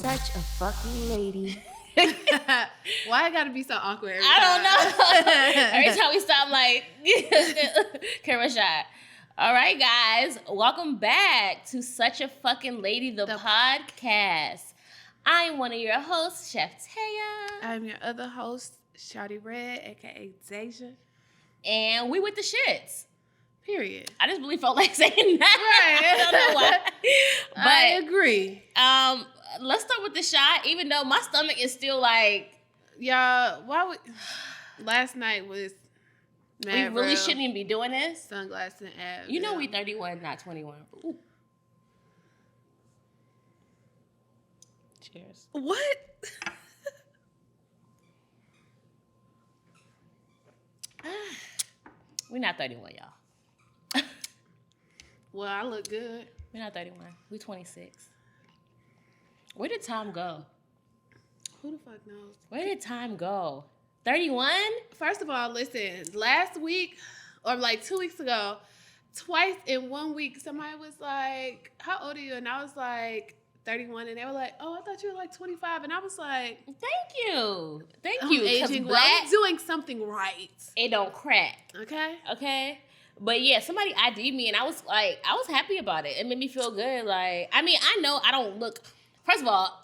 such a fucking lady. Why I gotta be so awkward every I time? don't know. Every time we stop, I'm like, camera shot. All right, guys. Welcome back to Such a Fucking Lady, the podcast. I'm one of your hosts, Chef Taya. I'm your other host, Shawty Red, aka Deja. And we with the shits. Period. I just really felt like saying that. Right. I don't know why. But I agree. Let's start with the shot, even though my stomach is still like... Y'all, last night was mad We really real. shouldn't even be doing this. Sunglasses and abs. You know we 31, not 21. Ooh. Cheers. What? We're not 31, y'all. Well, I look good. We're not 31. We're 26. Where did time go? Who the fuck knows? Where did time go? 31? First of all, listen, last week, or like 2 weeks ago, twice in 1 week, somebody was like, how old are you? And I was like, 31. And they were like, oh, I thought you were like 25. And I was like, Thank you. Thank I'm you. 'Cause aging well. black, I'm doing something right. it don't crack. Okay? Okay? But yeah, somebody ID'd me and I was happy about it. It made me feel good. Like, I mean, I know I don't look, first of all,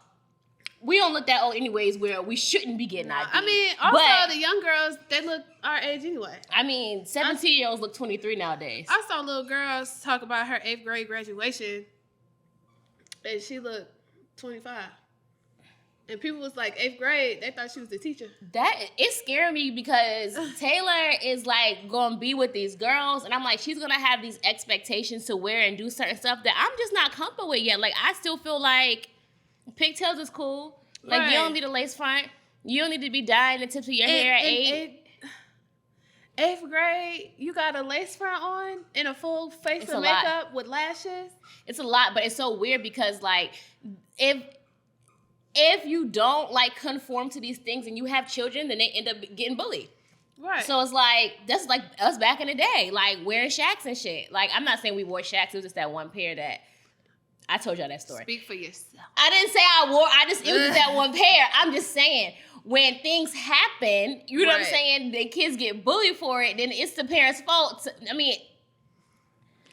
we don't look that old anyways where we shouldn't be getting ID'd. I mean, also but, the young girls, they look our age anyway. I mean, 17-year-olds look 23 nowadays. I saw little girls talk about her 8th grade graduation, and she looked 25. And people was like, 8th grade, they thought she was the teacher. It scared me because Taylor is like gonna be with these girls, and I'm like, she's gonna have these expectations to wear and do certain stuff that I'm just not comfortable with yet. Like, I still feel like pigtails is cool. Like, Right. you don't need a lace front. You don't need to be dyeing the tips of your hair at 8. 8th grade, you got a lace front on and a full face It's of a lot. makeup with lashes. It's a lot, but it's so weird because like if you don't like conform to these things and you have children, then they end up getting bullied. Right. So it's like, that's like us back in the day, like wearing Shacks and shit. Like, I'm not saying we wore Shacks, it was just that one pair that, I told y'all that story. Speak for yourself. I didn't say it was just that one pair. I'm just saying, when things happen, you know what I'm Right. saying, the kids get bullied for it, then it's the parents' fault. I mean,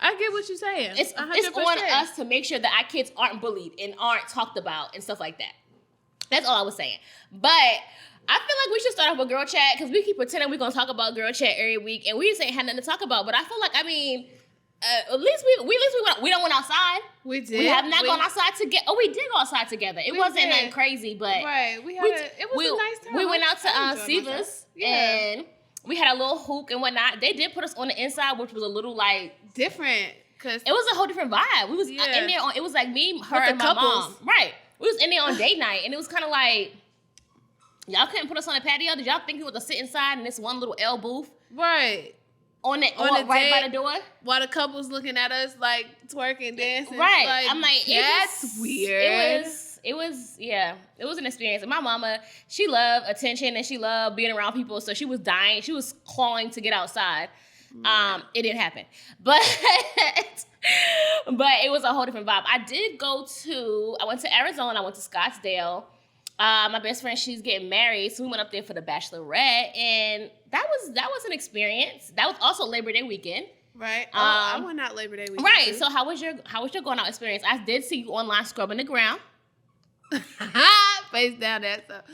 I get what you're saying. it's 100%. on us to make sure that our kids aren't bullied and aren't talked about and stuff like that. That's all I was saying. But I feel like we should start off with girl chat because we keep pretending we're going to talk about girl chat every week and we just ain't had nothing to talk about. But I feel like, I mean, at least we don't went outside. We did. We have not gone outside together. Oh, we did go outside together. It We wasn't did. nothing crazy, but Right. It was a nice time. we went out to I enjoyed myself. Siva's Yeah. and we had a little hook and whatnot. They did put us on the inside, which was a little like Different. Cause it was a whole different vibe. We was Yeah. in there it was like me, her, With the and my couples. mom. Right. We was in there on date night, and it was kind of like, y'all couldn't put us on the patio. Did y'all think we were to sit inside in this one little L booth right. on the On right the by date. the door? While the couple's looking at us like twerking, dancing. Right. I'm like, that's weird. It was an experience. And my mama, she loved attention and she loved being around people, so she was dying. She was clawing to get outside. It didn't happen. But it was a whole different vibe. I went to Arizona, I went to Scottsdale. My best friend, she's getting married, so we went up there for the bachelorette, and that was an experience. That was also Labor Day weekend. Right. I went out Labor Day weekend. Right. too. So how was your going out experience? I did see you online scrubbing the ground. Face down that stuff.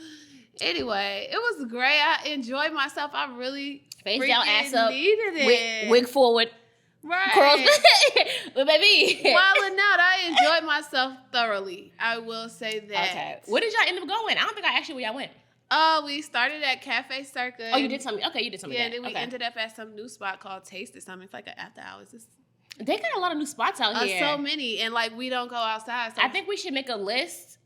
Anyway, it was great. I enjoyed myself. I really Face down, ass up, needed it. wig forward, right. curls. But baby. Wilding out, I enjoyed myself thoroughly. I will say that. Okay. Where did y'all end up going? I don't think I asked you where y'all went. We started at Cafe Circa. Oh, you did tell me. Okay, you did tell me Yeah, that. then we Okay. ended up at some new spot called Taste or something. It's like an after hours. It's They got a lot of new spots out here. so many, and like we don't go outside. So I think we should make a list.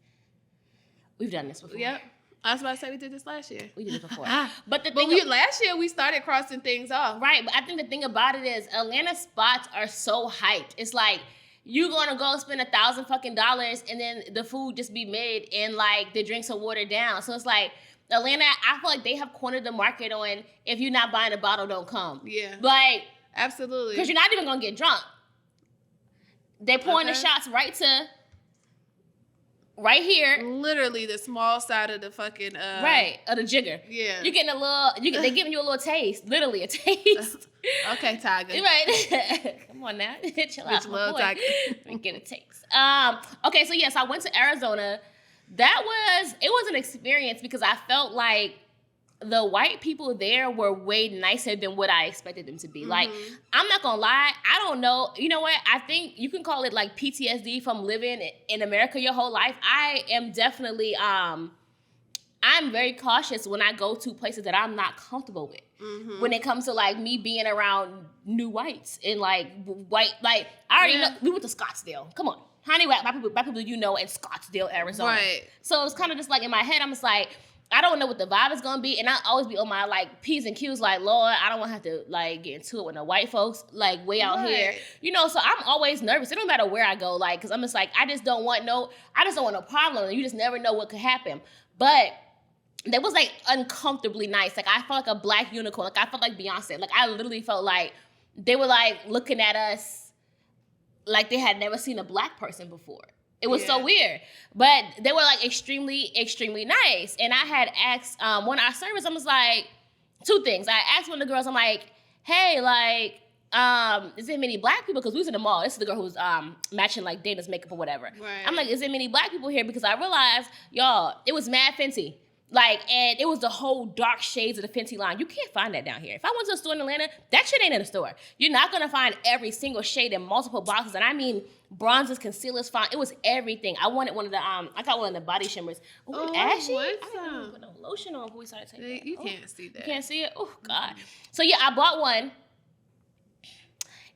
We've done this before. Yep. I was about to say we did this last year. We did it before. But But the thing last year we started crossing things off. right, but I think the thing about it is Atlanta spots are so hyped. It's like you gonna go spend $1,000 and then the food just be made and like the drinks are watered down. So it's like Atlanta, I feel like they have cornered the market on if you're not buying a bottle, don't come. Yeah. Like, Absolutely. because you're not even gonna get drunk. They pouring the Okay. shots right to right here. Literally the small side of the fucking right, of the jigger. Yeah. You're getting a little, they giving you a little taste. Literally a taste. Okay, Tiger. Right. Come on now. Chill out, my boy. Let me get a taste. Okay, so yes, I went to Arizona. It was an experience because I felt like the white people there were way nicer than what I expected them to be. Mm-hmm. Like, I'm not gonna lie, I don't know. You know what? I think you can call it like PTSD from living in America your whole life. I am definitely, I'm very cautious when I go to places that I'm not comfortable with. Mm-hmm. When it comes to like me being around new whites and like white, like I already know, we went to Scottsdale. Come on. How many black people you know in Scottsdale, Arizona? Right. So it's kind of just like in my head, I'm just like, I don't know what the vibe is gonna be, and I always be on my like P's and Q's, like, Lord, I don't want to have to like get into it with the white folks, like way out here, you know. So I'm always nervous. It don't matter where I go, like, cause I'm just like, I just don't want no problem. You just never know what could happen. But that was like uncomfortably nice. Like I felt like a black unicorn. Like I felt like Beyonce. Like I literally felt like they were like looking at us like they had never seen a black person before. It was so weird. But they were like extremely, extremely nice. And I had asked one of our servers, I was like, two things. I asked one of the girls, I'm like, hey, like, is there many black people? Because we was in the mall. This is the girl who's matching like Dana's makeup or whatever. Right. I'm like, is there many black people here? Because I realized, y'all, it was mad Fenty. Like, and it was the whole dark shades of the Fenty line. You can't find that down here. If I went to a store in Atlanta, that shit ain't in the store. You're not gonna find every single shade in multiple boxes. And I mean, bronzers, concealers, fine. It was everything. I wanted one of the, I got one of the body shimmers. Oh, ashy? I didn't even put no lotion on before we started taking it. You can't see that. You can't see it? Oh, God. So yeah, I bought one.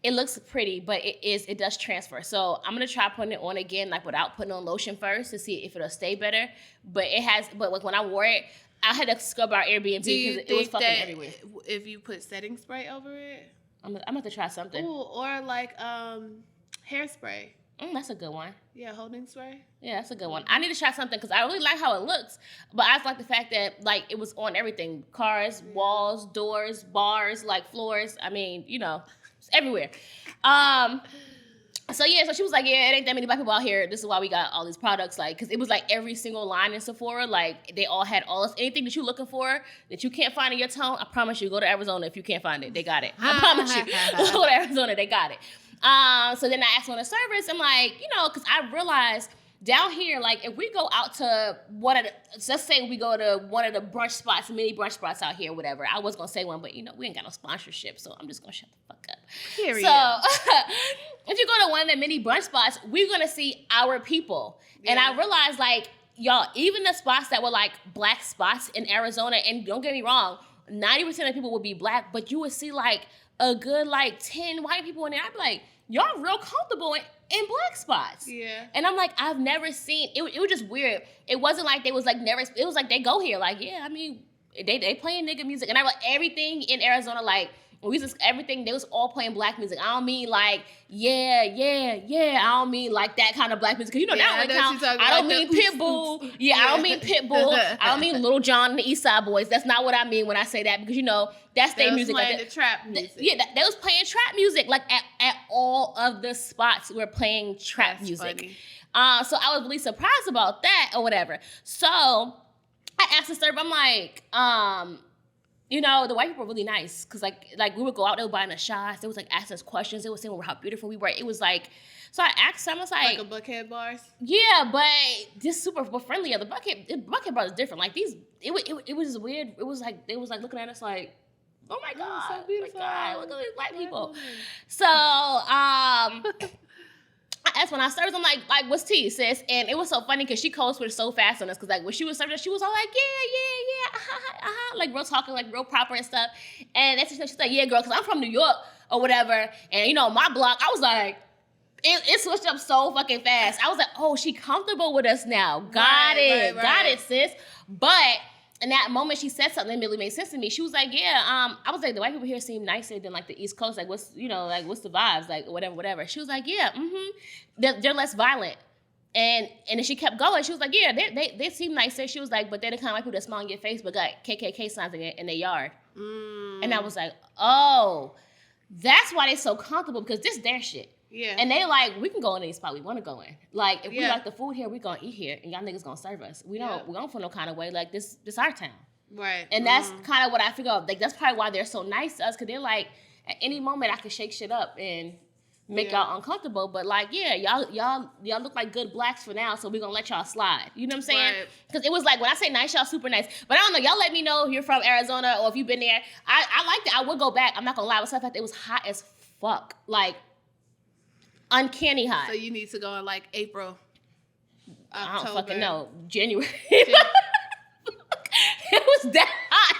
It looks pretty, but it does transfer. So I'm gonna try putting it on again, like without putting on lotion first to see if it'll stay better. But like when I wore it, I had to scrub our Airbnb because it was fucking everywhere. If you put setting spray over it, I'm gonna have to try something. Ooh, or like hairspray. That's a good one. Yeah, holding spray. Yeah, that's a good one. I need to try something because I really like how it looks. But I just like the fact that like it was on everything: cars, walls, doors, bars, like floors. I mean, you know. Everywhere. So she was like, yeah, it ain't that many black people out here. This is why we got all these products, like, because it was like every single line in Sephora, like they all had all this, anything that you're looking for that you can't find in your tone. I promise you, go to Arizona if you can't find it, they got it. I promise you, go to Arizona, they got it. So then I asked one of the servers, I'm like, you know, because I realized down here, like if we go out to let's say we go to one of the brunch spots, mini brunch spots out here, whatever. I was gonna say one, but you know, we ain't got no sponsorship, so I'm just gonna shut the fuck up. Period. So if you go to one of the mini brunch spots, we're gonna see our people. Yeah. And I realized, like, y'all, even the spots that were like black spots in Arizona, and don't get me wrong, 90% of people would be black, but you would see like a good like 10 white people in there. I'd be like, y'all real comfortable in black spots. Yeah. And I'm like, I've never seen, it was just weird. It wasn't like they was like never, it was like they go here. Like, yeah, I mean, they playing nigga music. And I like everything in Arizona, like, everything, they was all playing black music. I don't mean like, yeah. I don't mean like that kind of black music. Cause you know, that don't count. I don't mean Pitbull. Yeah, I don't mean Pitbull. I don't mean Little John and the East Side Boys. That's not what I mean when I say that, because you know, that's their music. Playing the trap music. They was playing trap music. Like at all of the spots were playing trap music. So I was really surprised about that or whatever. So I asked the server, I'm like, you know, the white people were really nice because like we would go out, they were buying us shots, they was like asking us questions, they were saying how beautiful we were. It was like, so I asked them, I was like a Buckhead bars? Yeah, but just super friendly. The Buckhead bars is different. Like these, it was just weird. It was like they was like looking at us like, oh my God, so beautiful. Oh my God, look at these white people. So I asked when I served, I'm like, what's tea, sis? And it was so funny because she code switched so fast on us because like when she was serving us, she was all like, yeah, like real talking, like real proper and stuff. And that's she's like, yeah, girl, because I'm from New York or whatever. And you know, my block, I was like, it switched up so fucking fast. I was like, oh, she comfortable with us now. Got it, sis. But in that moment, she said something that really made sense to me. She was like, yeah, I was like, the white people here seem nicer than like the East Coast. Like, what's the vibes? Like, whatever. She was like, yeah, they're less violent. And then she kept going. She was like, yeah, they seem nicer. She was like, but they're the kind of white people that smile in your face, but got KKK signs in their yard. And I was like, oh, that's why they're so comfortable, because this their shit. Yeah. And they like, we can go in any spot we want to go in. Like, if we Yeah. like the food here, we gonna eat here, and y'all niggas gonna serve us. We Yeah. don't feel no kind of way. Like, this our town. Right. And that's kind of what I figure out. Like, that's probably why they're so nice to us, because they're like, at any moment I can shake shit up and make y'all uncomfortable. But like, yeah, y'all look like good blacks for now, so we're gonna let y'all slide. You know what I'm saying? Because it was like, when I say nice, y'all super nice. But I don't know, y'all let me know if you're from Arizona or if you've been there. I liked it. I would go back. I'm not gonna lie. With stuff like that, it was hot as fuck. Like, uncanny hot. So you need to go in like April, October. I don't fucking know. January. It was that hot.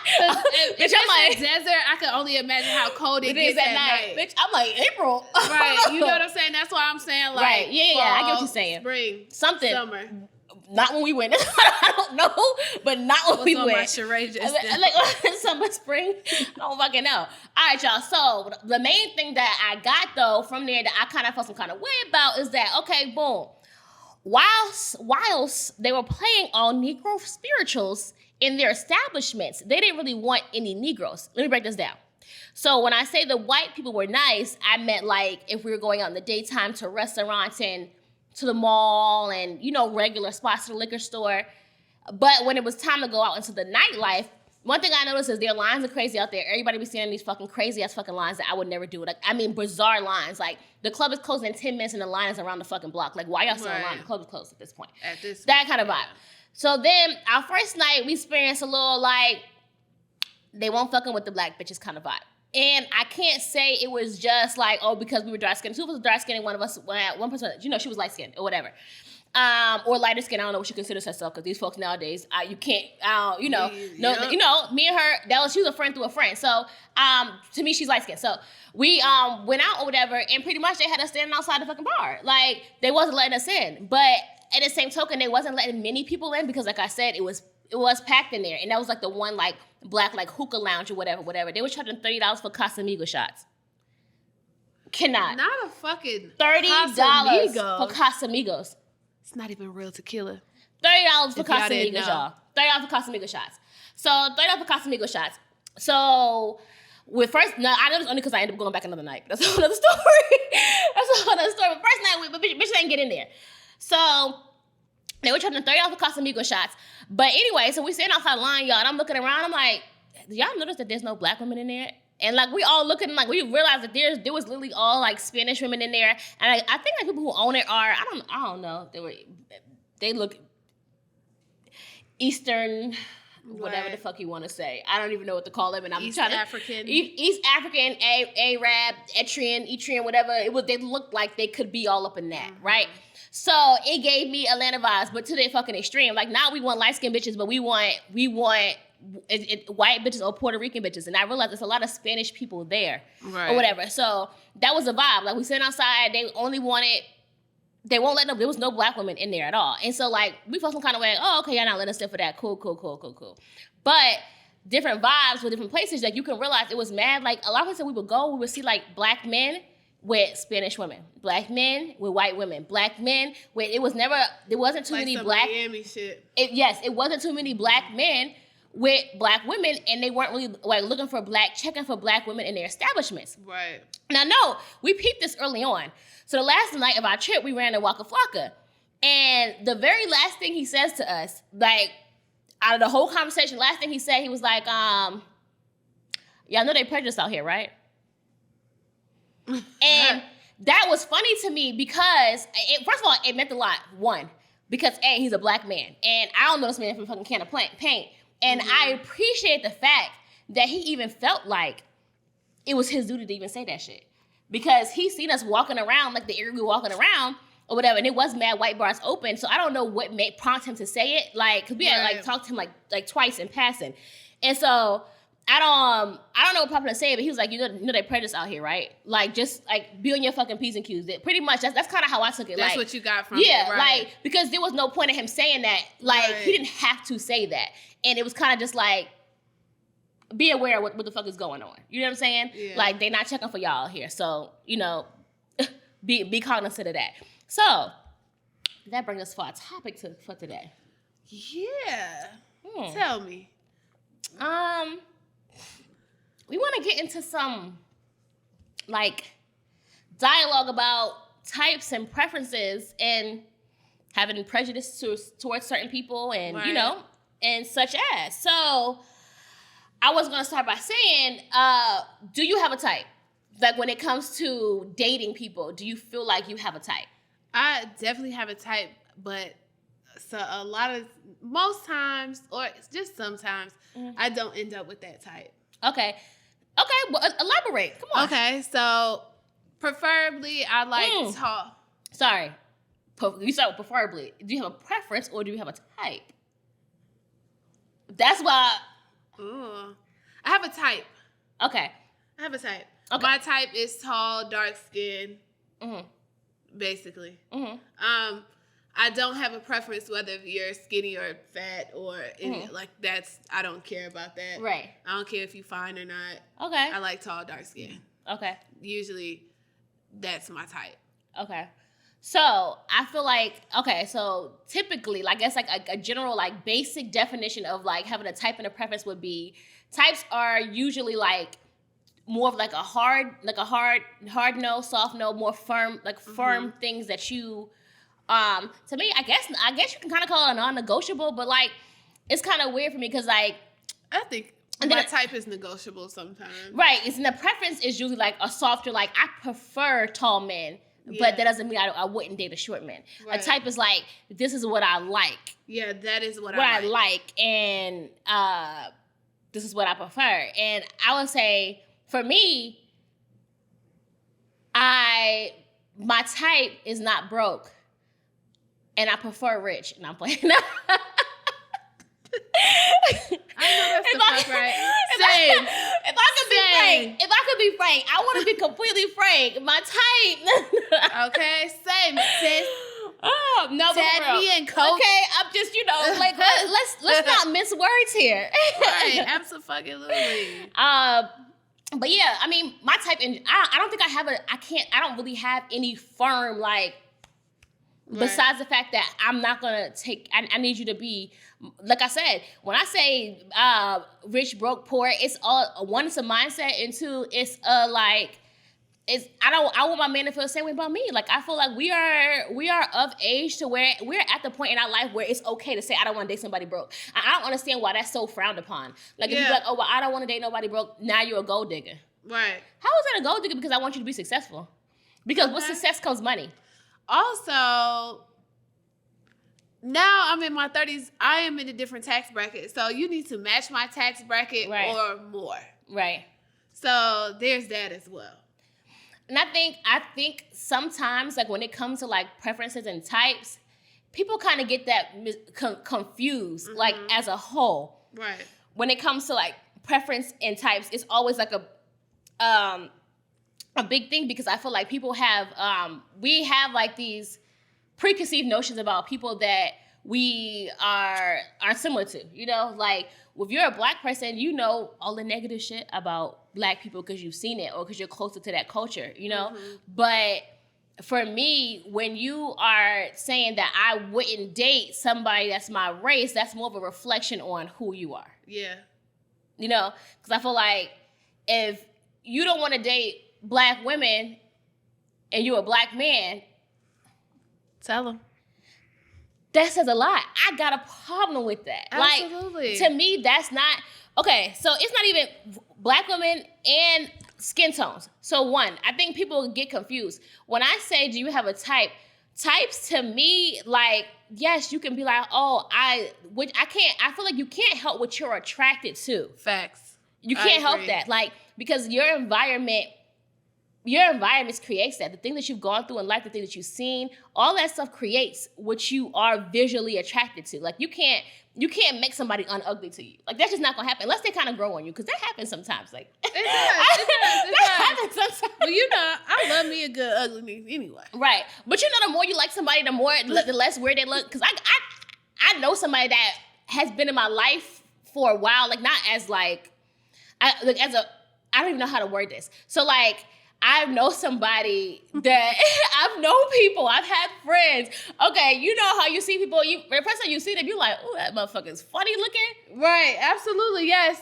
If Bitch, it's I'm like, a desert, I can only imagine how cold it is gets at night. Bitch, I'm like, April. Right. You know what I'm saying? That's why I'm saying like Right. Yeah, fall, I get what you're saying. Spring, Something. summer. Not when we went. I don't know, but not when we on my went. charade just Like summer, spring. I don't fucking know. All right, y'all. So the main thing that I got though from there that I kind of felt some kind of way about is that, okay, boom. Whilst they were playing all Negro spirituals in their establishments, they didn't really want any Negroes. Let me break this down. So when I say the white people were nice, I meant like if we were going out in the daytime to restaurants and to the mall and, you know, regular spots to the liquor store. But when it was time to go out into the nightlife, one thing I noticed is their lines are crazy out there. Everybody be seeing these fucking crazy ass fucking lines that I would never do. Like, I mean, bizarre lines. Like, the club is closing in 10 minutes and the line is around the fucking block. Like, why y'all still in line? The club is closed at this point. That kind of vibe. So then, our first night, we experienced a little, like, they won't fucking with the black bitches kind of vibe. And I can't say it was just like, oh, because we were dark skinned. Two of us were dark skinned and one person, you know, she was light skinned or whatever. Or lighter skinned. I don't know what she considers herself, because these folks nowadays, you can't, you know, you know, me and her, she was a friend through a friend. So, to me, she's light skinned. So we went out or whatever, and pretty much they had us standing outside the fucking bar. Like, they wasn't letting us in. But at the same token, they wasn't letting many people in because, like I said, it was packed in there. And that was like the one like black like hookah lounge or whatever. They were charging $30 for Casamigos shots. Cannot. Not a fucking $30 for Casamigos. It's not even real tequila. $30 for Casamigos, y'all. $30 for Casamigos shots. So $30 for Casamigos shots. So with first, no, I know it's only because I ended up going back another night. That's a whole other story. That's a whole other story. But first night, but bitch didn't get in there. So they were charging $30 for Casamigos shots. But anyway, so we sitting outside the line, y'all, and I'm looking around. I'm like, do y'all notice that there's no black women in there? And like we all looking, like we realized that there was literally all like Spanish women in there. And I think like people who own it are, I don't know. They look Eastern, whatever the fuck you want to say. I don't even know what to call them. And I'm East trying to African, Arab, Etrian, whatever. They looked like they could be all up in that, right? So it gave me Atlanta vibes, but to the fucking extreme. Like now we want light skinned bitches, but we want white bitches or Puerto Rican bitches. And I realized there's a lot of Spanish people there or whatever. So that was a vibe. Like we sitting outside, they won't let there was no black women in there at all. And so like we felt some kind of way, oh, okay, y'all not letting us sit for that. Cool. But different vibes with different places, like you can realize it was mad. Like a lot of places we would go, we would see like black men with Spanish women, black men with white women, black men with, there wasn't too like many some black. Miami shit. It wasn't too many black men with black women, and they weren't really like checking for black women in their establishments. Right. Now, no, we peeped this early on. So the last night of our trip, we ran to Waka Flocka. And the very last thing he says to us, like, out of the whole conversation, last thing he said, he was like, y'all know they prejudice out here, right? And that was funny to me because, first of all, it meant a lot. One, because A, he's a black man. And I don't know this man from a fucking can of paint. And I appreciate the fact that he even felt like it was his duty to even say that shit. Because he seen us walking around, like the area we were walking around, or whatever, and it was mad white bars open. So I don't know what prompted him to say it. Like, cause we had like talked to him like twice in passing. And so I don't know what properly to say, but he was like, you know they prejudice out here, right? Like, just like be on your fucking P's and Q's. Pretty much that's kind of how I took it. That's like, what you got from it, right? like because there was no point in him saying that. Like he didn't have to say that, and it was kind of just like, be aware of what the fuck is going on. You know what I'm saying? Yeah. Like they not checking for y'all here, so you know, be cognizant of that. So that brings us for our topic for today. Yeah. Tell me. We want to get into some, like, dialogue about types and preferences and having prejudice towards certain people and, right. you know, and such as. So I was going to start by saying, do you have a type? Like when it comes to dating people, do you feel like you have a type? I definitely have a type, but most times, or just sometimes, I don't end up with that type. Okay, well, elaborate. Come on. Okay, so preferably I like tall. Sorry. You said preferably. Do you have a preference or do you have a type? That's why. Ooh. I have a type. Okay. I have a type. Okay. My type is tall, dark skin, basically. I don't have a preference whether you're skinny or fat or like that's. I don't care about that. Right. I don't care if you fine or not. Okay. I like tall, dark skin. Okay. Usually, that's my type. Okay. So I feel like, okay, so typically, I guess like a general like basic definition of like having a type and a preference would be types are usually like more of like a hard no, soft no, more firm, like firm things that you, to me, I guess you can kind of call it a non-negotiable, but like it's kind of weird for me because like I think my type is negotiable sometimes. Right, and the preference is usually like a softer, like I prefer tall men. Yeah. But that doesn't mean I wouldn't date a short man. Right. A type is like, this is what I like. Yeah, that is what I like. And this is what I prefer. And I would say, for me, my type is not broke. And I prefer rich. And I'm playing. I know that's the fuck right. Same. If I could be frank, I want to be completely frank. My type. Okay, same, sis. Oh no, Daddy and Coach. Okay, I'm just like let's not mince words here. Right, absolutely. But yeah, I mean, my type, and I don't think I don't really have any firm like. Right. Besides the fact that I'm not gonna I need you to be, like I said, when I say rich, broke, poor, it's all one, it's a mindset, and two, it's I want my man to feel the same way about me. Like I feel like we are of age to where we're at the point in our life where it's okay to say I don't want to date somebody broke. I don't understand why that's so frowned upon. Like if you're like, oh well, I don't want to date nobody broke, now you're a gold digger. Right. How is that a gold digger? Because I want you to be successful. Because with success comes money. Also, now I'm in my 30s. I am in a different tax bracket. So you need to match my tax bracket or more. Right. So there's that as well. And I think sometimes, like when it comes to like preferences and types, people kind of get that confused, like as a whole. Right. When it comes to like preference and types, it's always like a big thing because I feel like people have, we have like these preconceived notions about people that we are similar to, you know, like if you're a black person, you know all the negative shit about black people because you've seen it or because you're closer to that culture, you know, but for me, when you are saying that I wouldn't date somebody that's my race, that's more of a reflection on who you are. Yeah. You know, because I feel like if you don't want to date black women and you're a black man, tell them. That says a lot. I got a problem with that. Absolutely. Like, to me, that's not... Okay, so it's not even black women and skin tones. So one, I think people get confused. When I say, do you have a type? Types to me, like, yes, you can be like, oh, I feel like you can't help what you're attracted to. Facts. You can't help that. Like, because your environment creates that. The thing that you've gone through in life, the thing that you've seen, all that stuff creates what you are visually attracted to. Like you can't make somebody unugly to you. Like that's just not gonna happen unless they kind of grow on you, because that happens sometimes. Like it does. That happens sometimes. Well, you know, I love me a good ugly anyway. Right, but you know, the more you like somebody, the less weird they look. Because I know somebody that has been in my life for a while. Like not as like I don't even know how to word this. So like. I know somebody that I've known people. I've had friends. Okay, you know how you see people. The first time you see them, you're like, "Oh, that motherfucker's funny looking." Right, absolutely, yes.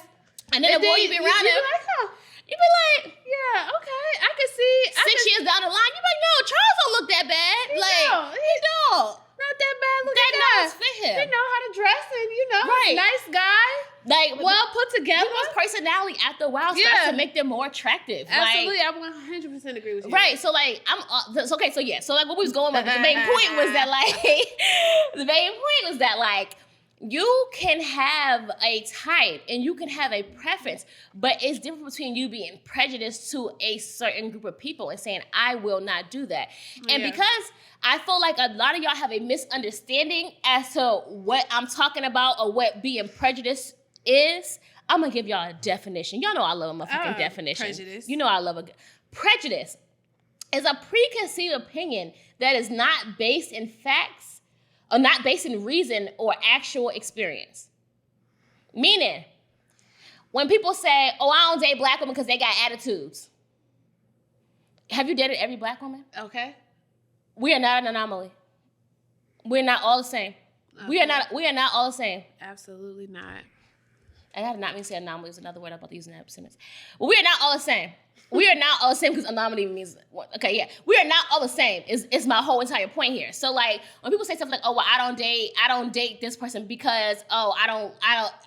And then the more you be around them, like, huh. You be like, Yeah, okay. I can see. 6 years down the line, you be like, no, Charles don't look that bad. He Like, don't. he don't. Not that bad looking That guy. nose fit him. He know how to dress and, Right. nice guy. Like, Well put together. people's personality after a while starts Yeah. to make them more attractive. Absolutely. Like, I 100% agree with you. right, so like okay, so yeah, so like what we was going with, the main point was that like the main point was that like you can have a type and you can have a preference, but it's different between you being prejudiced to a certain group of people and saying, I will not do that. And Yeah. because I feel like a lot of y'all have a misunderstanding as to what I'm talking about or what being prejudiced is, I'm gonna give y'all a definition. Y'all know I love a motherfucking definition. Prejudice. You know I love a prejudice is a preconceived opinion that is not based in facts or not based in reason or actual experience. Meaning, when people say, oh, I don't date black women because they got attitudes. Have you dated every black woman? Okay. We are not an anomaly. We're not all the same. Okay. We are not all the same. Absolutely not. And I did not mean to say anomaly is another word I'm about to use in that sentence. But we are not all the same. We are not all the same because anomaly means, okay, yeah. We are not all the same is my whole entire point here. So like when people say stuff like, oh, well, I don't date this person because, oh, I don't,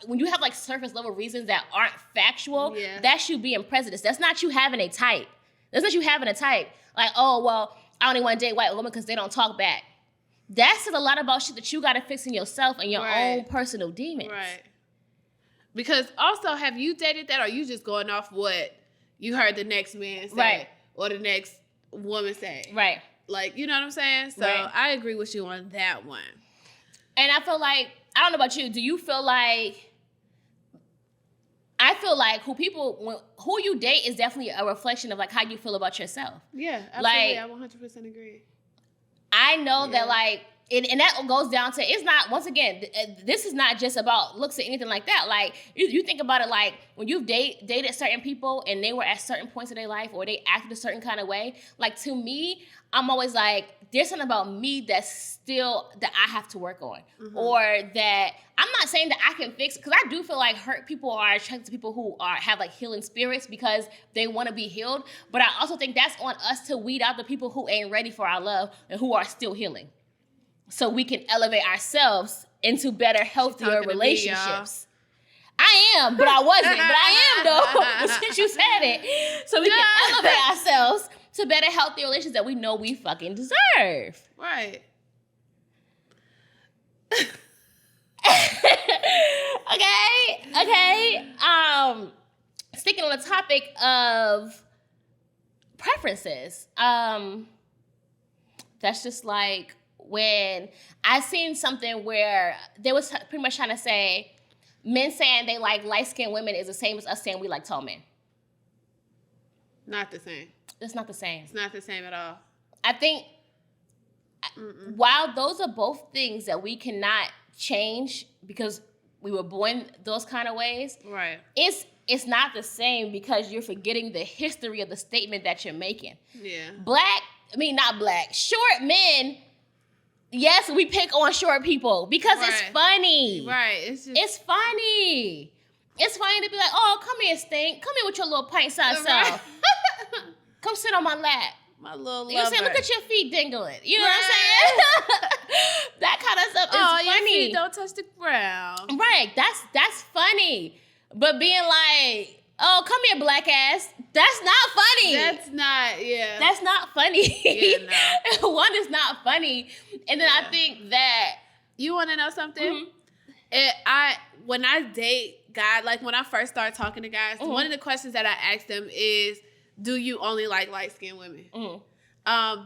when you have like surface level reasons that aren't factual, Yeah. that's you being prejudiced. That's not you having a type. That's not you having a type. Like, oh, well, I only want to date white women because they don't talk back. That says a lot about shit that you got to fix in yourself and your own personal demons. Right. Because also, have you dated that or are you just going off what you heard the next man say Right. or the next woman say? Right. Like, you know what I'm saying? So Right. I agree with you on that one. And I feel like, I don't know about you, do you feel like, I feel like who you date is definitely a reflection of like how you feel about yourself. Yeah, Like, absolutely. I 100% agree. I know Yeah. that like, and that goes down to, it's not, once again, this is not just about looks or anything like that. Like, you think about it like, when you've dated certain people and they were at certain points of their life or they acted a certain kind of way, like to me, I'm always like, there's something about me that I have to work on. Mm-hmm. Or that, I'm not saying that I can fix it, because I do feel like hurt people are attracted to people who have like healing spirits because they want to be healed. But I also think that's on us to weed out the people who ain't ready for our love and who are still healing. So we can elevate ourselves into better, healthier relationships. I am, but I wasn't. But I am though, since you said it. So we can elevate ourselves to better, healthier relationships that we know we fucking deserve. Right. Okay. Sticking on the topic of preferences. That's just like when I seen something where they was pretty much trying to say men saying they like light-skinned women is the same as us saying we like tall men. Not the same. It's not the same. It's not the same at all. I think while those are both things that we cannot change because we were born those kind of ways, Right. it's not the same because you're forgetting the history of the statement that you're making. Yeah. Not black, short men, yes, we pick on short people because it's funny. Right. It's funny. It's funny to be like, oh, come here, Stink. Come here with your little pint-sized self. Come sit on my lap. my little You know what I'm saying? Look at your feet dingling. You know what I'm saying? That kind of stuff is funny. Your feet don't touch the ground. Right. That's funny. But being like, oh, come here, black ass. That's not funny. That's not, yeah. That's not funny. Yeah, no. One is not funny. And then I think that You want to know something? When I date guys, like when I first start talking to guys, one of the questions that I ask them is, do you only like light-skinned women?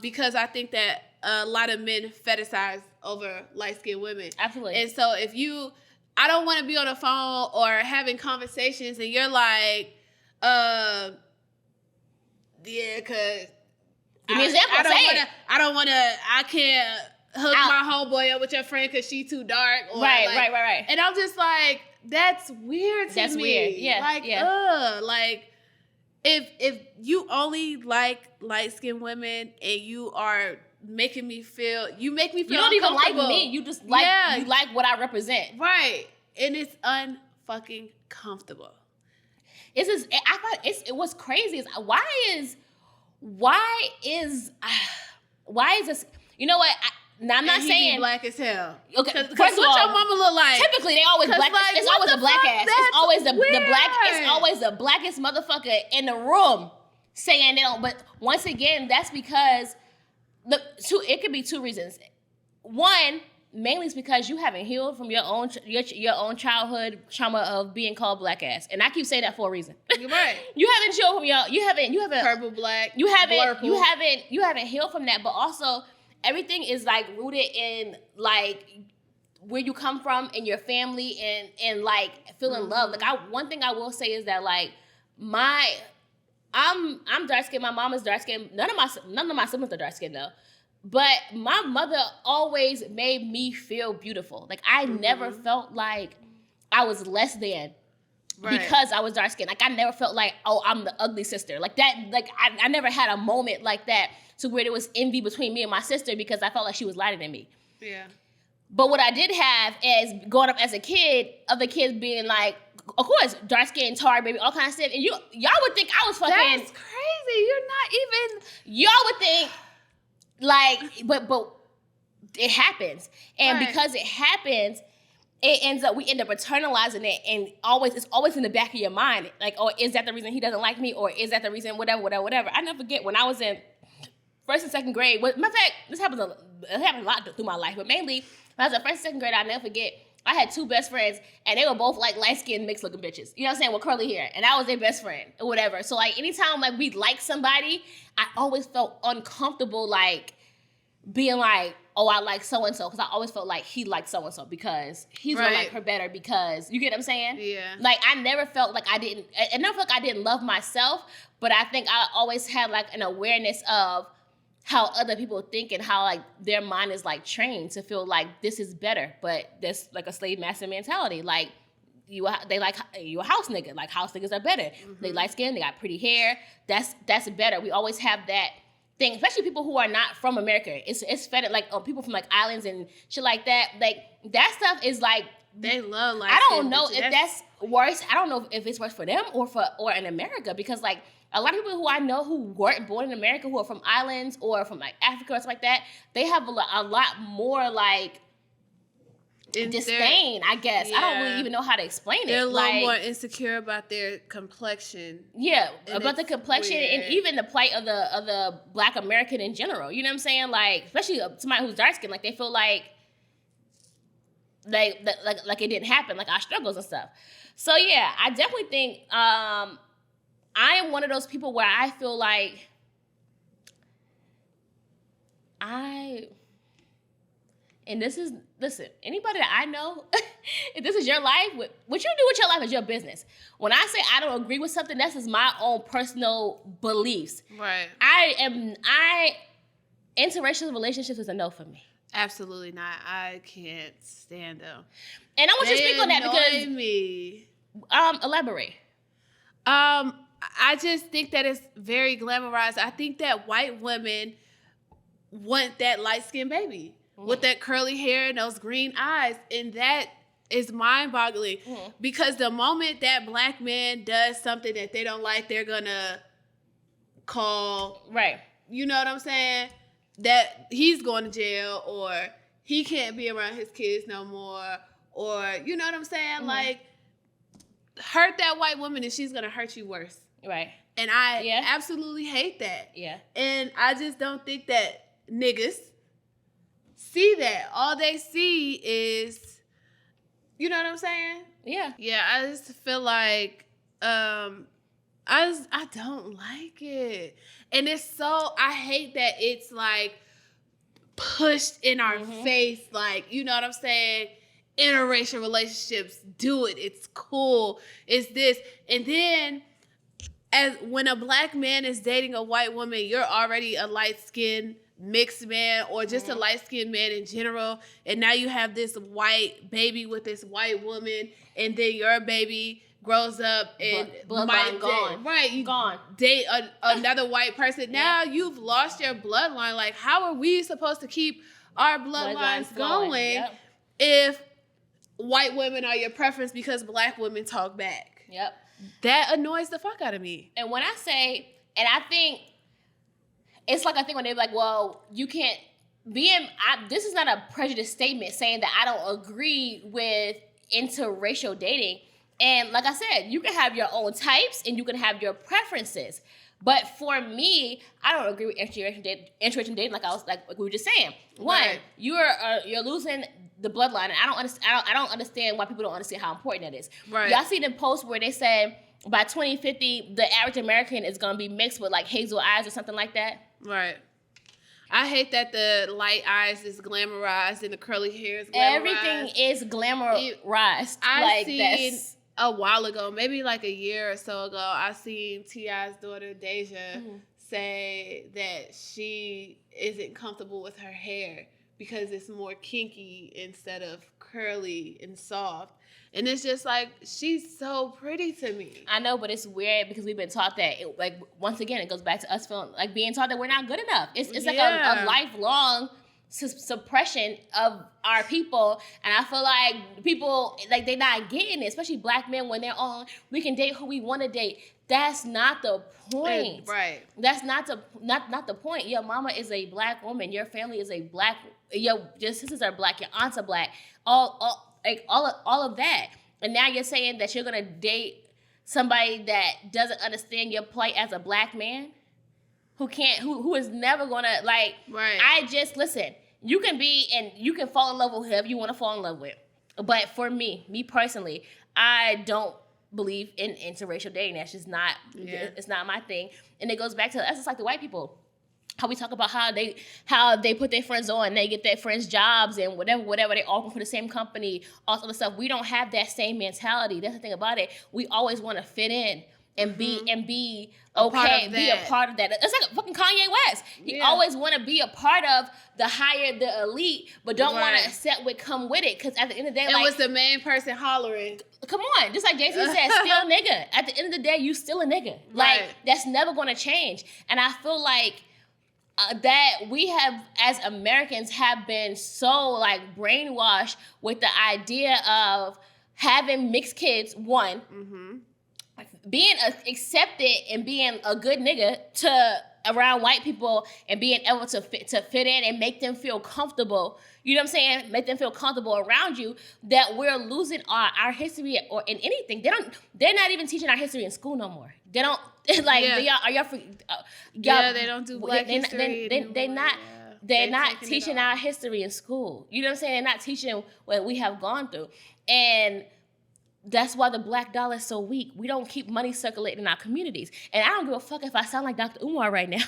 Because I think that a lot of men fetishize over light-skinned women. Absolutely. And so I don't want to be on the phone or having conversations and you're like, yeah, because I can't hook my homeboy up with your friend because she too dark. Or right. And I'm just like, that's weird to me. That's weird. Yeah. Like, if you only like light-skinned women and you are making me feel, you make me feel you don't even like uncomfortable. me. You just like you like what I represent. Right. And it's unfucking comfortable. It's just, I thought it was crazy. Is why is this? You know what? Now, I'm not saying black as hell. Okay, Because first of what all, your mama look like? typically they always black. Like, it's always a black ass. It's always the black. It's weird. always the blackest motherfucker in the room saying they don't. But once again, that's because it could be two reasons. One, mainly it's because you haven't healed from your own childhood trauma of being called black ass, and I keep saying that for a reason. You're right. You haven't healed from you haven't purple, black. you haven't blurple. healed from that, but also everything is like rooted in like where you come from and your family and like feeling love. Like one thing I will say is that like I'm dark skinned. My mom is dark skinned. None of my siblings are dark skinned though. But my mother always made me feel beautiful. Like I never felt like I was less than because I was dark skinned. Like I never felt like, oh, I'm the ugly sister. Like that, like I never had a moment like that to where there was envy between me and my sister because I felt like she was lighter than me. Yeah. But what I did have is growing up as a kid, other kids being like, of course, dark skin, tar baby, all kinds of stuff. And y'all would think I was fucking. That's crazy. You're not even. Y'all would think like, but it happens, and because it happens, we end up internalizing it, and it's always in the back of your mind. Like, oh, is that the reason he doesn't like me, or is that the reason whatever? I never forget when I was in first and second grade. Matter of fact, it happens a lot through my life, but mainly when I was in first and second grade, I'll never forget. I had two best friends, and they were both like light-skinned, mixed-looking bitches. You know what I'm saying? With curly hair, and I was their best friend or whatever. So like, anytime like we like somebody, I always felt uncomfortable like being like, oh, I like so and so, because I always felt like he liked so and so because he's gonna like her better because you get what I'm saying? Yeah. Like I never felt like I never felt like I didn't love myself, but I think I always had like an awareness of how other people think and how like their mind is like trained to feel like this is better, but that's like a slave master mentality. Like they like you a house nigga, like house niggas are better. Mm-hmm. They light skin, they got pretty hair. That's better. We always have that thing, especially people who are not from America. It's fed like people from like islands and shit like that. Like that stuff is like they love. Like I don't know if that's worse. I don't know if it's worse for them or in America, because like a lot of people who I know who weren't born in America, who are from islands or from like Africa or something like that, they have a lot more like disdain, I guess. Yeah. I don't really even know how to explain it. They're a little more insecure about their complexion. Yeah, about the complexion and even the plight of the Black American in general. You know what I'm saying? Like, especially somebody who's dark skinned, like they feel like it didn't happen, like our struggles and stuff. So yeah, I definitely think I am one of those people where I feel like listen, anybody that I know, if this is your life, what you do with your life is your business. When I say I don't agree with something, that's just my own personal beliefs. Right. Interracial relationships is a no for me. Absolutely not. I can't stand them. And I want you to speak on that because me. Elaborate. I just think that it's very glamorized. I think that white women want that light-skinned baby with that curly hair and those green eyes, and that is mind-boggling because the moment that Black man does something that they don't like, they're gonna call, right? You know what I'm saying? That he's going to jail, or he can't be around his kids no more, or you know what I'm saying? Like, hurt that white woman and she's gonna hurt you worse. Right. And I absolutely hate that. Yeah. And I just don't think that niggas see that. All they see is, you know what I'm saying? Yeah. Yeah, I just feel like I don't like it. And it's so, I hate that it's like pushed in our face, like, you know what I'm saying? Interracial relationships, do it. It's cool. It's this. And then when a Black man is dating a white woman, you're already a light-skinned mixed man or just a light-skinned man in general. And now you have this white baby with this white woman, and then your baby grows up and bloodline gone. You gone. Date another white person. Now you've lost your bloodline. Like, how are we supposed to keep our bloodlines going if white women are your preference because Black women talk back? Yep. That annoys the fuck out of me. And when I say, and I think it's like I think when they're like, well, you can't this is not a prejudice statement saying that I don't agree with interracial dating. And like I said, you can have your own types and you can have your preferences. But for me, I don't agree with interracial dating. Like we were just saying. One, Right. you're losing the bloodline, and I don't understand why people don't understand how important that is. Right. Y'all see the post where they said by 2050 the average American is gonna be mixed with like hazel eyes or something like that. Right. I hate that the light eyes is glamorized and the curly hair is glamorized. Everything is glamorized. I seen a while ago, maybe like a year or so ago, I seen T.I.'s daughter Deja say that she isn't comfortable with her hair because it's more kinky instead of curly and soft. And it's just like, she's so pretty to me. I know, but it's weird because we've been taught that, once again, it goes back to us feeling like being taught that we're not good enough. It's like a lifelong suppression of our people. And I feel like people, like, they're not getting it, especially black men when they're on, we can date who we want to date. That's not the point. Right. That's not the point. Your mama is a black woman. Your family is a black, your sisters are black, your aunts are black. All of that. And now you're saying that you're gonna date somebody that doesn't understand your plight as a black man, who is never gonna like. Right. Listen. You can be and you can fall in love with whoever you want to fall in love with, but for me personally, I don't believe in interracial dating. That's just not. Yeah. It's not my thing. And it goes back to that's just like the white people. How we talk about how they put their friends on, they get their friends jobs and whatever they all work for the same company, all other stuff. We don't have that same mentality. That's the thing about it. We always want to fit in and be okay, be a part of that. It's like fucking Kanye West. He always want to be a part of the elite, but don't want to accept what come with it. Because at the end of the day, it was the main person hollering. Come on, just like JC said, still nigga. At the end of the day, you still a nigga. Like that's never gonna change. And I feel like. That we have, as Americans, have been so like brainwashed with the idea of having mixed kids. One, being accepted and being a good nigga to around white people and being able to fit in and make them feel comfortable. You know what I'm saying? Make them feel comfortable around you. That we're losing our history or in anything. They're not even teaching our history in school no more. They don't like. Yeah. They don't do Black history. They're not teaching our history in school. You know what I'm saying? They're not teaching what we have gone through, and that's why the black dollar is so weak. We don't keep money circulating in our communities. And I don't give a fuck if I sound like Dr. Umar right now,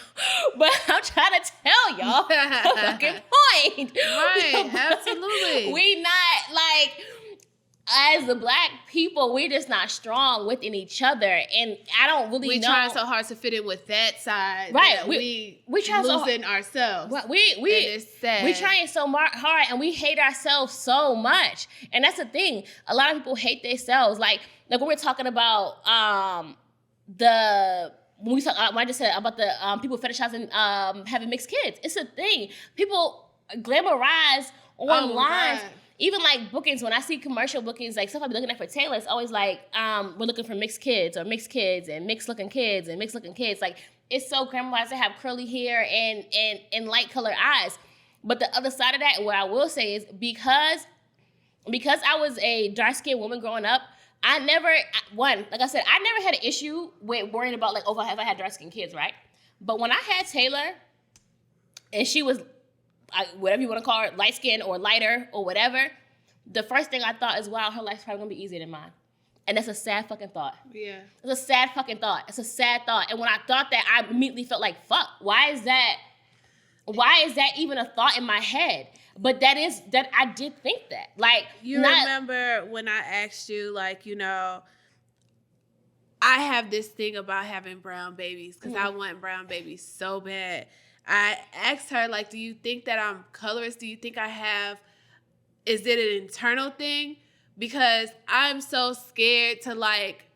but I'm trying to tell y'all the fucking point. Right, absolutely. We not like, as the black people, we're just not strong within each other. And I don't really know. We trying so hard to fit in with that side. Right. That we try losing ourselves. It's sad. We trying so hard and we hate ourselves so much. And that's the thing. A lot of people hate themselves. Like when we're talking about when I just said about the people fetishizing having mixed kids. It's a thing. People glamorize online. Even like bookings, when I see commercial bookings, like stuff I be looking at for Taylor, it's always like, we're looking for mixed kids and mixed looking kids. Like, it's so glamorized to have curly hair and light colored eyes. But the other side of that, what I will say is because I was a dark skinned woman growing up, I never had an issue with worrying about like, oh, if I had dark skinned kids, right? But when I had Taylor and she was whatever you want to call it, light skin or lighter or whatever, the first thing I thought is, wow, her life's probably gonna be easier than mine. And that's a sad fucking thought. Yeah. It's a sad fucking thought. It's a sad thought. And when I thought that, I immediately felt like, fuck, why is that even a thought in my head? But that I did think that. Like, remember when I asked you, like, I have this thing about having brown babies because I want brown babies so bad. I asked her, like, do you think that I'm colorist? Do you think is it an internal thing? Because I'm so scared to, like,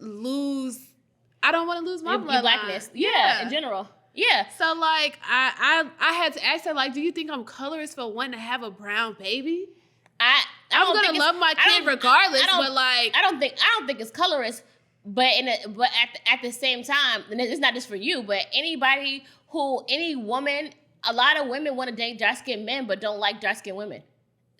I don't want to lose my bloodline. Blackness. Yeah, in general. Yeah. So, like, I had to ask her, like, do you think I'm colorist for wanting to have a brown baby? I'm gonna love my kid regardless. But like, I don't think it's colorist. But at the same time, and it's not just for you, but any woman, a lot of women want to date dark skinned men, but don't like dark skinned women.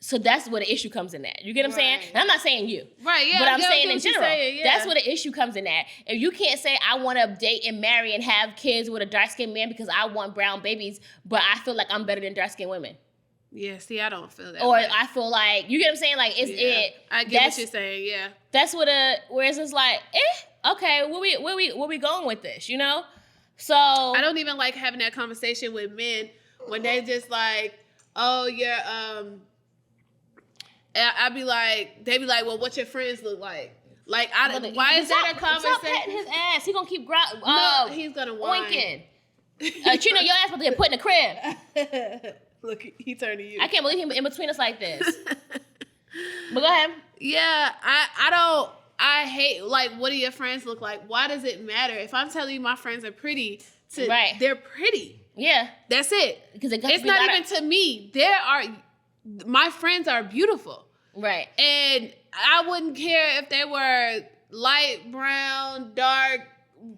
So that's where the issue comes in at. You get what I'm saying? And I'm not saying you. Right, yeah. But I'm saying in general. Yeah. That's where the issue comes in at. If you can't say, I want to date and marry and have kids with a dark-skinned man because I want brown babies, but I feel like I'm better than dark-skinned women. Yeah, see, I don't feel that Or way. I feel like, you get what I'm saying? Like, I get what you're saying, yeah. That's where it's just like, okay, where we going with this, you know? So. I don't even like having that conversation with men when they just like, oh, you're, I'd be like, they be like, well, what your friends look like? Like, why is that a conversation? Stop petting his ass. He gonna keep no, he's gonna whine. Oinking. Trina, your ass about to get put in the crib. Look, he turned to you. I can't believe him in between us like this. But go ahead. Yeah, I hate, like, what do your friends look like? Why does it matter? If I'm telling you my friends are pretty, they're pretty. Yeah. That's it. Because it's not even to me. My friends are beautiful. Right. And I wouldn't care if they were light brown, dark,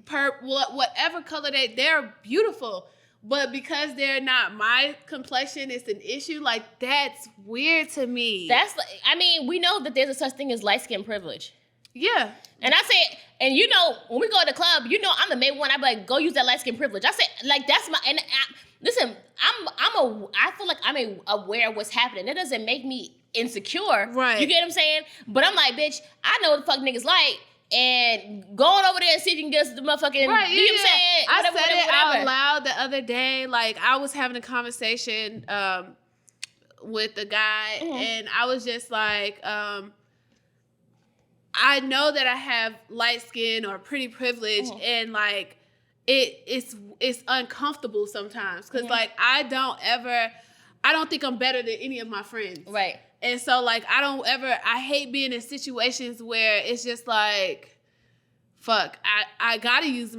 purple, whatever color they're beautiful. But because they're not my complexion, it's an issue. Like, that's weird to me. We know that there's a such thing as light skin privilege. Yeah. And I say, and you know, when we go to the club, you know, I'm the main one. I be like, go use that light skin privilege. I say, like, that's my, and listen, I feel like I'm aware of what's happening. That doesn't make me insecure. Right. You get what I'm saying? But I'm like, bitch, I know what the fuck niggas like. And going over there and see if you can get the motherfucking, right, you know what I'm saying? I said it out loud the other day. Like, I was having a conversation with a guy, and I was just like, I know that I have light skin or pretty privilege, and like it's uncomfortable sometimes because like I don't think I'm better than any of my friends. Right. And so like I hate being in situations where it's just like, fuck, I gotta use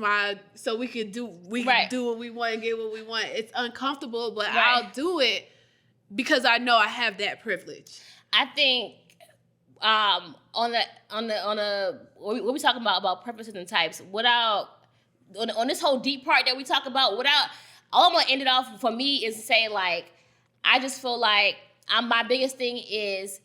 so we can do what we want and get what we want. It's uncomfortable, but I'll do it because I know I have that privilege. I think on what we talking about preferences and types, on this whole deep part that we talk about, all I'm gonna end it off for me is to say, like, I just feel like my biggest thing is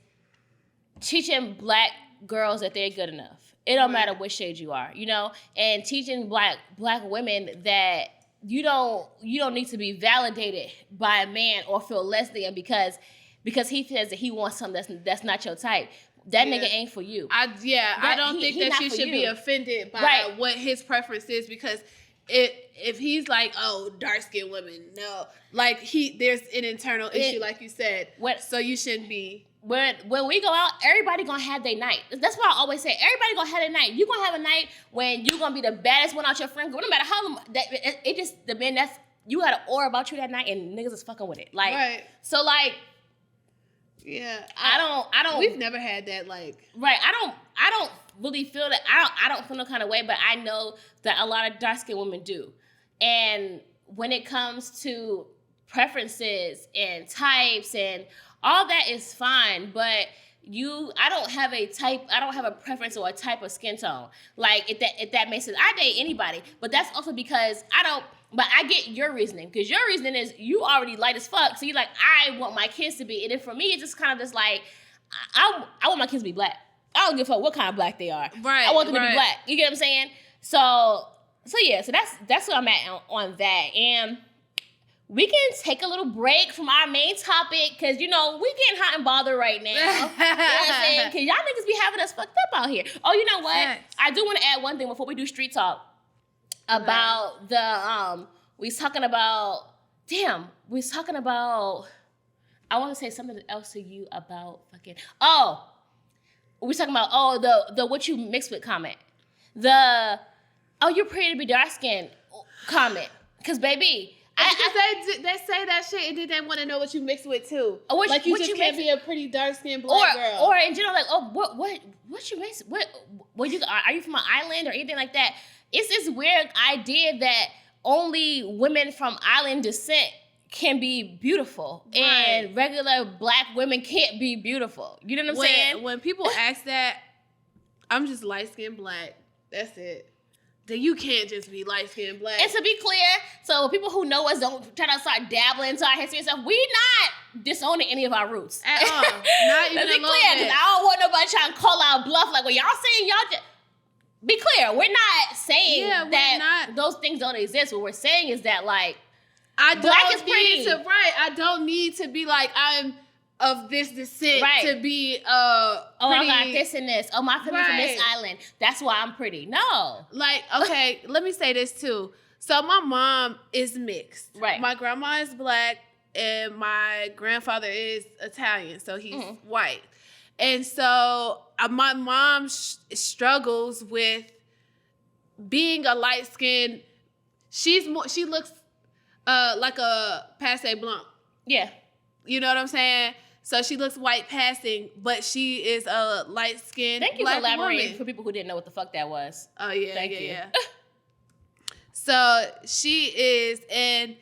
teaching black girls that they're good enough. It don't matter what shade you are, you know, and teaching black women that you don't need to be validated by a man or feel less than because he says that he wants something that's not your type. That nigga ain't for you. I don't think that you should be offended by what his preference is, because if he's like, oh, dark-skinned women, no. Like, there's an internal issue, like you said. So you shouldn't be. When we go out, everybody gonna have their night. That's why I always say, everybody gonna have their night. You gonna have a night when you gonna be the baddest one out your friend group. No matter how you got an aura about you that night, and niggas is fucking with it. Like, so like. Yeah, I don't. We've never had that, like. Right, I don't really feel that. I don't feel no kind of way, but I know that a lot of dark-skinned women do. And when it comes to preferences and types and all that is fine, but I don't have a type. I don't have a preference or a type of skin tone. Like, if that makes sense, I date anybody, but that's also because I don't. But I get your reasoning, because your reasoning is you already light as fuck. So you're like, I want my kids to be. And then for me, it's just kind of just like, I want my kids to be black. I don't give a fuck what kind of black they are. Right. I want them to be black. You get what I'm saying? So yeah. So that's where I'm at on that. And we can take a little break from our main topic, because, you know, we getting hot and bothered right now. You know what I'm saying? Because y'all niggas be having us fucked up out here. Oh, you know what? Yes. I do want to add one thing before we do street talk. About we was talking about, I want to say something else to you about we was talking about, the what you mixed with comment. You're pretty to be dark skinned comment. Because, baby, they say that shit, and then they want to know what you mixed with too. Like, you just can't be a pretty dark skinned black girl. Or in general, like, what you mix? Are you from an island or anything like that? It's this weird idea that only women from island descent can be beautiful, Right. and regular black women can't be beautiful. You know what I'm saying? When people ask that, I'm just light skinned black. That's it. Then you can't just be light skinned black. And to be clear, so people who know us don't try to start dabbling into our history and stuff. We not disowning any of our roots At all. Not even Let's a be little clear, bit. because I don't want nobody trying to call out bluff like, well, y'all saying y'all just. Be clear, we're not saying Yeah, we're that not. those things don't exist. What we're saying is that, like, I black don't is pretty. need to, right. I don't need to be like, I'm of this descent Right. to be oh, pretty. I got this and this. Oh, my family's from this Right. island. That's why I'm pretty. No. Like, okay, let me say this too. So my mom is mixed. Right. My grandma is black and my grandfather is Italian, so he's white. And so my mom struggles with being a light skinned. She looks like a passe blanc. Yeah. You know what I'm saying? So she looks white passing, but she is a light skinned Thank you black for elaborating woman. for people who didn't know what the fuck that was. Oh yeah, Thank yeah, you. yeah. So she is, and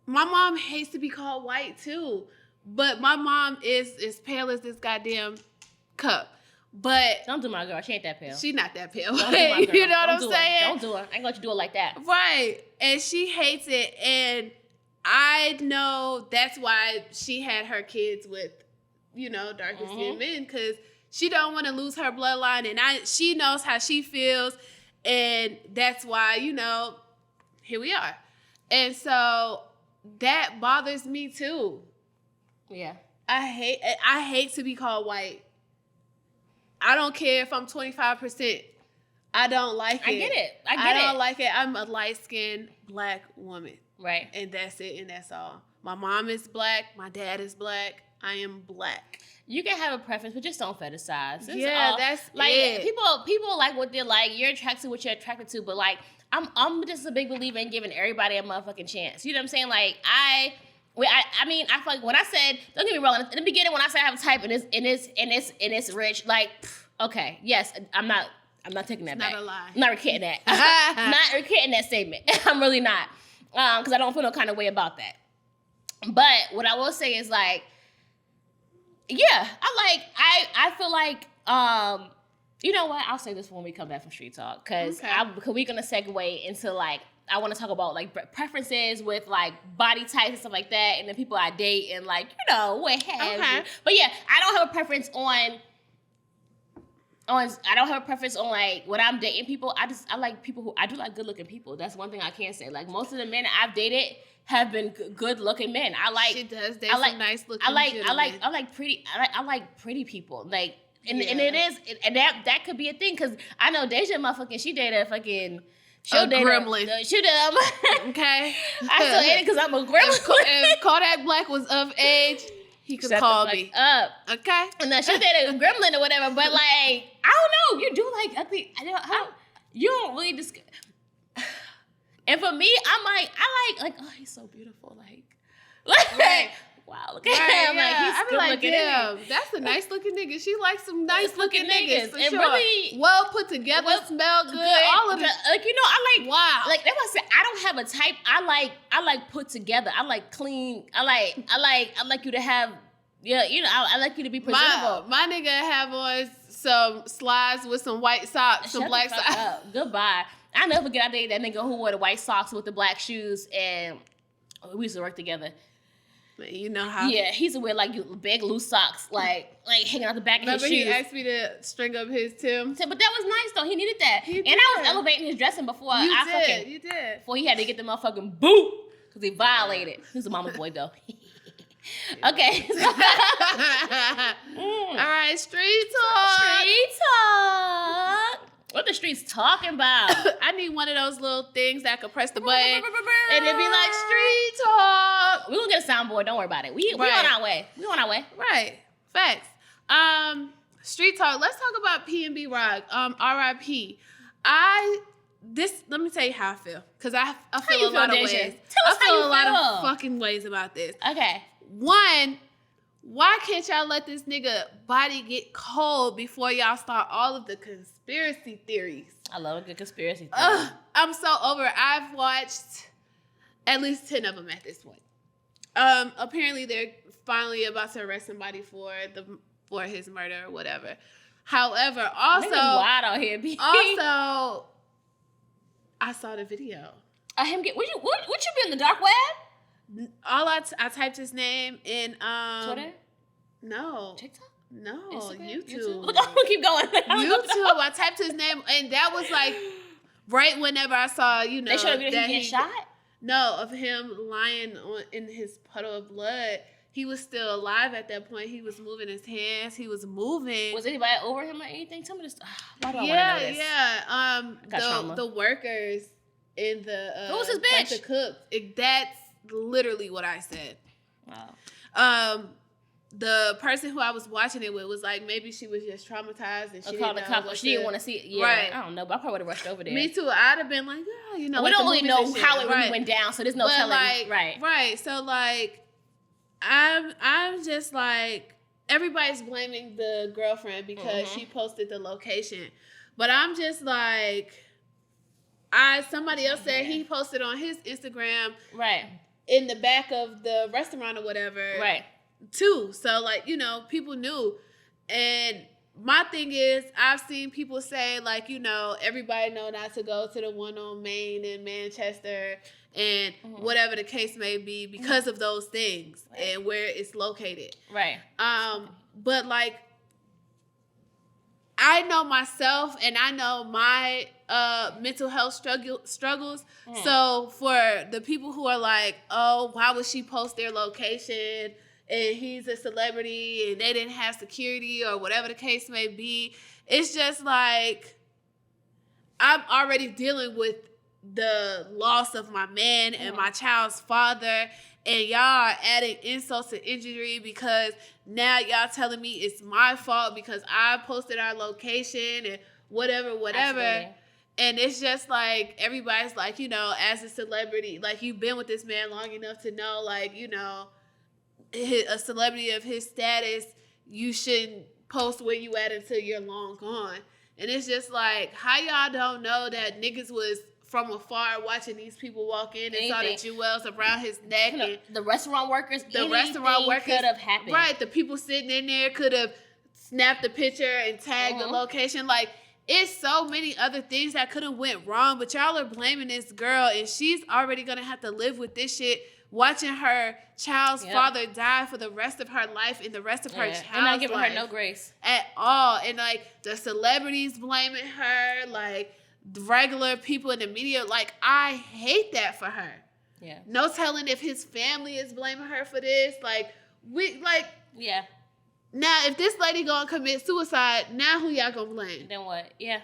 my mom hates to be called white too. But my mom is as pale as this goddamn cup. But Don't do my girl. She ain't that pale. she not that pale. Don't do my girl. You know what Don't I'm do saying? It. Don't do her. I ain't gonna let you do it like that. Right. And she hates it. And I know that's why she had her kids with, darker skinned men, because she don't want to lose her bloodline. And she knows how she feels. And that's why, here we are. And so that bothers me too. Yeah. I hate to be called white. I don't care if I'm 25%. I don't like it. I get it. I don't like it. I'm a light-skinned black woman. Right. And that's it, and that's all. My mom is black. My dad is black. I am black. You can have a preference, but just don't fetishize. That's like it. People like what they're like. You're attracted to what you're attracted to, but like I'm just a big believer in giving everybody a motherfucking chance. You know what I'm saying? Like I mean, I feel like when I said, don't get me wrong, in the beginning when I said I have a type and it's rich, like, okay, yes, I'm not taking that back. Not a lie. I'm not recanting that. I'm not recanting that statement. I'm really not. Because I don't feel no kind of way about that. But what I will say is like, yeah, I feel like, you know what? I'll say this when we come back from Street Talk, because we're gonna segue into like, I want to talk about like preferences with like body types and stuff like that, and the people I date and like, what have you. But yeah, I don't have a preference on like when I'm dating people. I like people who, I do like good looking people. That's one thing I can say. Like most of the men I've dated have been good looking men. She does date some nice looking I like pretty people. Like and it is, and that could be a thing, because I know Deja motherfucking, she dated a fucking gremlin. She did. Okay. I still hate it because I'm a gremlin. If Kodak Black was of age, he could call me. Up. Okay. And then she dated a gremlin or whatever, but like, I don't know. You do like, I think, you don't really just. And for me, I like, oh, he's so beautiful. Like, wow, look at him. Yeah. Like, he's good looking. Damn, that's a nice looking nigga. She likes some nice looking niggas. For and sure. really well put together, smell good, all of it. Like, I like, wow. Like, that's why I said I don't have a type. I like put together. I like clean. I like you to have, I like you to be presentable. My nigga have on some slides with some white socks, some black socks. Goodbye. I never forget I dated that nigga who wore the white socks with the black shoes, and we used to work together. Man, you know how? Yeah, he used to wear like big loose socks, like hanging out the back of his shoes. Remember he asked me to string up his Tim? But that was nice though. He needed that. He did. And I was elevating his dressing before You did. Before he had to get the motherfucking boot because he violated. He's a mama's boy though. Okay. All right, street talk. Street talk. What the streets talking about? I need one of those little things that I could press the button and it'd be like street talk. We're gonna get a soundboard. Don't worry about it. We on our way. We on our way. Right. Facts. Street talk. Let's talk about P&B Rock. R.I.P. Let me tell you how I feel, because I feel a lot of ways. Tell us I how you feel a lot of fucking ways about this. Okay. One, why can't y'all let this nigga body get cold before y'all start all of the conspiracy theories? I love a good conspiracy theory. I'm so over it. I've watched at least 10 of them at this point. Apparently they're finally about to arrest somebody for his murder or whatever. However, also wild out here, B. Also, I saw the video. Him get what you be in the dark web? I typed his name in Twitter? No. TikTok? No, Instagram? YouTube. Look, I'm gonna keep going. YouTube. I typed his name, and that was like right whenever I saw, they showed a video of him getting shot. No, of him lying in his puddle of blood. He was still alive at that point. He was moving his hands. He was moving. Was anybody over him or anything? Tell me this. Why do I want to know this? Yeah. The workers in the who was his bitch? The cook. That's literally what I said. Wow. The person who I was watching it with was like, maybe she was just traumatized and she didn't know she didn't want to see it. Yeah, right. I don't know, but I probably would have rushed over there. Me too. I'd have been like, oh, you know. We like don't really know how it really right. went down, so there's no telling. Right. So like, I'm just like, everybody's blaming the girlfriend because she posted the location, but I'm just like, somebody else said he posted on his Instagram, right, in the back of the restaurant or whatever, right, too. So like, you know, people knew. And my thing is, I've seen people say like, you know, everybody know not to go to the one on Main in Manchester and whatever the case may be because of those things and where it's located. Right. But like, I know myself and I know my mental health struggles. So for the people who are like, oh, why would she post their location and he's a celebrity and they didn't have security or whatever the case may be, it's just like, I'm already dealing with the loss of my man and my child's father, and y'all are adding insults to injury because now y'all telling me it's my fault because I posted our location and whatever. Absolutely. And it's just like, everybody's like, you know, as a celebrity, like, you've been with this man long enough to know, like, you know, a celebrity of his status, you shouldn't post where you at until you're long gone. And it's just like, how y'all don't know that niggas was from afar watching these people walk in and saw the jewels around his neck. And the restaurant workers, could have happened. Right, the people sitting in there could have snapped the picture and tagged the location. Like, it's so many other things that could have went wrong, but y'all are blaming this girl, and she's already gonna have to live with this shit, watching her child's father die for the rest of her life and the rest of her child's life. And not giving her no grace at all. And like, the celebrities blaming her, like the regular people in the media, like, I hate that for her. Yeah. No telling if his family is blaming her for this. Like, yeah. Now, if this lady gonna commit suicide, now who y'all gonna blame? Then what? Yeah.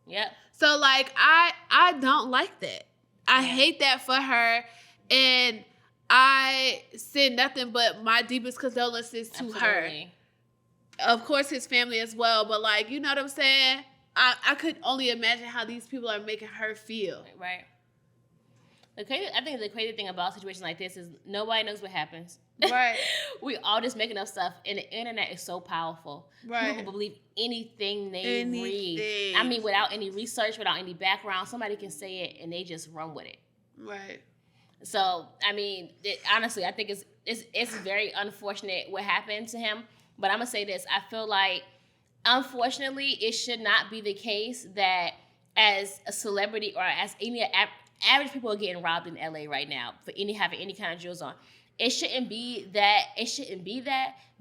Yep. So like, I don't like that. I hate that for her, and I send nothing but my deepest condolences to her. Of course, his family as well, but like, you know what I'm saying? I could only imagine how these people are making her feel. Right. I think the crazy thing about situations like this is nobody knows what happens. Right. We all just making up stuff, and the internet is so powerful. Right. People believe anything they read. I mean, without any research, without any background, somebody can say it and they just run with it. Right. So, I mean, honestly, I think it's very unfortunate what happened to him. But I'm gonna say this: I feel like, unfortunately, it should not be the case that as a celebrity or as any average people are getting robbed in LA right now for having any kind of jewels on. It shouldn't be that.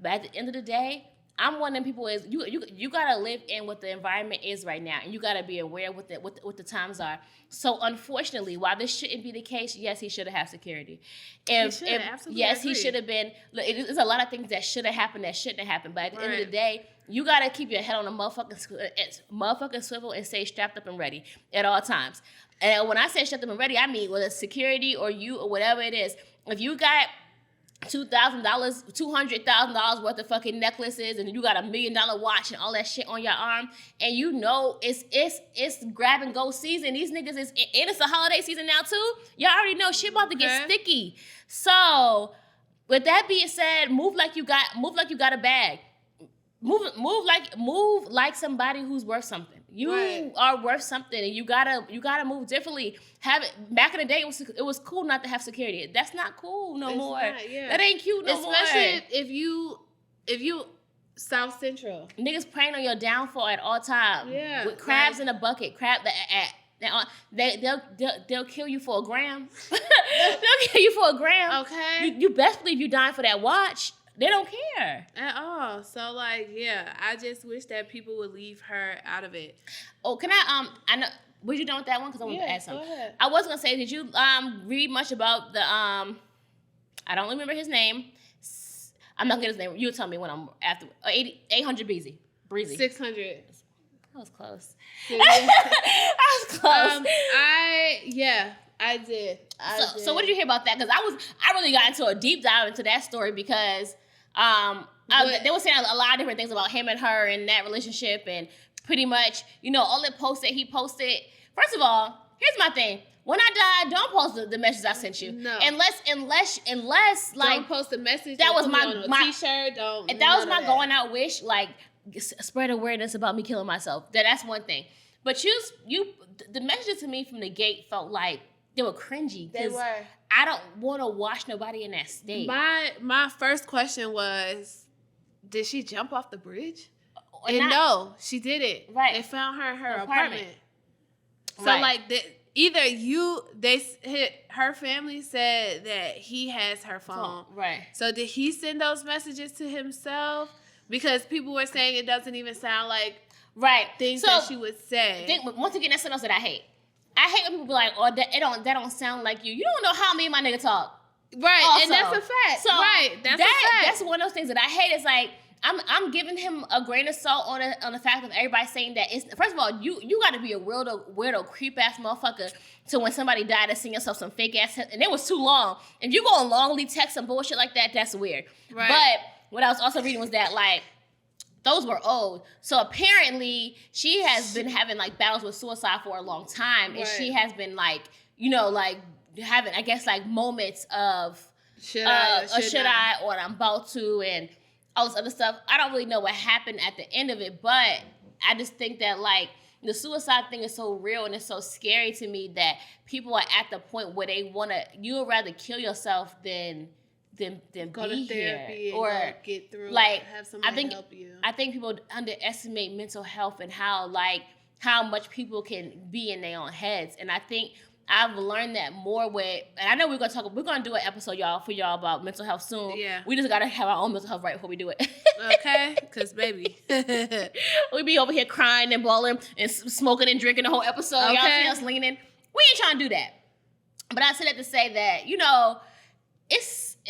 But at the end of the day, I'm one of them people is you gotta live in what the environment is right now, and you gotta be aware what the times are. So unfortunately, while this shouldn't be the case, yes, he should have had security. He should have been. There's a lot of things that should have happened that shouldn't have happened. But at the end of the day, you gotta keep your head on a motherfucking swivel and stay strapped up and ready at all times. And when I say strapped up and ready, I mean whether it's security or you or whatever it is. If you got $2,000, $200,000 worth of fucking necklaces, and you got $1 million watch and all that shit on your arm, and you know it's grab and go season. These niggas and it's a holiday season now too. Y'all already know shit about to get sticky. So with that being said, move like you got a bag. move like somebody who's worth something. You are worth something, and you gotta move differently. Have it back in the day. It was cool not to have security. That's not cool no more. That ain't cute no more. Especially if you South Central, niggas praying on your downfall at all times. Yeah, with crabs in a bucket. They'll kill you for a gram. They'll kill you for a gram. Okay. You best believe you dying for that watch. They don't care at all. So like, yeah, I just wish that people would leave her out of it. Oh, can I know, was you done with that one? Because I wanted to add something. Go ahead. I was gonna say, did you read much about the I don't remember his name. I'm not gonna get his name. You'll tell me when I'm after 800 Breezy. 600. That was close. Yeah. I was close. I did. So what did you hear about that? Because I really got into a deep dive into that story because they were saying a lot of different things about him and her and that relationship, and pretty much, all the posts that he posted. First of all, here's my thing. When I die, don't post the message I sent you. No. Unless like, don't post a message. That was my t-shirt. Don't. If that was my going out wish, like spread awareness about me killing myself. That's one thing. But the messages to me from the gate felt like they were cringy. They were. I don't want to watch nobody in that state. My first question was, did she jump off the bridge? And no, she didn't. Right. They found her in her apartment. So like her family said that he has her phone. Right. So did he send those messages to himself? Because people were saying it doesn't even sound like things that she would say. Once again, that's something else that I hate. I hate when people be like, "Oh, that don't sound like you." You don't know how me and my nigga talk. Right, also. And that's a fact. So that's a fact. That's one of those things that I hate. It's like I'm giving him a grain of salt on the fact of everybody saying that it's. First of all, you got to be a weirdo, creep ass motherfucker to when somebody died to send yourself some fake ass, and it was too long. If you go on longly text some bullshit like that, that's weird. Right. But what I was also reading was that like, those were old. So apparently she has been having like battles with suicide for a long time. And she has been like, like having, I guess, like moments of should I or I'm about to and all this other stuff. I don't really know what happened at the end of it, but I just think that like the suicide thing is so real and it's so scary to me that people are at the point where you would rather kill yourself than go be to therapy here or get through, like have somebody help you. I think people underestimate mental health and how much people can be in their own heads. And I think I've learned that more and I know we're gonna do an episode for y'all about mental health soon. Yeah. We just gotta have our own mental health right before we do it. Okay? Because baby. We be over here crying and bawling and smoking and drinking the whole episode. Okay. Y'all see us leaning. We ain't trying to do that. But I said that to say that,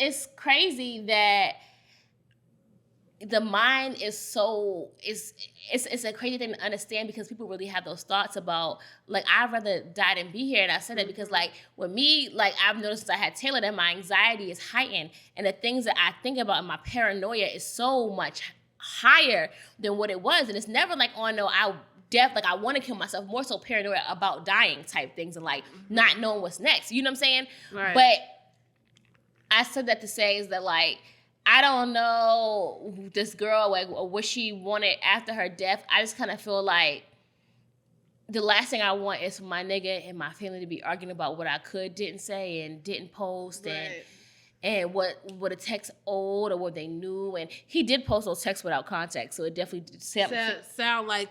it's crazy that the mind is so it's a crazy thing to understand because people really have those thoughts about like I'd rather die than be here. And I said that because like with me, like I've noticed since I had Taylor that my anxiety is heightened and the things that I think about and my paranoia is so much higher than what it was. And it's never like, oh no, I want to kill myself, more so paranoia about dying type things and like not knowing what's next. You know what I'm saying? Right. But I said that to say is that like I don't know this girl like what she wanted after her death. I just kind of feel like the last thing I want is for my nigga and my family to be arguing about what I didn't say and didn't post and what a text old or what they knew. And he did post those texts without context, so it definitely sound like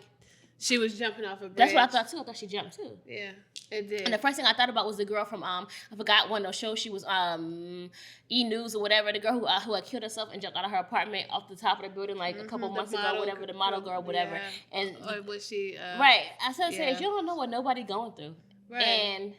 she was jumping off a bridge. That's what I thought too. I thought she jumped too. Yeah, it did. And the first thing I thought about was the girl from I forgot one of those shows. She was E! News or whatever. The girl who had killed herself and jumped out of her apartment off the top of the building like a couple months ago, whatever. The model girl, whatever. Yeah. And or was she? Right. I said, you don't know what nobody going through. Right. And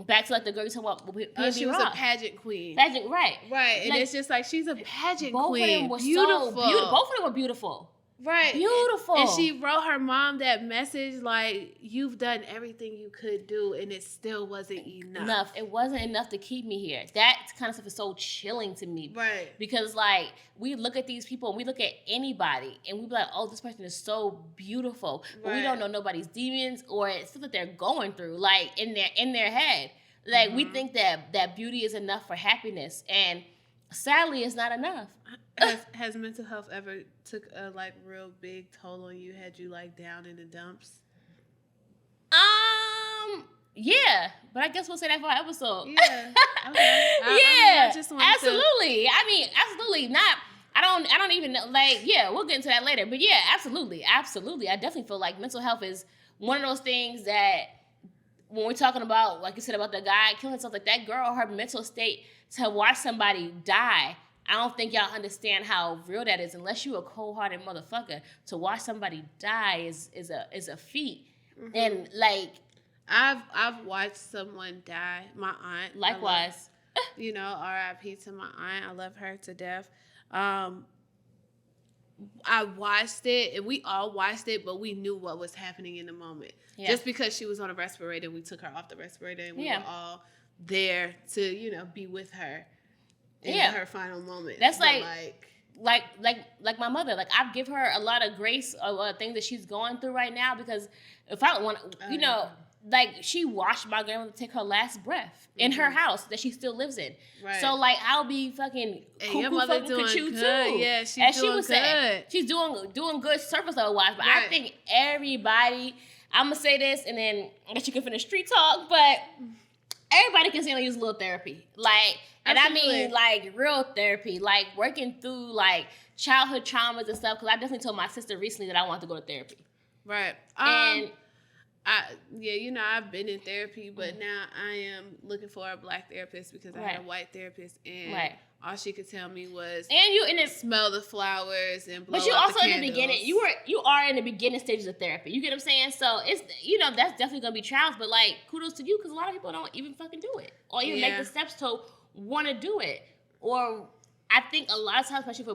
back to like the girl you talking about. She was a pageant queen. Right. And like, it's just like she's a pageant both queen. Both of them were beautiful. Both of them were beautiful. Right. Beautiful. And she wrote her mom that message like, you've done everything you could do and it still wasn't enough. It wasn't enough to keep me here. That kind of stuff is so chilling to me. Right. Because like, we look at these people and we look at anybody and we be like, oh, this person is so beautiful. But we don't know nobody's demons or stuff that they're going through, like in their head. Like we think that beauty is enough for happiness. And sadly, it's not enough. Has mental health ever took a like real big toll on you? Had you like down in the dumps? Yeah, but I guess we'll say that for our episode. Yeah. Okay. I just wanted absolutely. I mean, absolutely not. I don't even know. Like, yeah, we'll get into that later. But yeah, absolutely. I definitely feel like mental health is one of those things that when we're talking about, like you said, about the guy killing himself, like that girl, her mental state to watch somebody die. I don't think y'all understand how real that is unless you're a cold-hearted motherfucker. To watch somebody die is a feat. Mm-hmm. And like I've watched someone die. My aunt. Likewise. R.I.P. to my aunt. I love her to death. I watched it, and we all watched it, but we knew what was happening in the moment. Yeah. Just because she was on a respirator, we took her off the respirator, and we were all there to, be with her in her final moment. That's like my mother. Like, I give her a lot of grace of things that she's going through right now, because if I want, like, she watched my grandmother take her last breath in her house that she still lives in. Right. So, like, I'll be fucking cuckoo fucking with you too. Yeah, she's doing good. Saying, she's doing good surface level wise. But I think everybody, I'm gonna say this, and then I guess you can finish street talk, but everybody can still use a little therapy. Like, and absolutely. I mean, like, real therapy, like working through like childhood traumas and stuff. Because I definitely told my sister recently that I want to go to therapy. Right. And I've been in therapy, but now I am looking for a black therapist because I had a white therapist, and all she could tell me was, and you in the smell the flowers and blow but you out also the in candles. The beginning. You are in the beginning stages of therapy. You get what I'm saying? So it's that's definitely gonna be trials, but like kudos to you because a lot of people don't even fucking do it or even make the steps to want to do it. Or I think a lot of times, especially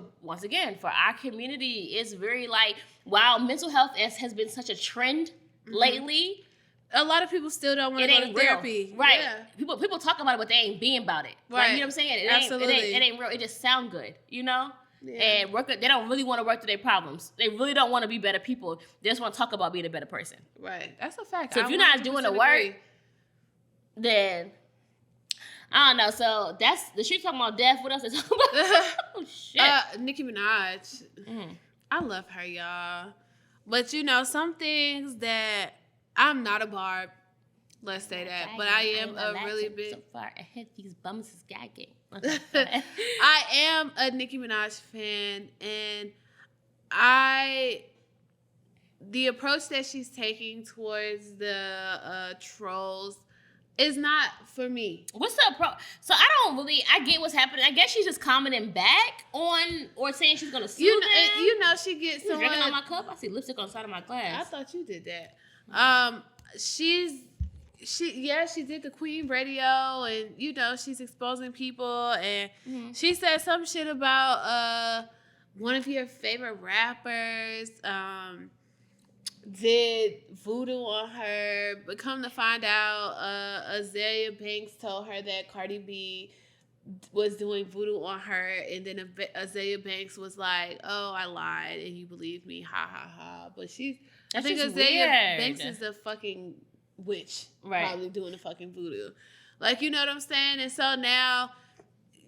for our community, it's very like, wow, mental health has been such a trend lately. A lot of people still don't want to go to therapy. Right. Yeah. People talk about it, but they ain't being about it. Right. Like, you know what I'm saying? It ain't real. It just sound good, Yeah. And they don't really want to work through their problems. They really don't want to be better people. They just want to talk about being a better person. Right. That's a fact. So if you're not doing the work, then I don't know. So that's the shit talking about death. What else is talking about? Oh shit. Nicki Minaj. I love her, y'all. But some things that I'm not a Barb, let's say that, but I am a really big. So far ahead, these bums is gagging. I am a Nicki Minaj fan, and the approach that she's taking towards the trolls is not for me. What's the approach? So I get what's happening. I guess she's just commenting back on or saying she's gonna sue them. She gets someone drinking on my cup. I see lipstick on the side of my glass. I thought you did that. She did the Queen radio, and she's exposing people, and she said some shit about one of your favorite rappers did voodoo on her, but come to find out Azalea Banks told her that Cardi B was doing voodoo on her, and then Azalea Banks was like, oh, I lied and you believed me, ha ha ha. But I think Azalea Banks is a fucking witch, probably doing the fucking voodoo. Like, you know what I'm saying? And so now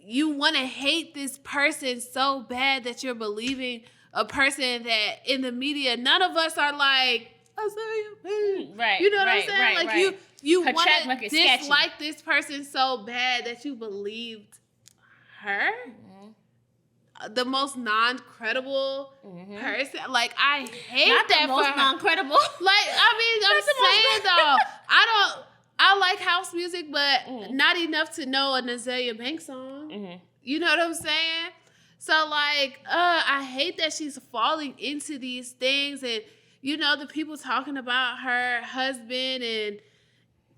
you want to hate this person so bad that you're believing a person that in the media, none of us are like, Azalea Banks. Right. You know what I'm saying? Like, you want to dislike sketchy. This person so bad that you believed her? The most non-credible person. Like, I hate not that the most for her. Non-credible. Like, I mean, I'm saying though, I like house music, but not enough to know an Azalea Banks song. You know what I'm saying? So, like, I hate that she's falling into these things, and the people talking about her husband and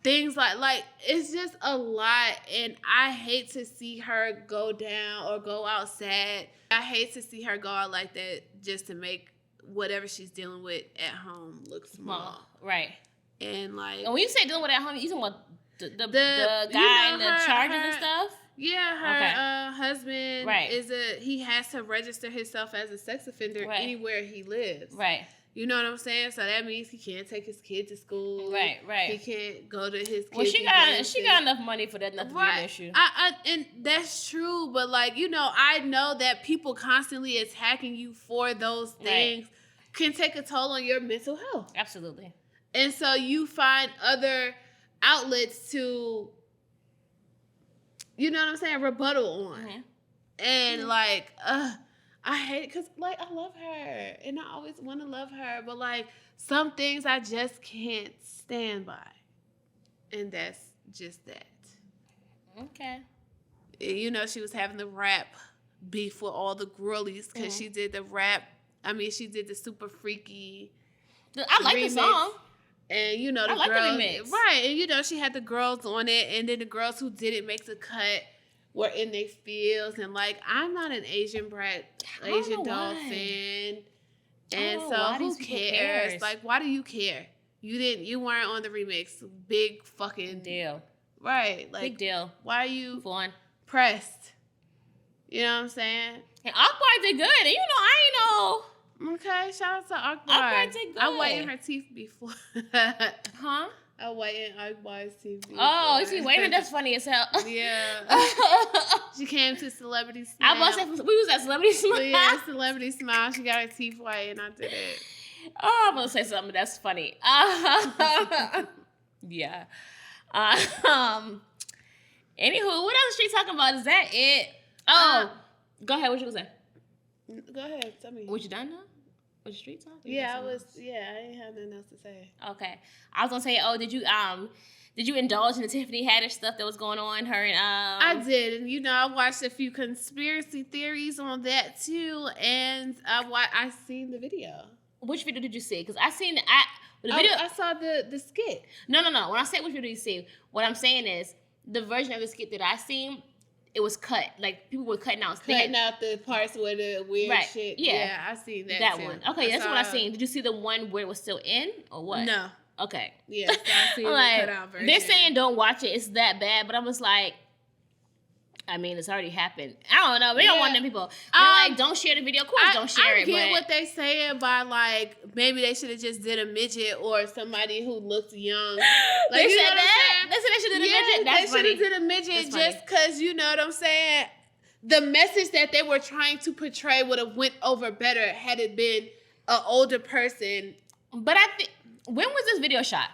things like it's just a lot, and I hate to see her go down or go out sad. I hate to see her go out like that just to make whatever she's dealing with at home look small. Right. And like, and when you say dealing with at home, you talking about the guy and the charges and stuff? Yeah, her husband he has to register himself as a sex offender anywhere he lives. Right. You know what I'm saying? So that means he can't take his kid to school. Right. He can't go to his kids. Well, she got enough money for that not to be an issue. And that's true, but like, you know, I know that people constantly attacking you for those things can take a toll on your mental health. Absolutely. And so you find other outlets to, you know what I'm saying, rebuttal on. Mm-hmm. And like, I hate it because, like, I love her. And I always want to love her. But, like, some things I just can't stand by. And that's just that. Okay. You know, she was having the rap beef with all the girlies because she did the rap. I mean, she did the Super Freaky I like the song. And, you know, the I girls. like the remix. Right. And, you know, she had the girls on it. And then the girls who didn't make the cut were in their fields. And, like, I'm not an Asian doll fan. And so who cares? Like, why do you care? You weren't on the remix. Big fucking deal. Right. Like, big deal. Why are you Fun. pressed? You know what I'm saying? And Akbar did good. And, you know, I ain't know. Okay, shout out to Akbar. Akbar did good. I whitened her teeth before. Huh? I whitened Akbar's teeth before. Oh, you see, whitening, that's funny as hell. Yeah. She came to Celebrity Smile. I was say, we was at Celebrity Smile. Yeah, Celebrity Smile. She got her teeth white and I did it. Oh, I'm going to say something that's funny. Yeah. Anywho, what else is she talking about? Is that it? Oh, go ahead. What you going to say? Go ahead. Tell me. Was you done now? Was your street talk? Yeah, I was. Yeah, I didn't have nothing else to say. Okay. I was going to say, did you indulge in the Tiffany Haddish stuff that was going on? Her and I did, and you know, I watched a few conspiracy theories on that too, and I seen the video. Which video did you see? Because I seen the video. I saw the skit. No. When I say which video you see, what I'm saying is the version of the skit that I seen, it was cut. Like people were cutting out the parts with the weird shit. Yeah, I seen that too. One. Okay, that's what I seen. Did you see the one where it was still in or what? No. Okay. Yeah, so I seen the cut out version. They're saying don't watch it. It's that bad, but I was like, I mean, it's already happened. I don't know. We don't want them people. They're like, don't share the video. Of course, don't share it. I get what they saying by like maybe they should have just did a midget or somebody who looked young. Like, they said that. They said they should have did a midget. That's funny. They should have did a midget just because you know what I'm saying. The message that they were trying to portray would have went over better had it been an older person. But I think when was this video shot?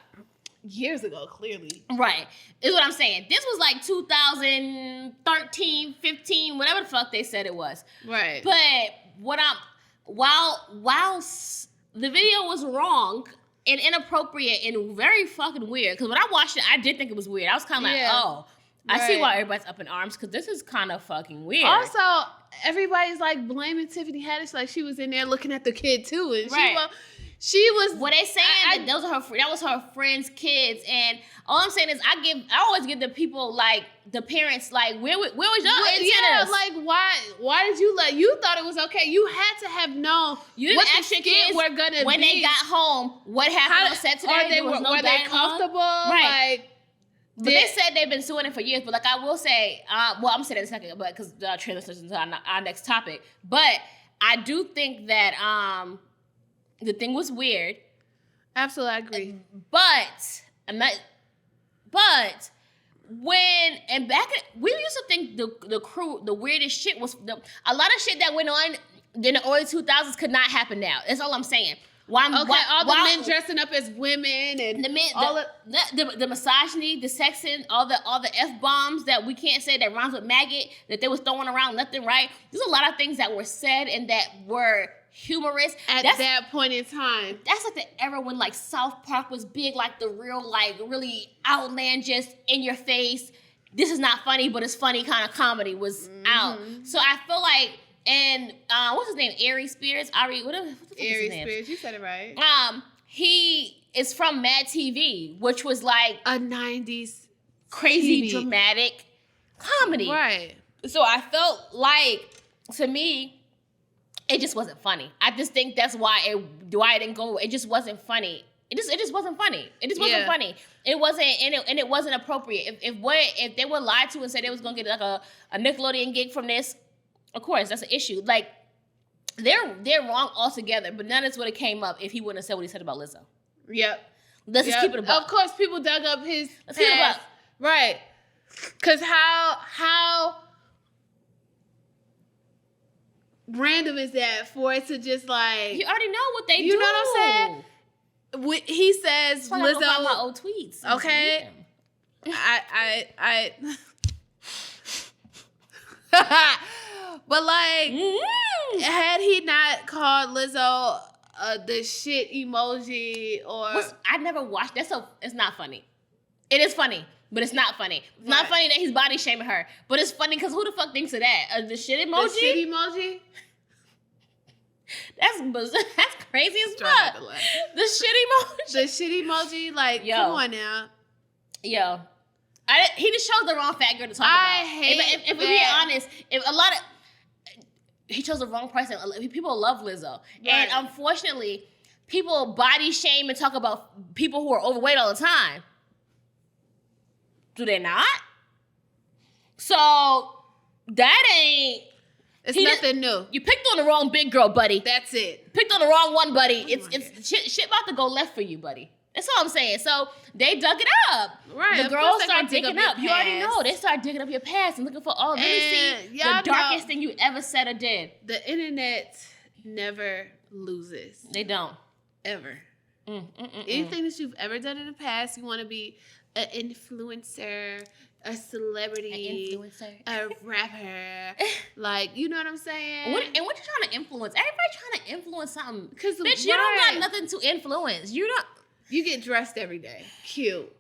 Years ago, clearly. Right. Is what I'm saying. This was like 2013, 15, whatever the fuck they said it was. Right. But while the video was wrong and inappropriate and very fucking weird, because when I watched it, I did think it was weird. I was kind of like, oh, I see why everybody's up in arms, because this is kind of fucking weird. Also, everybody's like blaming Tiffany Haddish like she was in there looking at the kid too. And she was. What they saying that was her friends' kids, and all I'm saying is I always give the people like the parents like where was your antennas? Yeah, like why did you you thought it was okay? You had to have known what the kids were gonna when they got home. What happened on set today? Were they comfortable? Right. Like, but they said they've been suing it for years. But like I will say, I'm saying it in a second, but because the transition to our next topic. But I do think that the thing was weird. Absolutely, I agree. But we used to think the crew, the weirdest shit was a lot of shit that went on in the early 2000s could not happen now. That's all I'm saying. All the men dressing up as women and the misogyny, the sexing, all the F-bombs that we can't say that rhymes with maggot that they was throwing around left and right. There's a lot of things that were said and that were humorous at that point in time. That's like the era when like South Park was big, like the real like really outlandish, in your face, this is not funny but it's funny kind of comedy was out. So I feel like, and what's his name, Ari Spears, whatever. Ari Spears, you said it right. He is from Mad TV, which was like a 90s crazy TV. Dramatic comedy, right? So I felt like, to me, it just wasn't funny. I just think that's why it didn't go. It just wasn't funny. It just wasn't funny. It just wasn't funny. It wasn't, and it wasn't appropriate. If they were lied to and said they was gonna get like a Nickelodeon gig from this, of course that's an issue. Like they're wrong altogether, but none of this would have came up if he wouldn't have said what he said about Lizzo. Yep. Let's just keep it a buck. Of course, people dug up his Let's keep it a buck. Right. Because how random is that for it to just like... You already know what they do. You know what I'm saying? He says That's why I Lizzo... go find my old tweets. Okay. I but like, had he not called Lizzo the shit emoji or... I never watched. It's not funny. It is funny, but it's not funny. It's not funny that he's body shaming her, but it's funny because who the fuck thinks of that? The shit emoji? The shit emoji? That's crazy as fuck. The shit emoji? The shit emoji? Like, come on now. Yo. He just chose the wrong fat girl to talk about. If we're being honest, he chose the wrong person. People love Lizzo. Right. And unfortunately, people body shame and talk about people who are overweight all the time. Do they not? So that ain't... It's nothing new. You picked on the wrong big girl, buddy. That's it. Picked on the wrong one, buddy. It's shit about to go left for you, buddy. That's all I'm saying. So they dug it up. Right. The girls start digging up. You already know. They start digging up your past and looking for let me see the darkest thing you ever said or did. The internet never loses. They don't. Ever. Anything that you've ever done in the past, you want to be an influencer, a celebrity, a rapper, like, you know what I'm saying? What you trying to influence? Everybody trying to influence something. Because bitch, you don't got nothing to influence. You get dressed every day. Cute.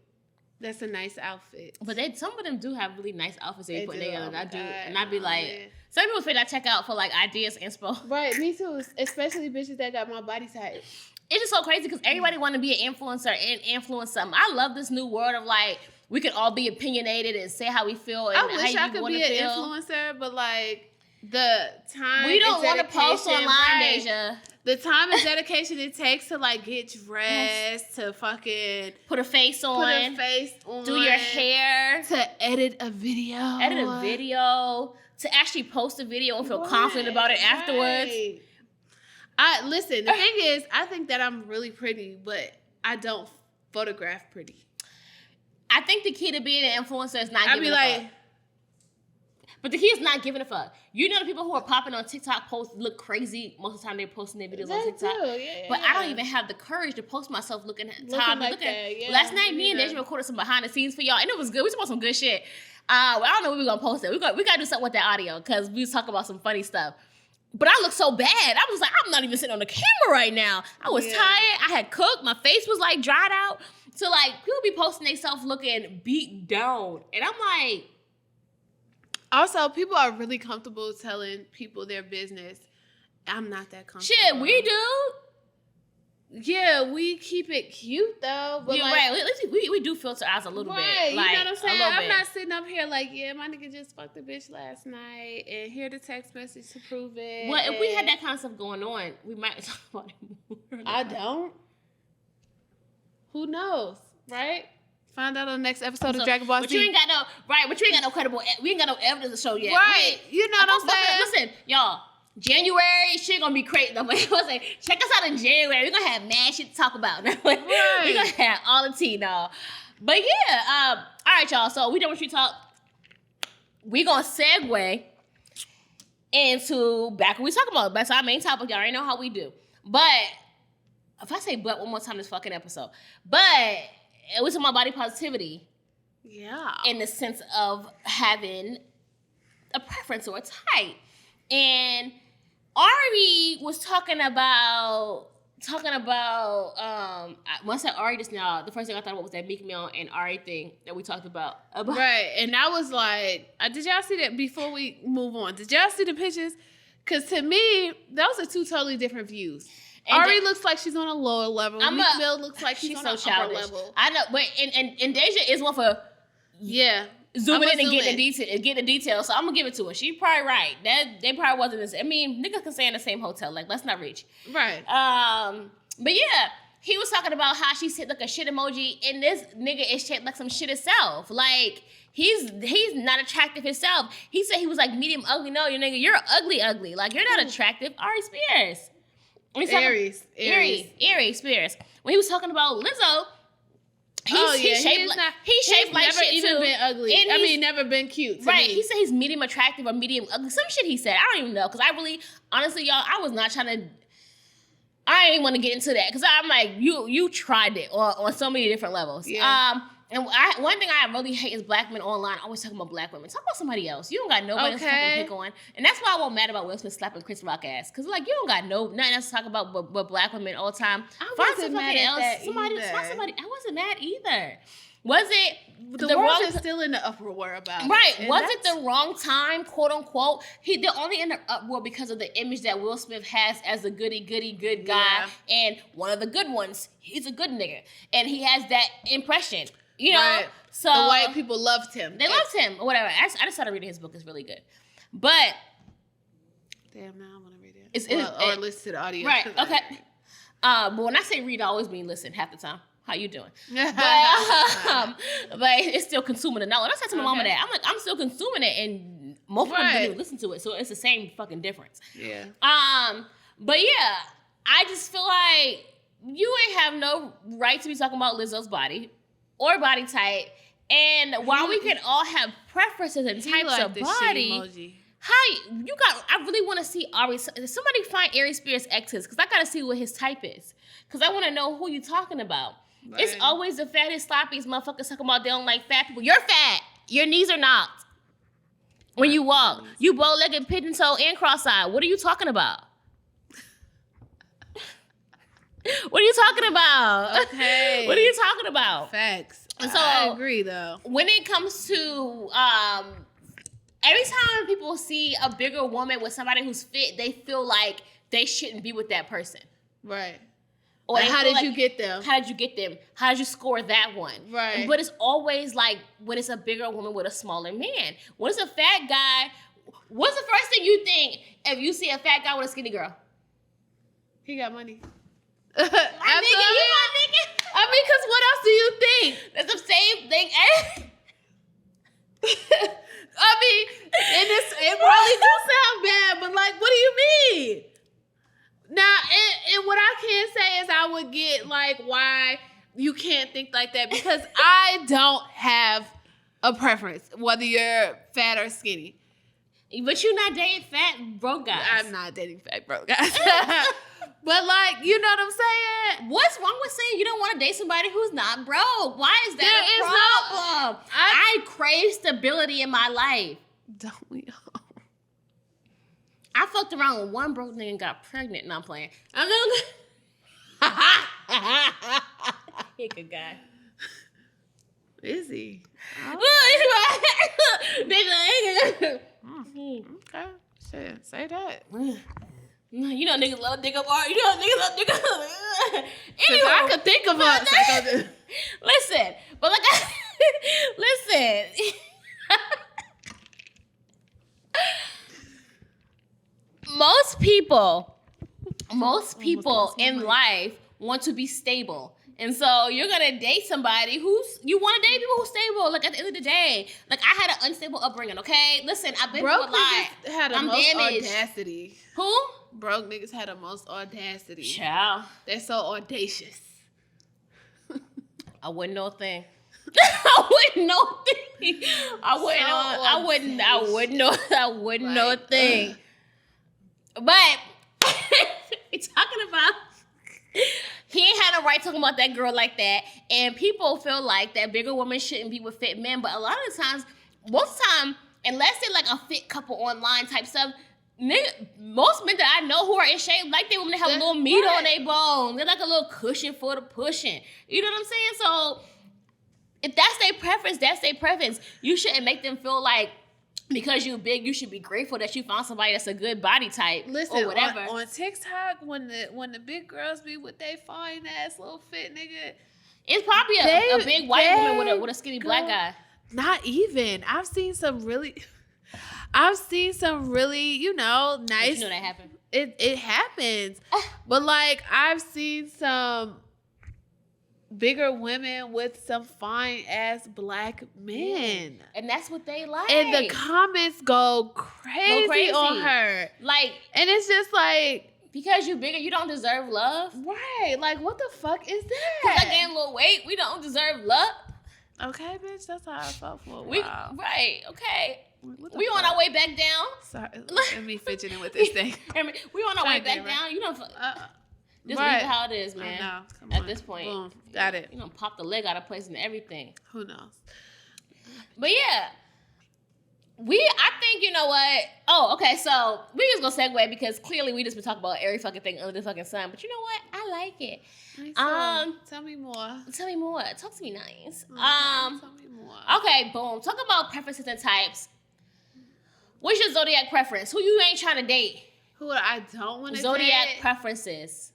That's a nice outfit. But some of them do have really nice outfits they put together. And I'd be like, some people feel I check out for like ideas, inspo. Right, me too. Especially bitches that got my body type. It's just so crazy because everybody want to be an influencer and influence something. I love this new world of like, we could all be opinionated and say how we feel. And I wish how I could be an influencer, but like the time we don't want to post online, Deja. The time and dedication it takes to like get dressed, to fucking put a face on, do your hair, to edit a video, to actually post a video and feel confident about it afterwards. Listen, the thing is, I think that I'm really pretty, but I don't photograph pretty. I think the key to being an influencer is not giving a fuck. But the key is not giving a fuck. You know the people who are popping on TikTok posts look crazy most of the time they're posting their videos on TikTok. But I don't even have the courage to post myself looking Last night, me and Deja recorded some behind the scenes for y'all, and it was good. We talked about some good shit. I don't know when we're gonna post it. We got to do something with that audio because we was talking about some funny stuff. But I look so bad. I was like, I'm not even sitting on the camera right now. I was tired. I had cooked. My face was like dried out. So like people be posting themselves looking beat down, and I'm like. Also, people are really comfortable telling people their business. I'm not that comfortable. Shit, we do. Yeah, we keep it cute though. But right. We do filter out a little bit. Like, you know what I'm saying? I'm not sitting up here like, yeah, my nigga just fucked the bitch last night and hear the text message to prove it. Well, if we had that kind of stuff going on, we might talk about it more. I don't. Who knows, right? Find out on the next episode of Dragon Ball Z. But you ain't got no credible. We ain't got no evidence to show yet. Right. You know what I'm saying? Listen, y'all. January shit gonna be crazy. I'm saying, check us out in January. We're gonna have mad shit to talk about. We're gonna have all the tea, y'all. But yeah, all right, y'all. So we done with you talk. We gonna segue into back what we talking about. That's our main topic. Y'all already know how we do. But if I say "but" one more time this fucking episode, but. It was about body positivity. Yeah. In the sense of having a preference or a type. And Ari was talking about once I said Ari just now, the first thing I thought about was that Meek Mill and Ari thing that we talked about. Right. And I was like, did y'all see that before we move on? Did y'all see the pictures? Because to me, those are two totally different views. And Ari looks like she's on a lower level. Meek Mill looks like she's on an upper level. I know, but and Deja is one for zooming in and getting the details. So I'm gonna give it to her. She's probably right. They probably wasn't. I mean, niggas can stay in the same hotel. Like, let's not reach. Right. But yeah, he was talking about how she said like a shit emoji, and this nigga is shaped like some shit itself. Like, he's not attractive himself. He said he was like medium ugly. No, you nigga, you're ugly. Like, you're not attractive. Ari Spears. Aries Spears. When he was talking about Lizzo, he's shaped like never shit even too. been ugly. Never been cute. Right. Me. He said he's medium attractive or medium ugly. Some shit he said. I don't even know. Because I really, honestly, y'all, I was not trying to. I didn't even want to get into that. Because I'm like, you tried it on so many different levels. Yeah. And one thing I really hate is black men online always talking about black women. Talk about somebody else. You don't got nobody else to fucking pick on. And that's why I won't mad about Will Smith slapping Chris Rock ass. Because, like, you don't got nothing else to talk about but black women all the time. I wasn't mad at that either. I wasn't mad either. Was it the world is still in the uproar about right? it? Was it the wrong time, quote unquote? They're only in the uproar because of the image that Will Smith has as a goody good guy and one of the good ones. He's a good nigga, and he has that impression. You know, right. So the white people loved him. They loved him or whatever. I just started reading his book. It's really good, but damn, now I want to read it. Or listen to the audio. Right? Okay. But when I say read, I always mean listen half the time. How you doing? But it's still consuming the knowledge. I said to my mama that. I'm like, I'm still consuming it, and most people didn't even listen to it, so it's the same fucking difference. Yeah. But yeah, I just feel like you ain't have no right to be talking about Lizzo's body or body type. And while we can all have preferences and types of body, I really want to see Ari. Somebody find Ari Spears' exes, because I got to see what his type is. Because I want to know who you talking about. Right. It's always the fattest, sloppiest motherfuckers talking about they don't like fat people. You're fat. Your knees are not. When you walk, you bow-legged, pigeon-toe, and cross-eyed. What are you talking about? What are you talking about? Okay. What are you talking about? Facts. And so I agree, though. When it comes to every time people see a bigger woman with somebody who's fit, they feel like they shouldn't be with that person. Right. Or like, how did you get them? How did you get them? How did you score that one? Right. But it's always like when it's a bigger woman with a smaller man. When it's a fat guy, what's the first thing you think if you see a fat guy with a skinny girl? He got money. My nigga, you my nigga. I mean, because what else do you think? That's the same thing. I mean, and it probably do sound bad, but like, what do you mean? Now, and what I can say is I would get like why you can't think like that, because I don't have a preference whether you're fat or skinny. But you're not dating fat broke guys. I'm not dating fat broke guys. But like, you know what I'm saying? What's wrong with saying you don't want to date somebody who's not broke? Why is that a problem? I crave stability in my life. Don't we all? I fucked around with one broke nigga and got pregnant, and I'm playing. I'm he a good guy. Is he? Okay. Say that. You know niggas love dick up art. You know niggas love dick up. Anyway, I could think of us. Listen, but like, listen. Most people in life want to be stable. And so you're going to date somebody you want to date people who's stable. Like, at the end of the day, like, I had an unstable upbringing, okay? Listen, I've been through a lot. Had the most audacity. Who? Broke niggas had the most audacity. Child. They're so audacious. I wouldn't know a thing. I wouldn't know a thing. I wouldn't know a thing. But we're talking about he ain't had no right talking about that girl like that. And people feel like that bigger women shouldn't be with fit men. But a lot of the times, most of the time, unless they're like a fit couple online type stuff, most men that I know who are in shape like they women that have a little meat on their bones. They're like a little cushion for the pushing. You know what I'm saying? So if that's their preference, that's their preference. You shouldn't make them feel like because you're big, you should be grateful that you found somebody that's a good body type. Listen, or whatever. On TikTok, when the big girls be with they fine ass little fit nigga, it's probably a big white woman with a skinny black guy. Not even. I've seen some really, nice. You know that happened. It happens, but like I've seen some bigger women with some fine ass black men. And that's what they like. And the comments go crazy on her. Like, and it's just like, because you bigger, you don't deserve love. Right. Like, what the fuck is Because that? I gained a little weight, we don't deserve love. Okay, bitch, that's how I felt for a while. Right, okay. We fuck? on our way back down. Sorry, let me fidgeting with this thing. We on our way back damn it. down. You don't. Just right. leave it how it is, man. I know. Come At on. this point, Boom. Got it. You know, pop the leg out of place and everything. Who knows? But yeah, I think, you know what? Oh, okay. So we just gonna segue because clearly we just been talking about every fucking thing under the fucking sun. But you know what? I like it. Tell me more. Tell me more. Talk to me nice. Tell me more. Okay, boom. Talk about preferences and types. What's your zodiac preference? Who you ain't trying to date? Who I don't want to date? Zodiac preferences.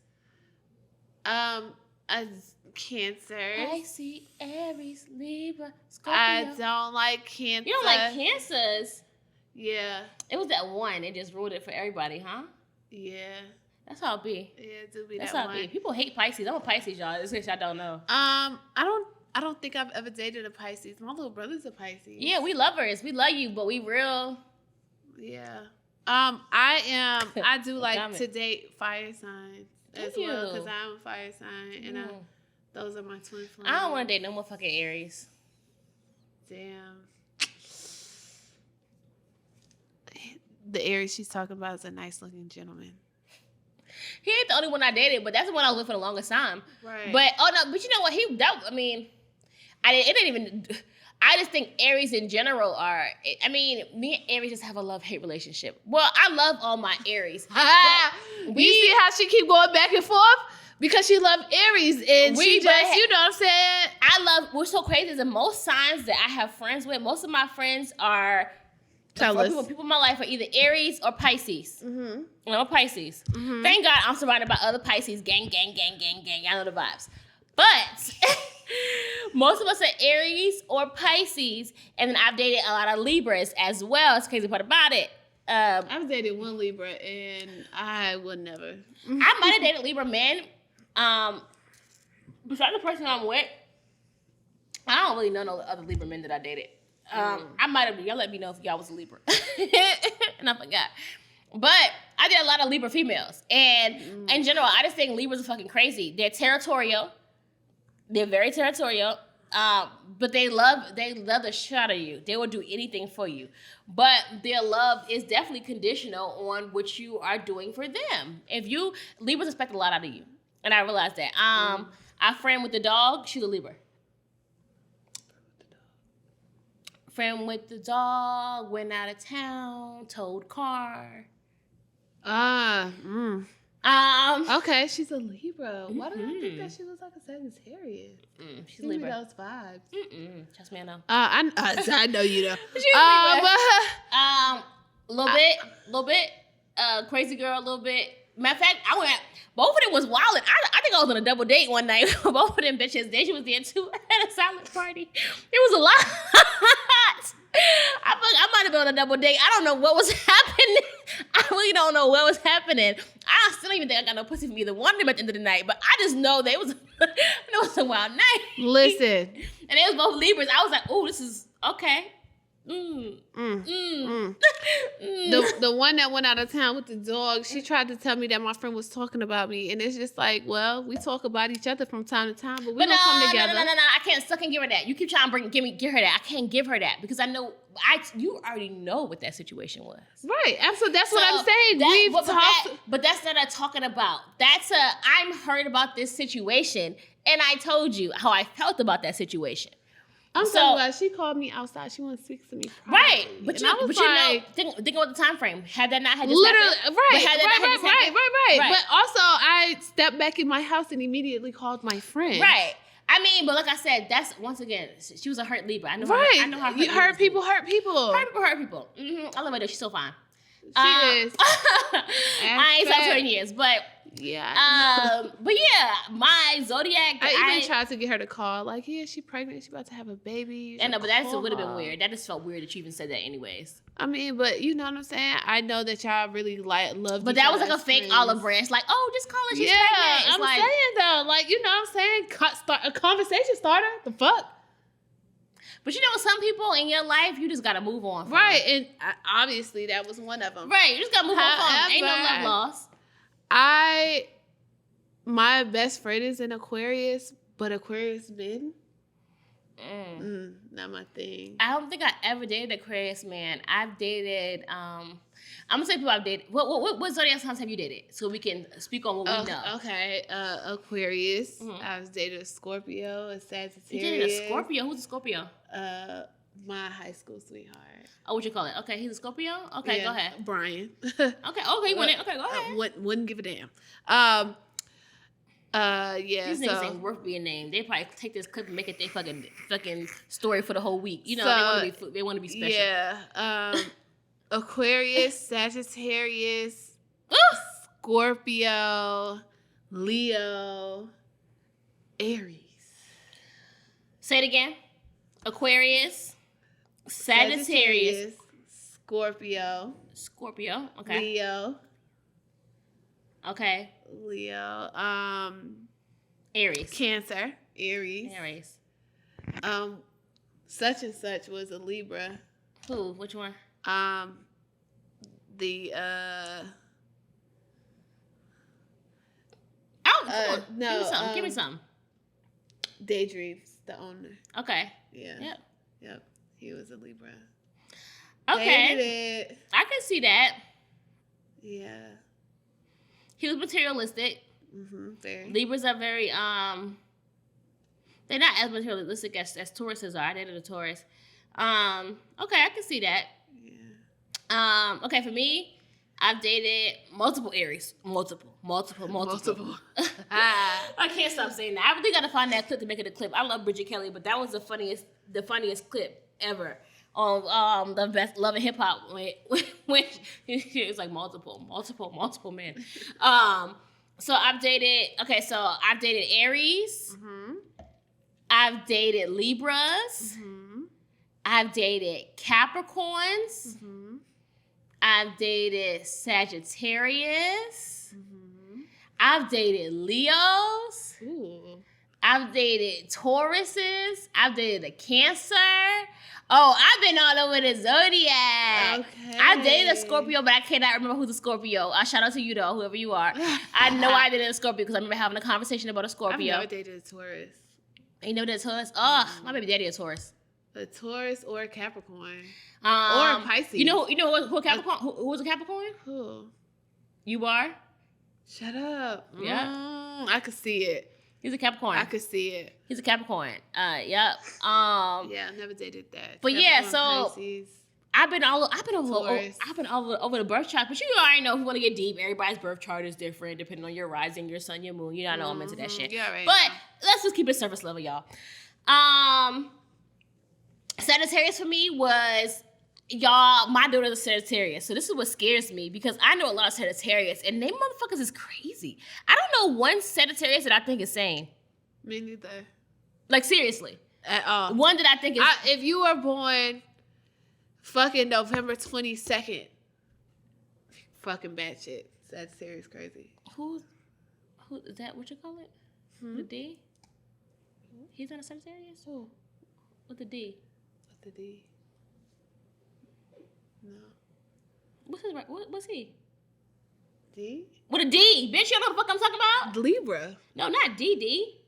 As Cancer. Pisces, Aries, Libra, Scorpio. I don't like Cancer. You don't like Cancers? Yeah. It was that one. It just ruined it for everybody, huh? Yeah. That's how it be. Yeah, it do be That's that how one. it be. People hate Pisces. I'm a Pisces, y'all. Just in case y'all don't know. I don't think I've ever dated a Pisces. My little brother's a Pisces. Yeah, we lovers. We love you, but we real. Yeah. I do like Comment. to date fire signs as Thank well you. because I'm a fire sign and those are my twin flames. I don't want to date no motherfucking Aries. Damn. The Aries she's talking about is a nice looking gentleman. He ain't the only one I dated, but that's the one I was with for the longest time. Right. But but you know what? I just think Aries in general are. I mean, me and Aries just have a love-hate relationship. Well, I love all my Aries. You see how she keep going back and forth? Because she love Aries and she just, you know what I'm saying? What's so crazy is that most signs that I have friends with, most of my friends are people in my life are either Aries or Pisces. Mm-hmm. I'm Pisces. Mm-hmm. Thank God I'm surrounded by other Pisces. Gang, gang, gang, gang, gang. Y'all know the vibes. But most of us are Aries or Pisces, and then I've dated a lot of Libras as well. It's the crazy part about it. I've dated one Libra, and I would never. I might have dated Libra men. Besides the person I'm with, I don't really know no other Libra men that I dated. I might have. Y'all let me know if y'all was a Libra, and I forgot. But I did a lot of Libra females, and in general, I just think Libras are fucking crazy. They're territorial. They're very territorial, but they love the shit out of you. They will do anything for you. But their love is definitely conditional on what you are doing for them. Libras expect a lot out of you, and I realized that. Our friend with the dog, she's a Libra. Friend with the dog, went out of town, towed car. Okay, she's a Libra. Why did I think that she was like a Sagittarius? She's a Libra. Those vibes. Trust me, I know. I know you know. She's a Libra. Little bit. Crazy girl, a little bit. Matter of fact, both of them was wilding. I think I was on a double date one night with both of them bitches. Then she was there too at a silent party. It was a lot. I might have been on a double date. I don't know what was happening. I really don't know what was happening. I still don't even think I got no pussy from either one of them at the end of the night. But I just know it was a wild night. Listen. And it was both Libras. I was like, oh, this is okay. The one that went out of town with the dog, she tried to tell me that my friend was talking about me, and it's just like, well, we talk about each other from time to time, but we don't come together. No, I can't give her that. You keep trying to give her that. I can't give her that because I know you already know what that situation was. Right, absolutely. That's what I'm saying. But that's not a talking about. I'm heard about this situation, and I told you how I felt about that situation. I'm talking about she called me outside. She wanted to speak to me privately. Right. But you know, think about the time frame. Had that not had just literally, happened. Right. But also, I stepped back in my house and immediately called my friend. Right. I mean, but like I said, that's, once again, she was a hurt Libra. I know how hurt people hurt people. Hurt people. Mm-hmm. I love her though. She's so fine. She is. I ain't said 20 years, but Yeah. But yeah, my zodiac. I even tried to get her to call. Like, yeah, she pregnant. She about to have a baby. I know, but that would have been weird. That just felt weird that you even said that, anyways. I mean, but you know what I'm saying? I know that y'all really love. But that was like a fake olive branch. Like, oh, just call her. She's pregnant. I'm saying though, like, you know what I'm saying? Start a conversation starter. The fuck. But you know, some people in your life, you just gotta move on. Right, and obviously that was one of them. Right, you just gotta move on. Ain't no love lost. My best friend is an Aquarius, but Aquarius men. Not my thing. I don't think I ever dated Aquarius man. I've dated. I'm gonna say people I've dated. What zodiac signs have you dated? So we can speak on what we know. Okay, Aquarius. I was dating a Scorpio, a Sagittarius. You dated a Scorpio? Who's a Scorpio? My high school sweetheart. Oh, what you call it? Okay, he's a Scorpio. Okay, go ahead. Brian. Okay, you went it. Okay, go ahead. Wouldn't give a damn. Yeah. These niggas ain't worth being named. They probably take this clip and make it their fucking story for the whole week. You know, they want to be special. Yeah. Aquarius, Sagittarius, Scorpio, Leo, Aries. Say it again. Aquarius, Sagittarius, Scorpio. Okay. Leo. Okay. Leo. Aries. Cancer. Aries. Such and such was a Libra. Who? Which one? The no. Give me some. Daydreams, the owner. Okay. Yeah. Yep. He was a Libra. Okay. Hated it. I can see that. Yeah. He was materialistic. Very. Libras are very they're not as materialistic as Tauruses are. I dated a Taurus. Okay, I can see that. Yeah. Okay, for me, I've dated multiple Aries. Multiple. I can't stop saying that. I really gotta find that clip to make it a clip. I love Bridget Kelly, but that was the funniest clip ever on the best Love and Hip Hop when it's like multiple men. So I've dated Aries. I've dated Libras. I've dated Capricorns. I've dated Sagittarius. I've dated Leos. Ooh. I've dated Tauruses. I've dated a Cancer. Oh, I've been all over the zodiac. Okay. I dated a Scorpio, but I cannot remember who's a Scorpio. Shout out to you, though, whoever you are. I know I dated a Scorpio because I remember having a conversation about a Scorpio. I've never dated a Taurus. Ain't never dated a Taurus? Oh, my baby daddy a Taurus. A Taurus or a Capricorn. Or Or a Pisces. You know who a Capricorn? Who was a Capricorn? Who? You are? Shut up. Yeah. I could see it. He's a Capricorn. I could see it. He's a Capricorn. Yep. Yeah, I never dated that. But Capricorn, yeah, so Pisces. I've been over the birth chart, but you already know if you want to get deep, everybody's birth chart is different depending on your rising, your sun, your moon. You know, I know I'm into that shit. Yeah, right. But let's just keep it surface level, y'all. Sagittarius for me was, y'all, my daughter's a Sagittarius. So this is what scares me because I know a lot of Sagittarius and they motherfuckers is crazy. I don't know one Sagittarius that I think is sane. Me neither. Like, seriously. At all. One that I think is... if you were born fucking November 22nd, fucking batshit. Sagittarius crazy. Who is that? What you call it? The D? He's not a Sagittarius? Who? With the D? With the D? No. What's he? D? With a D. Bitch, you know what the fuck I'm talking about? Libra. No, not D.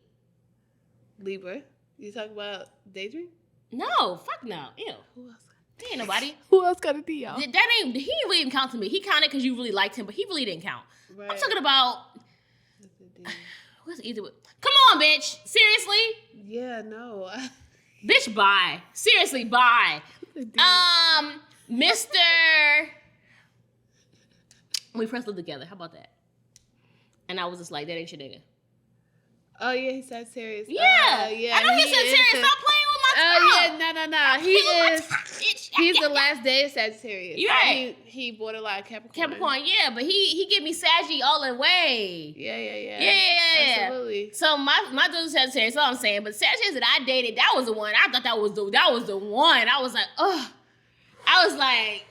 Libra. You talking about Daydream? No, fuck no. Ew. Who else? There ain't nobody. Who else got a D, y'all? He really didn't count to me. He counted because you really liked him, but he really didn't count. Right. I'm talking about... What's easy with... Come on, bitch. Seriously? Yeah, no. Bitch, bye. Seriously, bye. Mr. We first lived together. How about that? And I was just like, that ain't your nigga. Oh, yeah, he's Sagittarius. Yeah. Yeah. I know he's Sagittarius. Stop playing with my top. Oh, yeah, no. He is. Bitch. He's the last day of Sagittarius. You're right. He borderline Capricorn. Capricorn, yeah, but he give me saggy all the way. Yeah. Absolutely. So my dude's Sagittarius, that's all I'm saying. But Sagittarius that I dated, that was the one. I thought that was the one. I was like, ugh. I was like,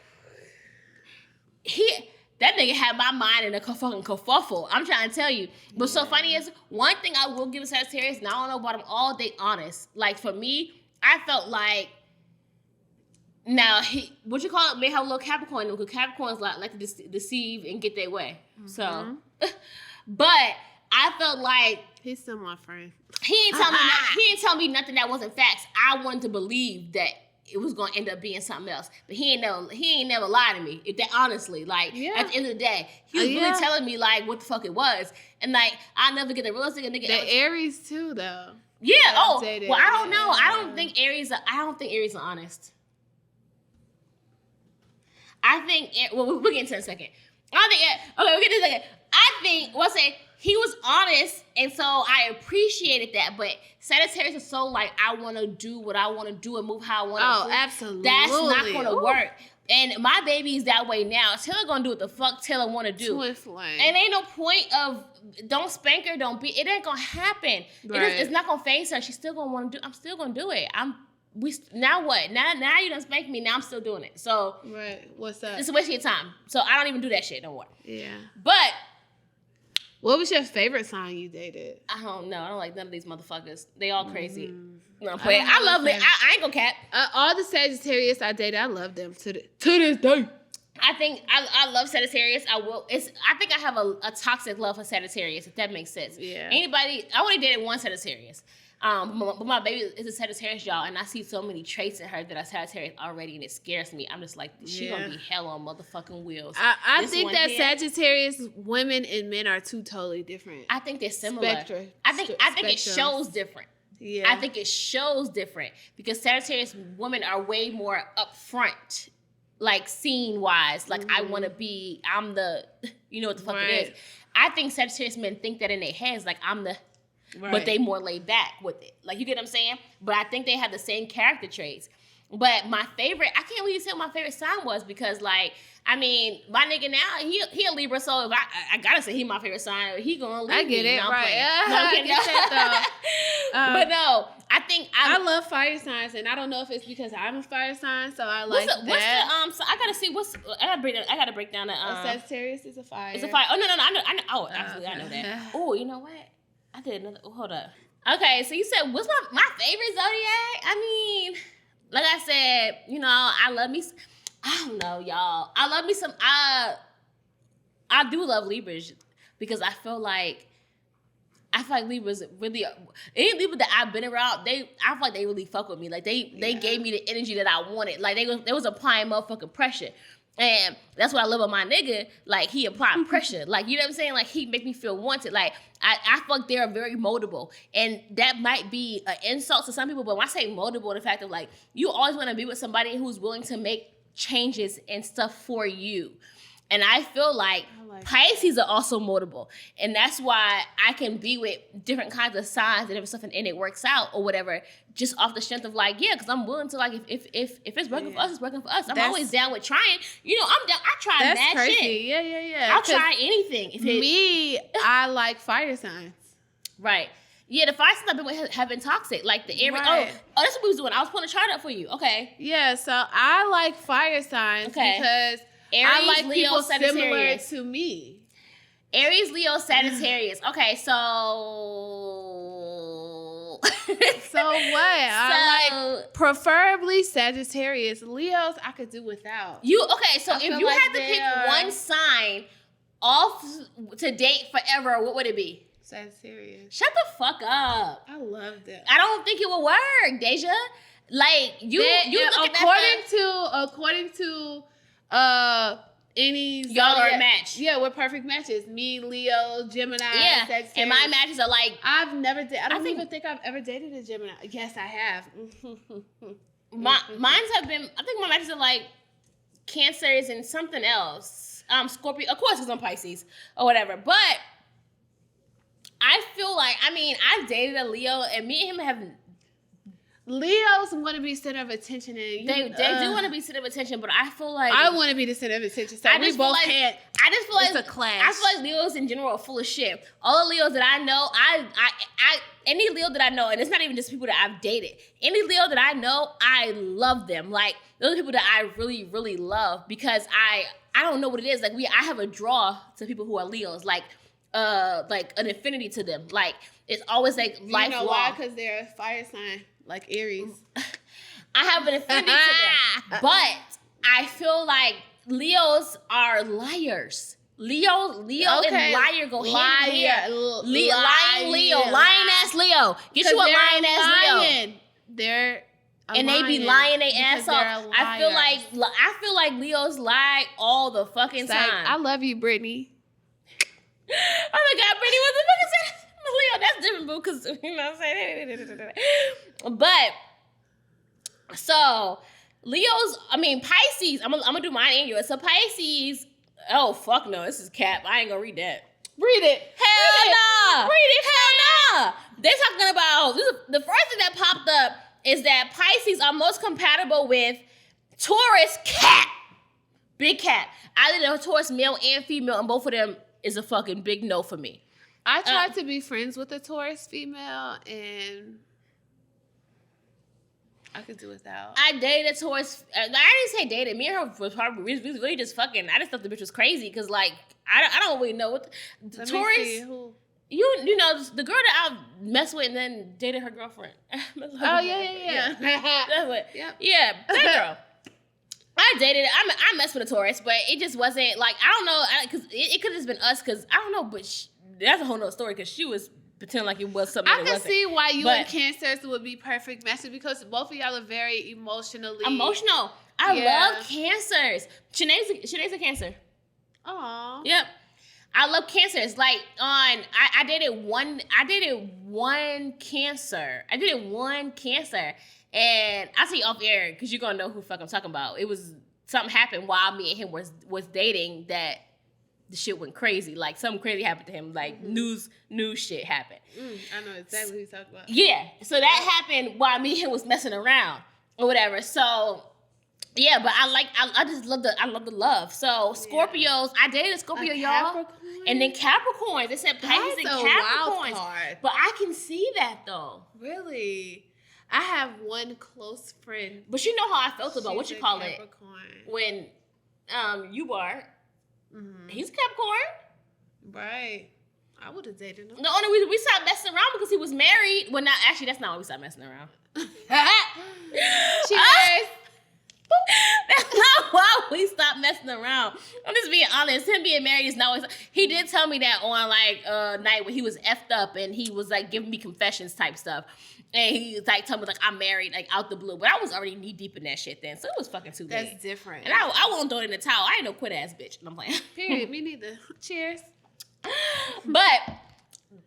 that nigga had my mind in a fucking kerfuffle. I'm trying to tell you. But so funny is, one thing I will give a Sagittarius, and I don't know about them all, they honest. Like for me, I felt like, now what you call it, may have a little Capricorn, because Capricorns like to deceive and get their way. Mm-hmm. So, but I felt like he's still my friend. He ain't tell me nothing that wasn't facts. I wanted to believe that it was gonna end up being something else, but he ain't never lied to me. If that honestly, like at the end of the day, he was really telling me like what the fuck it was, and like I'll never get the realistic nigga. The Aries too, though. Yeah. Oh, well, I don't know. I don't think Aries are honest. I think. Well, we'll get into it in a second. We'll get into it in a second. I think. He was honest, and so I appreciated that. But Sagittarius is so like, I want to do what I want to do and move how I want to. Oh, absolutely. That's not going to work. And my baby is that way now. Taylor gonna do what the fuck Taylor want to do. Twin flame. And ain't no point of don't spank her, don't beat. It ain't gonna happen. Right. It's not gonna phase her. She's still gonna want to do. I'm still gonna do it. Now what? Now you done spanked me. Now I'm still doing it. So right. What's up? It's a waste of your time. So I don't even do that shit no more. Yeah. But. What was your favorite song you dated? I don't know. I don't like none of these motherfuckers. They all crazy. No, I'm playing. I love it. I ain't gonna cap. All the Sagittarius I dated, I love them to this day. I think I love Sagittarius. I think I have a toxic love for Sagittarius, if that makes sense. Yeah. I only dated one Sagittarius. But my baby is a Sagittarius, y'all, and I see so many traits in her that are Sagittarius already, and it scares me. I'm just like, she gonna be hell on motherfucking wheels. I think that Sagittarius women and men are two totally different. I think they're similar. I think it shows different. Yeah. I think it shows different because Sagittarius women are way more upfront, like scene wise. Like I want to be. I'm the. You know what the fuck it is. I think Sagittarius men think that in their heads, like I'm the. Right. But they more laid back with it. Like, you get what I'm saying? But I think they have the same character traits. But my favorite, I can't really say what my favorite sign was because, like, I mean, my nigga now, he a Libra, so if I gotta say he my favorite sign, he gonna leave me. I get it, no, right. I get that, though. But no, I think I love fire signs, and I don't know if it's because I'm a fire sign, so I like that. So I gotta see I gotta break down the Sagittarius is a fire. It's a fire. Oh, no, I know. Oh, absolutely, I know that. Oh, you know what? I did another. Hold up. Okay, so you said what's my favorite zodiac? I mean, like I said, you know, I love me. I don't know, y'all. I love me some. I do love Libras because I feel like Libras really. Any Libra that I've been around, I feel like they really fuck with me. Like they gave me the energy that I wanted. Like they was applying motherfucking pressure. And that's what I love about my nigga. Like, he applied pressure. Like, you know what I'm saying? Like, he make me feel wanted. Like, I feel like they're very moldable. And that might be an insult to some people, but when I say moldable, the fact of, like, you always want to be with somebody who's willing to make changes and stuff for you. And I feel like Pisces are also moldable. And that's why I can be with different kinds of signs and stuff and it works out or whatever, just off the strength of like, yeah, because I'm willing to like, if it's working for us, it's working for us. I'm always down with trying. You know, I'm down. I try mad shit. Yeah. I'll try anything. I like fire signs. Right. Yeah, the fire signs I've been with have been toxic. Like the Aries. Right. Oh, that's what we was doing. I was pulling a chart up for you. Okay. Yeah, so I like fire signs because Aries, I like Leo, people similar to me. Aries, Leo, Sagittarius. Okay, so what? I like preferably Sagittarius. Leos I could do without. So if you had to pick one sign off to date forever, what would it be? Sagittarius. Shut the fuck up. I love that. I don't think it will work, Deja. Like you look according to any y'all are a match. Yeah, we're perfect matches. Me, Leo, Gemini, Sagittarius. And my matches are like I don't even think I've ever dated a Gemini. Yes, I have. Mine's have been. I think my matches are like Cancers and something else. Scorpio, of course, because I'm Pisces or whatever. But I feel like I've dated a Leo, and me and him have Leos want to be center of attention, and they do want to be center of attention, but I feel like I want to be the center of attention. So we both can't. I just feel it's like a clash. I feel like Leos in general are full of shit. All the Leos that I know, I any Leo that I know, and it's not even just people that I've dated. Any Leo that I know, I love them. Like those are people that I really, really love because I don't know what it is. Like I have a draw to people who are Leos. Like an affinity to them. Like it's always like lifelong. You know why? Because they're a fire sign, like Aries. I have an affinity to them, but I feel like Leos are liars. Leo and liar go hand in hand. Lying Leo, lying ass Leo. Get you a lying ass Leo. They're and they be lying their ass off. I feel like Leos lie all the fucking time. I love you, Brittany. Oh my God, Brittany, what the fuck is that? Leo, that's different, boo, because you know what I'm saying. But so Leos, I mean Pisces. I'm gonna do mine and yours. So Pisces. Oh fuck no, this is cap. I ain't gonna read that. Read it. Hell no. Read it. Hell no. They're talking about the first thing that popped up is that Pisces are most compatible with Taurus cat. Big cat. Either the Taurus male and female, and both of them is a fucking big no for me. I tried to be friends with a Taurus female, and I could do without. I dated a Taurus. I didn't say dated. Me and her was probably really just fucking. I just thought the bitch was crazy because, like, I don't really know what the Taurus. Who? You know the girl that I messed with and then dated her girlfriend. Yeah. That's what. Yep. Yeah, that girl. I dated it. I messed with a Taurus, but it just wasn't like I don't know because it could have just been us because I don't know, but that's a whole nother story because she was pretending like it was something. I can see why you and Cancers would be perfect matches because both of y'all are very emotional. I love Cancers. Sinead's a Cancer. Aww. Yep. I love Cancers. Like I dated one Cancer. I dated one Cancer. And I'll tell you off air because you're gonna know who the fuck I'm talking about. It was something happened while me and him was dating that the shit went crazy. Like something crazy happened to him. Like news shit happened. I know exactly what he's talking about. Yeah. So that happened while me and him was messing around or whatever. So yeah, but I just love the love. So Scorpios, I dated a Scorpio, y'all. And then Capricorns. They said Pisces and Capricorns. But I can see that though. Really? I have one close friend. But you know how I felt about what you call Capricorn. It when you are. Mm-hmm. He's a Capricorn. Right. I would have dated him. The only reason we stopped messing around because he was married. Well, not actually. That's not why we stopped messing around. Cheers. That's not why we stopped messing around. I'm just being honest. Him being married is not always. He did tell me that on like night when he was effed up and he was like giving me confessions type stuff. And he was like telling me like I'm married like out the blue, but I was already knee deep in that shit then, so it was fucking too late. That's different. And I won't throw it in the towel. I ain't no quit ass bitch. And I'm playing. Period. Me neither. Cheers. But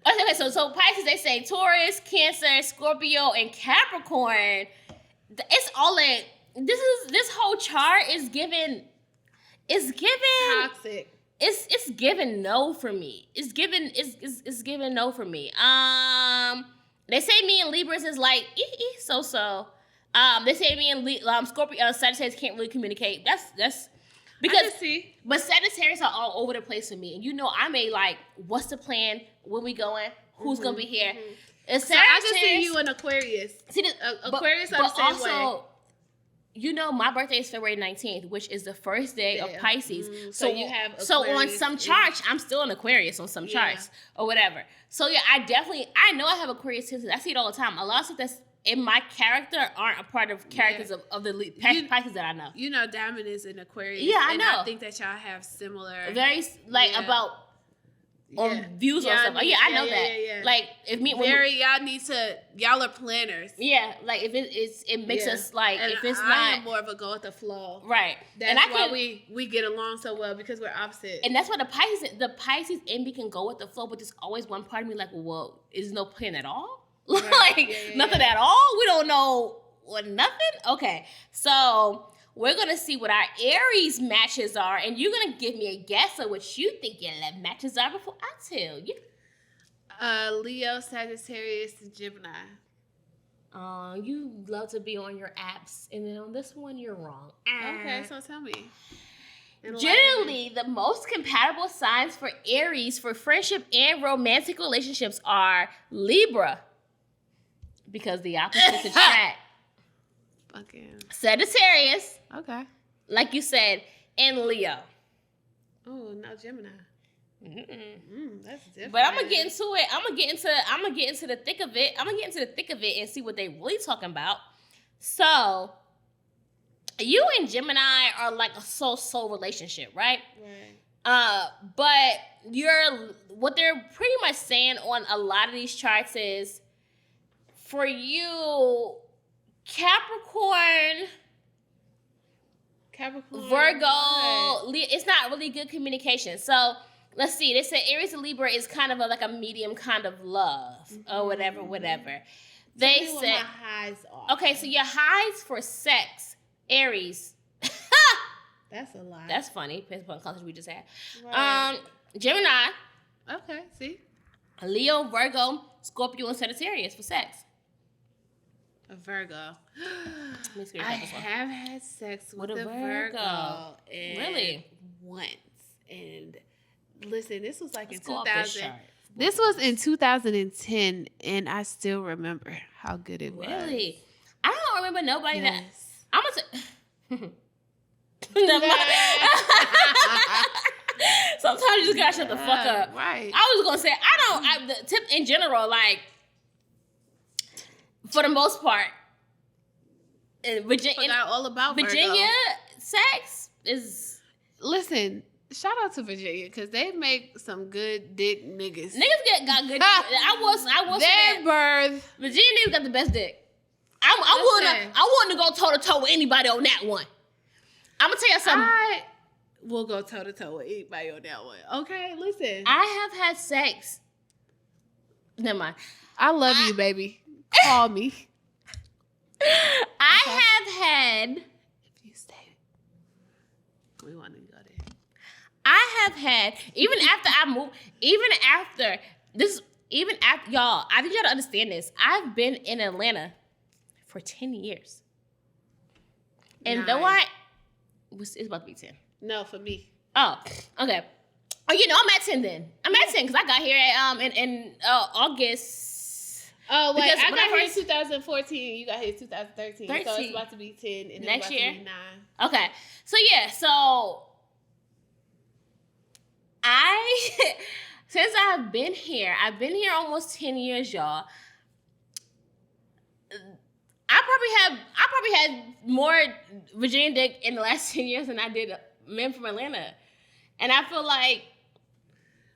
okay, so Pisces they say Taurus, Cancer, Scorpio, and Capricorn. It's all in. This whole chart is given. It's given toxic. It's given no for me. It's given no for me. They say me and Libras is like so. They say me and Scorpio, Sagittarius can't really communicate. That's because but Sagittarius are all over the place for me, and you know I may like what's the plan, where we going, who's gonna be here. And so I just see you in Aquarius. Aquarius are the same also, way. You know, my birthday is February 19th, which is the first day of Pisces. So you have Aquarius on some charts, I'm still an Aquarius on some charts or whatever. So yeah, I know I have Aquarius tendencies. I see it all the time. A lot of stuff that's in my character aren't a part of characters of the Pisces that I know. You know, Diamond is an Aquarius. Yeah, I know. I think that y'all have similar. Very about. On views or stuff. I know that. Yeah. Like if me y'all are planners. Yeah, like if it makes us like and if it's I am more of a go with the flow. Right. That's why we get along so well because we're opposite. And that's why the Pisces envy can go with the flow, but there's always one part of me like, well, is no plan at all? Like nothing at all? We don't know nothing? Okay. So we're going to see what our Aries matches are, and you're going to give me a guess of what you think your love matches are before I tell you. Leo, Sagittarius, Gemini. You love to be on your apps, and then on this one, you're wrong. Okay, so tell me. Generally, the most compatible signs for Aries for friendship and romantic relationships are Libra, because the opposites attract. Fucking. Sagittarius, Okay. like you said, and Leo. Oh, now Gemini. That's different. But I'm gonna get into it. I'm gonna get into the thick of it. I'm gonna get into the thick of it and see what they really talking about. So, you and Gemini are like a soul relationship, right? Right. But what they're pretty much saying on a lot of these charts is, for you, Capricorn, Virgo, it's not really good communication. So let's see. They said Aries and Libra is kind of like a medium kind of love or whatever. They Tell me said, what my highs are. okay, so your highs for sex, Aries. That's a lot. That's funny. Depends upon the conversation we just had. Right. Gemini, Okay, see? Leo, Virgo, Scorpio, and Sagittarius for sex. A Virgo. Let me screenshot I this one. have had sex with With a a Virgo. Virgo. And Really? Once. And listen, this was like Let's in go off this 2000. chart. This was in 2010, and I still remember how good it was. Really? I don't remember nobody that. Yes. I'm gonna say. Never mind. Sometimes you just gotta shut the fuck up. Right. I was gonna say the tip in general, like, for the most part, Virginia, Forgot all about Virginia Virgo. sex is. Listen, shout out to Virginia because they make some good dick niggas. Niggas got good. I was Their birth. Virginia niggas got the best dick. I wouldn't go toe to toe with anybody on that one. I'm gonna tell you something. I will go toe to toe with anybody on that one. Okay, listen. I have had sex. Never mind. I love you, baby. Call me. I have had. If you stay, we want to go there. I have had, even after I moved, even after y'all, I think y'all to understand this. I've been in Atlanta for 10 years. And though it's about to be 10. No, for me. Oh, okay. Oh, I'm at 10 then. I'm at 10 because I got here at in August. Oh, wait, Because I when got I here in first- 2014. You got here in 2013. So 13. it's about to be 10 and Next it's about year? to be 9. Okay. So yeah, so since I've been here almost 10 years, y'all. I probably had more Virginia dick in the last 10 years than I did men from Atlanta. And I feel like,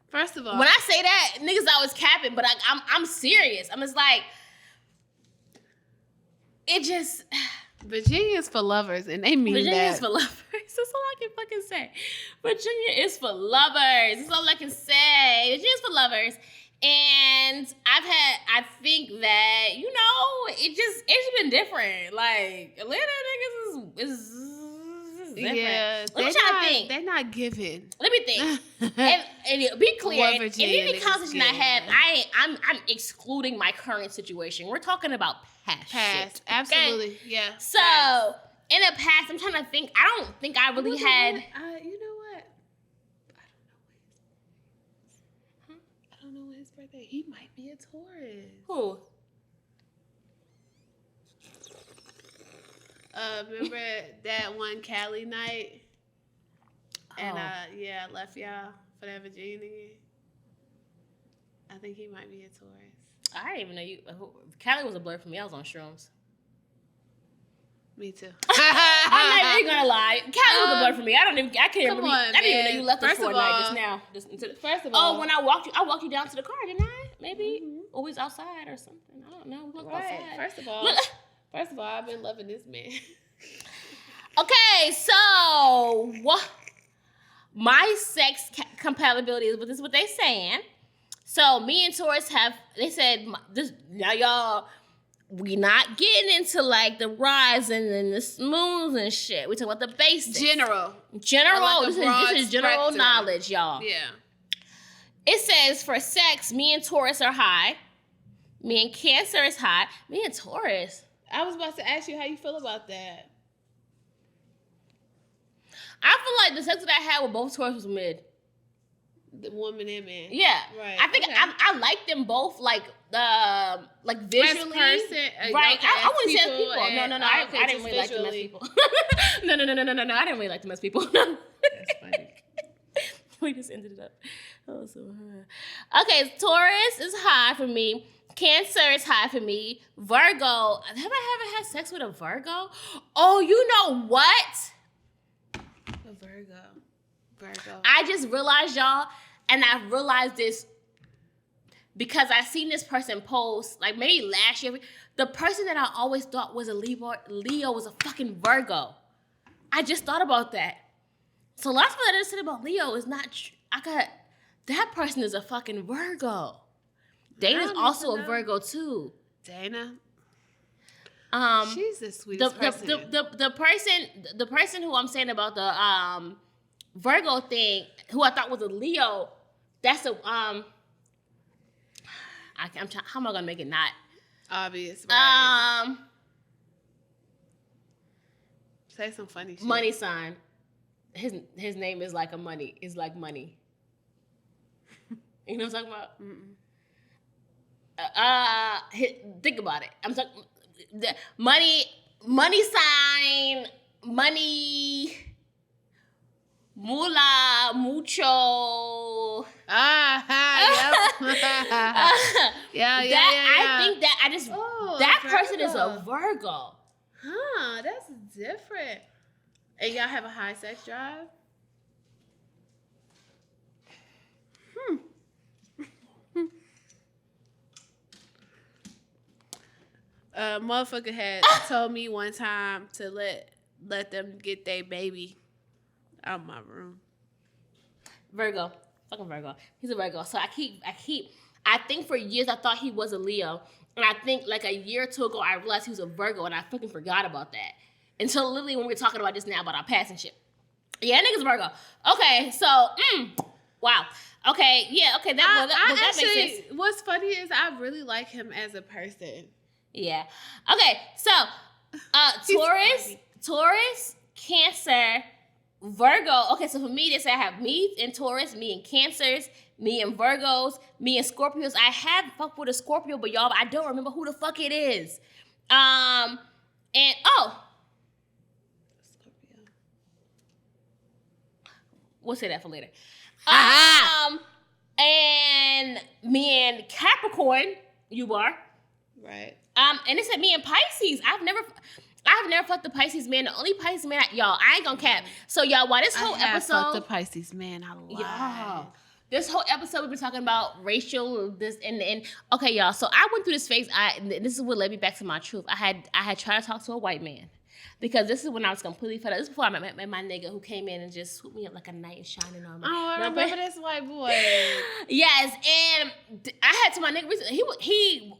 First of all, when I say that, niggas always capping, but I'm serious. I'm just like, it just... Virginia's for lovers, and they mean Virginia that. is for lovers. That's all I can fucking say. Virginia is for lovers. That's all I can say. Virginia's for lovers. And I think that, it's been different. Like, Atlanta niggas is different. Yeah, Let me try to think. They're not giving. Let me think. and be clear, What in Virginia any niggas conversation I get. have, I'm excluding my current situation. We're talking about past shit. Absolutely, Okay? yeah. So, in the past, I'm trying to think. I don't think I really had... You know what? I don't know when his birthday. He might be a Taurus. Who? Remember that one Cali night? And Oh. I left y'all for that Virginia nigga. I think he might be a Taurus. I didn't even know you... Callie was a blur for me. I was on shrooms. Me too. I'm not even gonna lie. Callie was a blur for me. I can't come remember. on, I didn't even know man. you left us First for a of night all- just now. First of all, Oh, when I walked you down to the car, didn't I? Maybe. Always outside or something. I don't know. We walked right. outside. First of all, I've been loving this man. Okay, so my sex compatibility is what they saying. So me and Taurus they said now y'all, we not getting into like the rise and the smooths and shit. We talking about the basics. General. Like This a is general broad spectrum. knowledge, y'all. Yeah. It says for sex, me and Taurus are high. Me and Cancer is high. Me and Taurus. I was about to ask you how you feel about that. I feel like the sex that I had with both Taurus was mid. The woman and man. Yeah. Right. I think I like them both like visually. As person, right. okay, I wouldn't say as people. and- No. oh, okay, I didn't really like them as visually. people. No. I didn't really like them as people. That's funny. We just ended it up. Oh, so high. Okay, Taurus is high for me. Cancer is high for me. Virgo. Have I ever had sex with a Virgo? Oh, you know what? A Virgo. I just realized, y'all, and I realized this because I seen this person post, like maybe last year. The person that I always thought was a Leo was a fucking Virgo. I just thought about that. So last one that I said about Leo is not true. That person is a fucking Virgo. Dana's also a Virgo too. Dana? She's the The sweetest person. the person who I'm saying about the Virgo thing, who I thought was a Leo, that's a I'm trying, how am I gonna make it not obvious, right? Say some funny shit. money sign. His name is like money. You know what I'm talking about? Think about it. I'm talking money sign, money, moolah, mucho. Yeah. I think that that person is a Virgo. Virgo. Huh, that's different. And y'all have a high sex drive? A motherfucker had told me one time to let them get their baby out of my room. Virgo. Fucking Virgo. He's a Virgo. So I think for years I thought he was a Leo. And I think like a year or two ago I realized he was a Virgo and I fucking forgot about that. Until literally when we were talking about this now about our passing shit. Yeah, that nigga's Virgo. Okay, so wow. Okay, yeah, okay, that makes sense. What's funny is I really like him as a person. Yeah. Okay, so Taurus, Cancer, Virgo. Okay, so for me, they say I have me and Taurus, me and Cancers, me and Virgos, me and Scorpios. I have fucked with a Scorpio, but y'all, I don't remember who the fuck it is. And Scorpio. we'll say that for later. And me and Capricorn, you are. Right. And it said me and Pisces. I've never fucked the Pisces man. The only Pisces man, y'all, I ain't gonna cap. So y'all, while this whole episode, fucked the Pisces man, I lied. Yeah. This whole episode we've been talking about racial this and okay, y'all. So I went through this phase. This is what led me back to my truth. I had tried to talk to a white man. Because this is when I was completely fed up. This is before I met my nigga who came in and just swooped me up like a knight in shining armor. Oh, I remember this white boy. Yes, and I had to my nigga recently.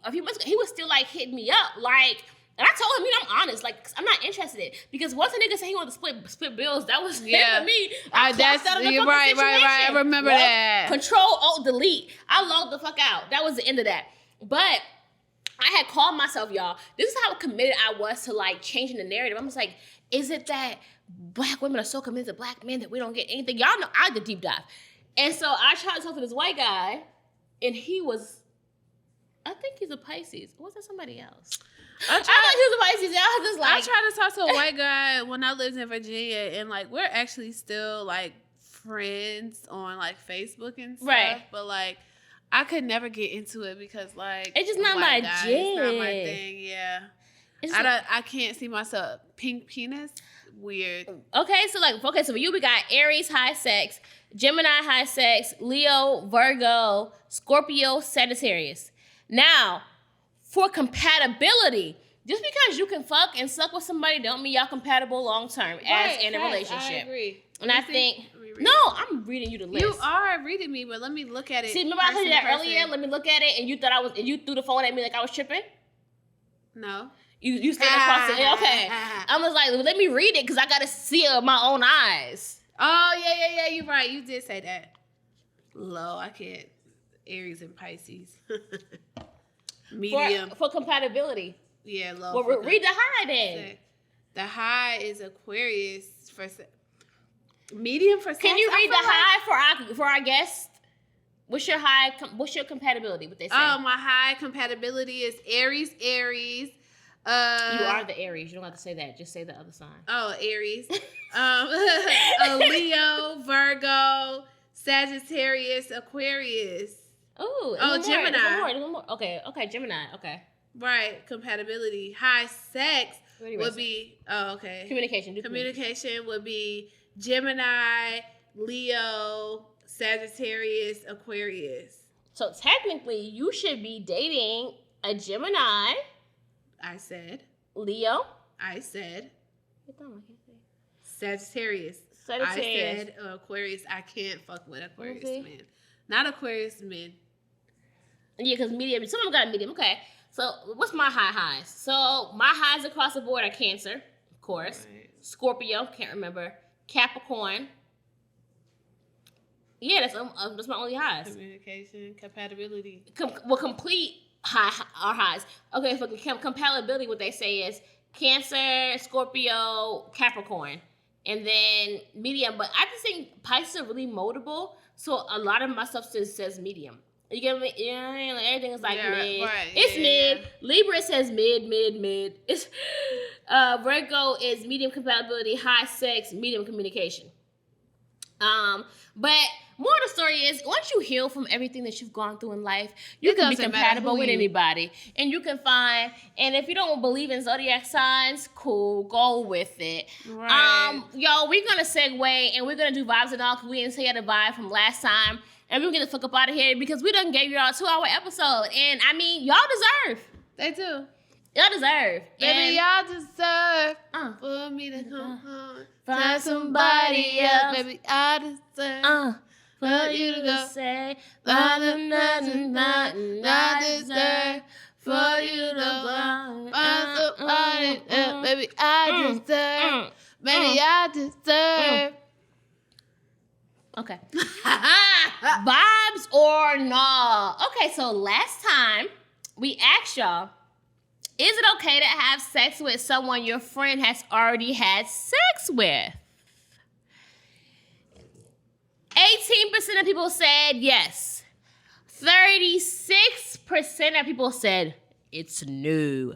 A few months ago, he was still like hitting me up, like, and I told him, I'm honest, like, I'm not interested in it. Because once a nigga said he wanted to split bills, that was it for me. That's out of the fucking right. situation. I remember that. Control, Alt, Delete. I logged the fuck out. That was the end of that. But I had called myself, y'all. This is how committed I was to like changing the narrative. I'm just like, is it that black women are so committed to black men that we don't get anything? Y'all know I did deep dive. And so I tried to talk to this white guy, and he was, I think he's a Pisces. Or was that somebody else? I thought he was a Pisces. Y'all just like, I tried to talk to a white guy when I lived in Virginia, and like we're actually still like friends on like Facebook and stuff. Right. But like I could never get into it because like it's just a not white my guy, jam. It's not my thing. Yeah. I can't see myself. Pink penis, weird. Okay, so for you, we got Aries, high sex, Gemini, high sex, Leo, Virgo, Scorpio, Sagittarius. Now, for compatibility, just because you can fuck and suck with somebody don't mean y'all compatible long term as in a relationship. I agree. And I think I'm reading you the list. You are reading me, but let me look at it. See, remember I told you that earlier? Let me look at it, and you thought and you threw the phone at me like I was tripping? No. You stayed across the okay. I was like, let me read it because I gotta see it with my own eyes. Oh yeah. You're right. You did say that. Low, I can't. Aries and Pisces. Medium. For compatibility. Yeah, low. Well, read the high then. The high is Aquarius for medium for sex. Can you read the high for our guests? What's your high? What's your compatibility? What they say? Oh, my high compatibility is Aries. You are the Aries. You don't have to say that. Just say the other sign. Oh, Aries. Leo, Virgo, Sagittarius, Aquarius. Ooh, Gemini. There's one more. Okay, Gemini. Okay. Right, compatibility. High sex would be. Oh, okay. Communication. Communication would be Gemini, Leo, Sagittarius, Aquarius. So technically, you should be dating a Gemini. I said. Leo. I said. Sagittarius. I said Aquarius. I can't fuck with Aquarius men. Not Aquarius men. Yeah, because medium. Some of them got a medium. Okay. So what's my highs? So my highs across the board are Cancer, of course. Right. Scorpio. Can't remember. Capricorn. Yeah, that's my only highs. Communication, compatibility. Complete our highs. Okay, for compatibility, what they say is Cancer, Scorpio, Capricorn, and then medium. But I just think Pisces are really moldable, so a lot of my stuff says medium. You get me? Yeah, like everything is like mid. Right, it's mid. Yeah. Libra says mid. It's Virgo is medium compatibility, high sex, medium communication. But more of the story is, once you heal from everything that you've gone through in life, you can be compatible with anybody. And you can find, and if you don't believe in zodiac signs, cool, go with it. Right. Y'all, we're going to segue, and we're going to do vibes and all, because we didn't say the vibe from last time. And we're going to get the fuck up out of here, because we done gave y'all a 2-hour episode. And, I mean, y'all deserve. They do. Y'all deserve. Baby, y'all deserve for me to come home. Find somebody else. Baby, I deserve for you to go. Say, nothing, I deserve for you to go. Find somebody else. Baby, I deserve. Baby, I deserve. Okay. Vibes or nah? Okay, so last time we asked y'all, is it okay to have sex with someone your friend has already had sex with? 18% of people said yes. 36% of people said it's no.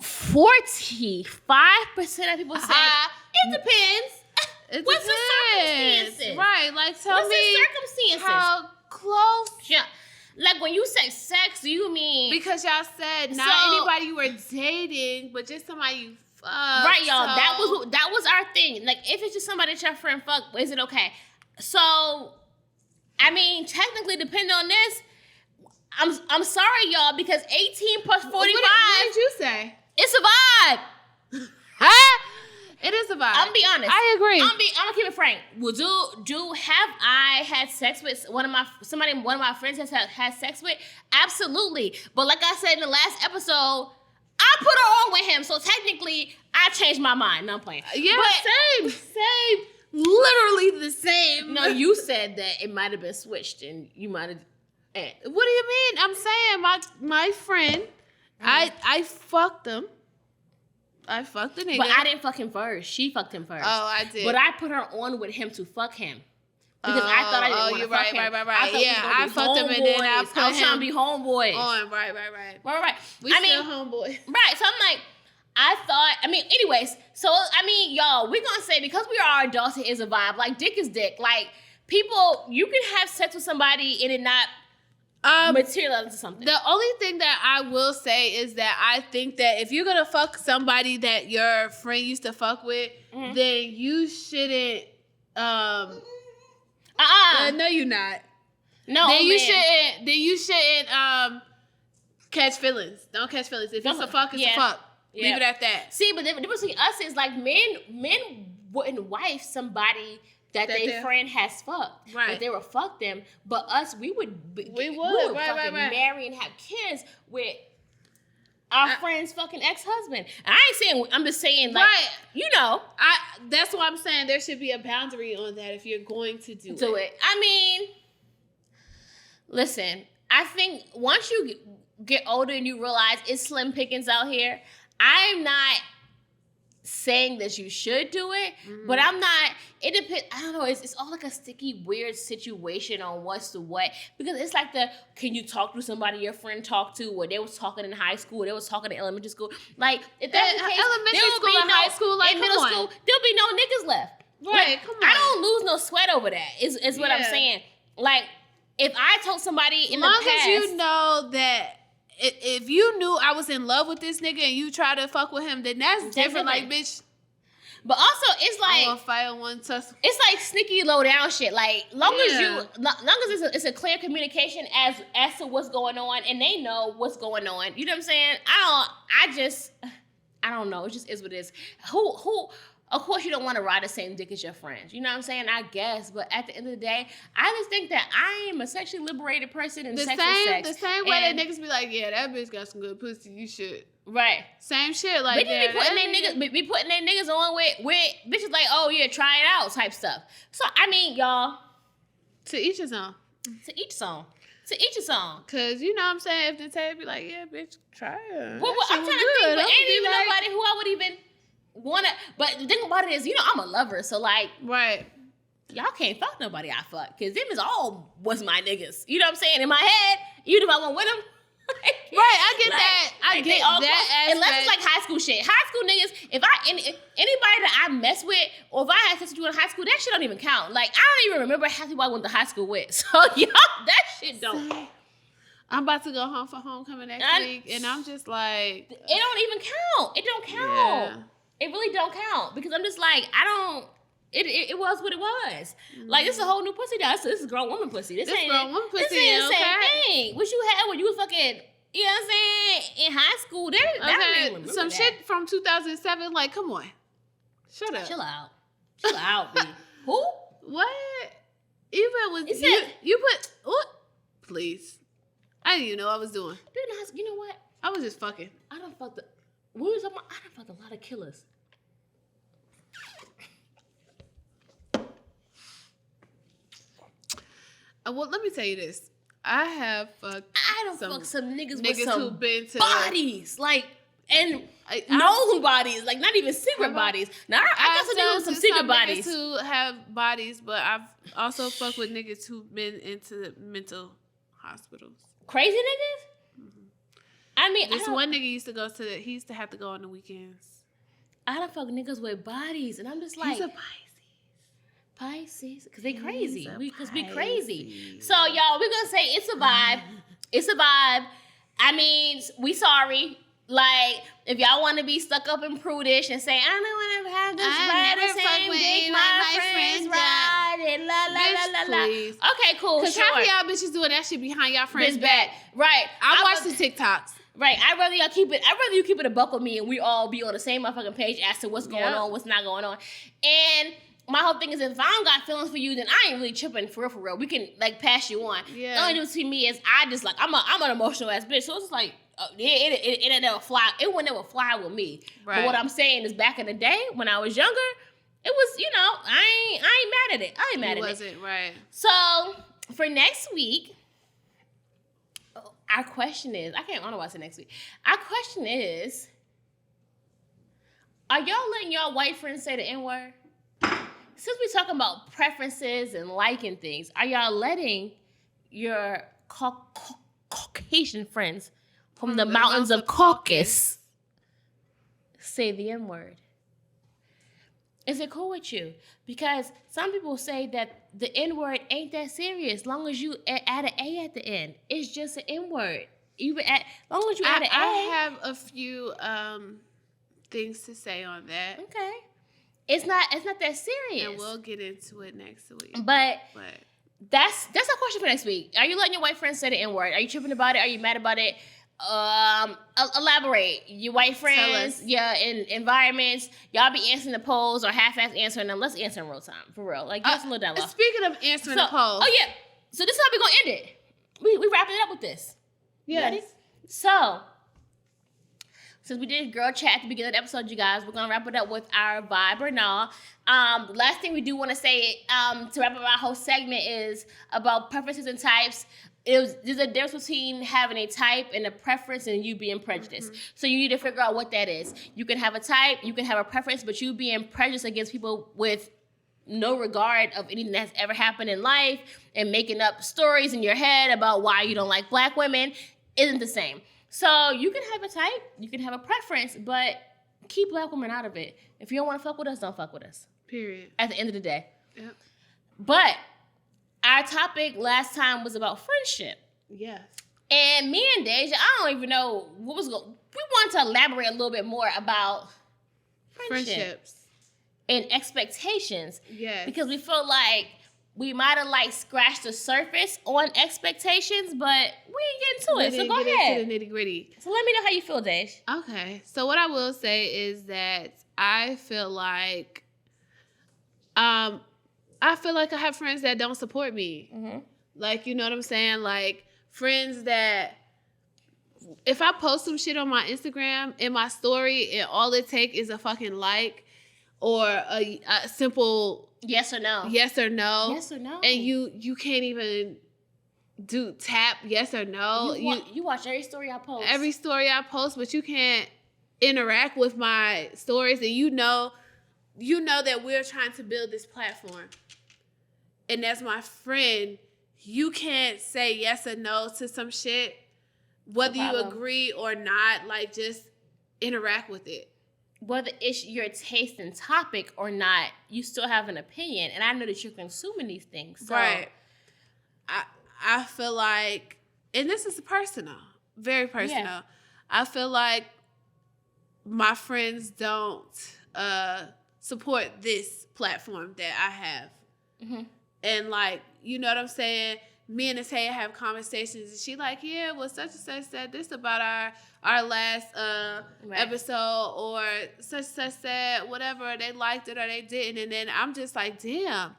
45% of people said it depends. What's the circumstances? Right, like tell What's me the circumstances? How close? Yeah. Like when you say sex, you mean because y'all said not anybody you were dating, but just somebody you fucked. Right, y'all. That was our thing. Like if it's just somebody that your friend fucked, is it okay? So, I mean, technically, depending on this, I'm sorry, y'all, because 18 plus 45. What did you say? It's a vibe. It is a vibe. I'm gonna be honest. I agree. I'm gonna keep it frank. Well, have I had sex with one of my friends has had sex with? Absolutely. But like I said in the last episode, I put her on with him, so technically I changed my mind. No, I'm playing. Yeah, but same. Literally the same. No, you said that it might have been switched, and you might have. What do you mean? I'm saying my friend, I fucked him. I fucked the nigga. But I didn't fuck him first. She fucked him first. Oh, I did. But I put her on with him to fuck him. Because I thought I didn't want to fuck him. Right. I fucked him and then I was trying to be homeboys. On, right. We still homeboys. Right, so I'm like, anyways, so, y'all, we're going to say, because we are adults, it is a vibe. Like, dick is dick. Like, people, you can have sex with somebody and it not materialize into something. The only thing that I will say is that I think that if you're gonna fuck somebody that your friend used to fuck with, then you shouldn't. No, you're not. No, then you shouldn't. Catch feelings. Don't catch feelings. If it's a fuck, it's a fuck. Yeah. Leave it at that. See, but the difference between us is like men wouldn't wife somebody that their friend has fucked. Right. But they would fuck them. But us, we would fucking marry and have kids with our friend's fucking ex-husband. And I'm just saying, like, you know. That's why I'm saying there should be a boundary on that if you're going to do it. I mean, Listen, I think once you get older and you realize it's slim pickings out here, I'm not saying that you should do it, but I'm not. It depends. I don't know. It's all like a sticky, weird situation on what's the what, because it's like can you talk to somebody your friend talked to, or they was talking in high school, or they was talking in elementary school. Like if that's the case, elementary school and high school, like in middle school, there'll be no niggas left. Right? Like, Come on. I don't lose no sweat over that. Is what I'm saying. Like if I told somebody in the past, as long as you know that. If you knew I was in love with this nigga and you try to fuck with him, then that's different. Like, bitch. But also, it's like I'm gonna fight on one tussle. It's like sneaky low down shit. Like long as it's a clear communication as to what's going on, and they know what's going on. You know what I'm saying? I don't know. It just is what it is. Who? Of course, you don't want to ride the same dick as your friends. You know what I'm saying? I guess. But at the end of the day, I just think that I am a sexually liberated person, and sex is sex. The same way that niggas be like, yeah, that bitch got some good pussy. You should. Right. Same shit. Like, bitches be putting their niggas on with bitches like, oh yeah, try it out type stuff. So I mean, y'all. To each his own. To each his own. To each his own. Cause you know what I'm saying? If the Taya be like, yeah, bitch, try it. Well, I'm trying to think, but ain't even nobody who I would even wanna. But the thing about it is, you know, I'm a lover, so like, right. Y'all can't fuck nobody I fuck, cause them is all was my niggas. You know what I'm saying? In my head, even if I went with them. Right, I get that. I get that aspect. Unless it's like high school shit. High school niggas, if anybody that I mess with, or if I had sex with you in high school, that shit don't even count. Like, I don't even remember half the people I went to high school with. So, y'all, that shit don't. I'm about to go home for homecoming next week, and I'm just like... It don't even count. It don't count. Yeah. It really don't count. Because I'm just like, I don't... It was what it was. Like, this is a whole new pussy now. So this is grown woman pussy. This ain't grown woman pussy. This ain't the same thing. What you had when you was fucking, you know what I'm saying, in high school. That some shit from 2007. Like, come on. Shut up. Chill out. Chill out, B. Who? What? Even with you put... What? Please. I didn't even know what I was doing. You know what? I was just fucking. I done fucked a lot of killers. Well, let me tell you this. I don't fuck some niggas with some who've been to bodies, like, and known bodies, like not even secret bodies. Now I got some niggas with some secret bodies who have bodies, but I've also fucked with niggas who've been into mental hospitals. Crazy niggas. Mm-hmm. I mean, this one nigga used to have to go on the weekends. I don't fuck niggas with bodies, and I'm just like, he's a Pisces, because they crazy. Because we crazy. So, y'all, we're going to say it's a vibe. It's a vibe. I mean, we sorry. Like, if y'all want to be stuck up and prudish and say, I don't want to have this same dick my friends ride and la, la, la, la, la. Okay, cool, because half of y'all bitches doing that shit behind y'all friends' back. Right. I watch the TikToks. Right. I'd rather you keep it a buck with me and we all be on the same motherfucking page as to what's going on, what's not going on. And my whole thing is, if I don't got feelings for you, then I ain't really tripping for real. We can, like, pass you on. Yeah. The only difference between me is I just, like, I'm an emotional ass bitch. So it's like, it never fly. It would never fly with me. Right. But what I'm saying is, back in the day, when I was younger, it was, you know, I ain't mad at it. I ain't mad at it. It wasn't, right. So, for next week, our question is, I don't know why I said next week. Our question is, are y'all letting y'all white friends say the N-word? Since we're talking about preferences and liking things, are y'all letting your Caucasian friends from the mountains of Caucasus say the N-word? Is it cool with you? Because some people say that the N-word ain't that serious. As long as you add an A at the end, it's just an N-word. As long as you add an A. I have a few things to say on that. Okay. It's not that serious. And we'll get into it next week. But that's our question for next week. Are you letting your white friends say the N-word? Are you tripping about it? Are you mad about it? Elaborate. Your white friends, in environments, y'all be answering the polls or half-ass answering them. Let's answer in real time, for real. Like, give us a little dialogue. Speaking of answering the polls. Oh, yeah. So this is how we're going to end it. We wrapping it up with this. Yes. Ready? So, since we did girl chat at the beginning of the episode, you guys, we're going to wrap it up with our vibe or nah. Last thing we do want to say to wrap up our whole segment is about preferences and types. there's a difference between having a type and a preference and you being prejudiced. Mm-hmm. So you need to figure out what that is. You can have a type, you can have a preference, but you being prejudiced against people with no regard of anything that's ever happened in life and making up stories in your head about why you don't like black women isn't the same. So you can have a type, you can have a preference, but keep black women out of it. If you don't want to fuck with us, don't fuck with us. Period. At the end of the day. Yep. But our topic last time was about friendship. Yes. And me and Deja, I don't even know what was going. We wanted to elaborate a little bit more about friendships and expectations. Yes. Because we feel like we might have like scratched the surface on expectations, but we ain't getting to it. So go ahead. Into the nitty gritty. So let me know how you feel, Deja. Okay. So what I will say is that I feel like I have friends that don't support me. Mm-hmm. Like, you know what I'm saying? Like, friends that if I post some shit on my Instagram in my story and all it take is a fucking like or a simple yes or no. And you can't even do tap yes or no. You watch every story I post. Every story I post, but you can't interact with my stories, and you know that we're trying to build this platform. And as my friend, you can't say yes or no to some shit, whether you agree or not, like just interact with it. Whether it's your taste and topic or not, you still have an opinion. And I know that you're consuming these things. So. Right. I feel like, and this is personal, very personal. Yeah. I feel like my friends don't support this platform that I have. Mm-hmm. And like, you know what I'm saying? Me and Taya have conversations, and she like, yeah, well, such and such said this about our last episode, or such and such said whatever, they liked it or they didn't, and then I'm just like, damn.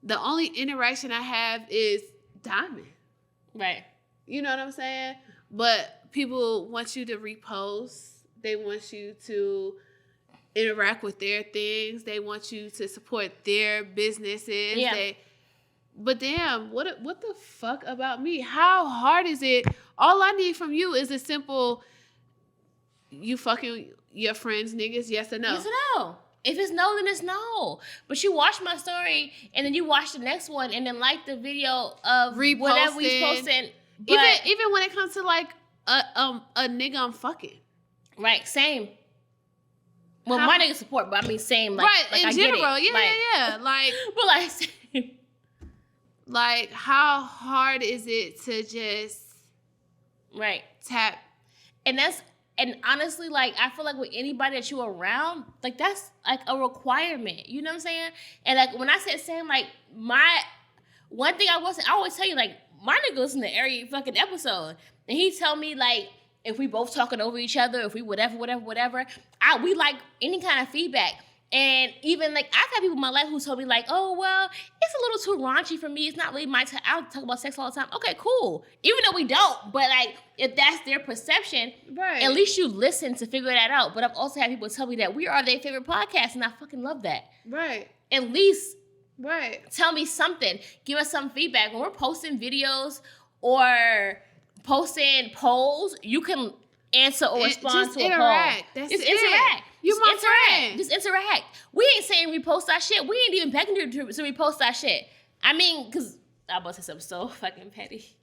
The only interaction I have is Diamond. Right. You know what I'm saying? But people want you to repost. They want you to interact with their things. They want you to support their businesses. Yeah. But damn, what the fuck about me? How hard is it? All I need from you is a simple, you fucking your friends, niggas, yes or no? Yes or no. If it's no, then it's no. But you watch my story, and then you watch the next one, and then like the video of whatever we posting. Even when it comes to like a nigga I'm fucking. Right, same. Well, my nigga support, but I mean same. Like, right, like in I general, get it. Yeah. Like, but like, same. Like, how hard is it to just tap? And honestly, like, I feel like with anybody that you're around, like, that's like a requirement. You know what I'm saying? And like, when I said same, like, one thing I always tell you, like, my nigga listen to every fucking episode, and he tell me like, if we both talking over each other, if we whatever, we like any kind of feedback. And even, like, I've had people in my life who told me, like, oh, well, it's a little too raunchy for me. It's not really my time. I'll talk about sex all the time. Okay, cool. Even though we don't. But, like, if that's their perception, right, at least you listen to figure that out. But I've also had people tell me that we are their favorite podcast, and I fucking love that. Right. At least tell me something. Give us some feedback. When we're posting videos or posting polls, you can answer or respond to a poll. Just interact. You my friend. Just interact. We ain't saying repost our shit. We ain't even begging you to repost our shit. I mean, because I was about to say something so fucking petty.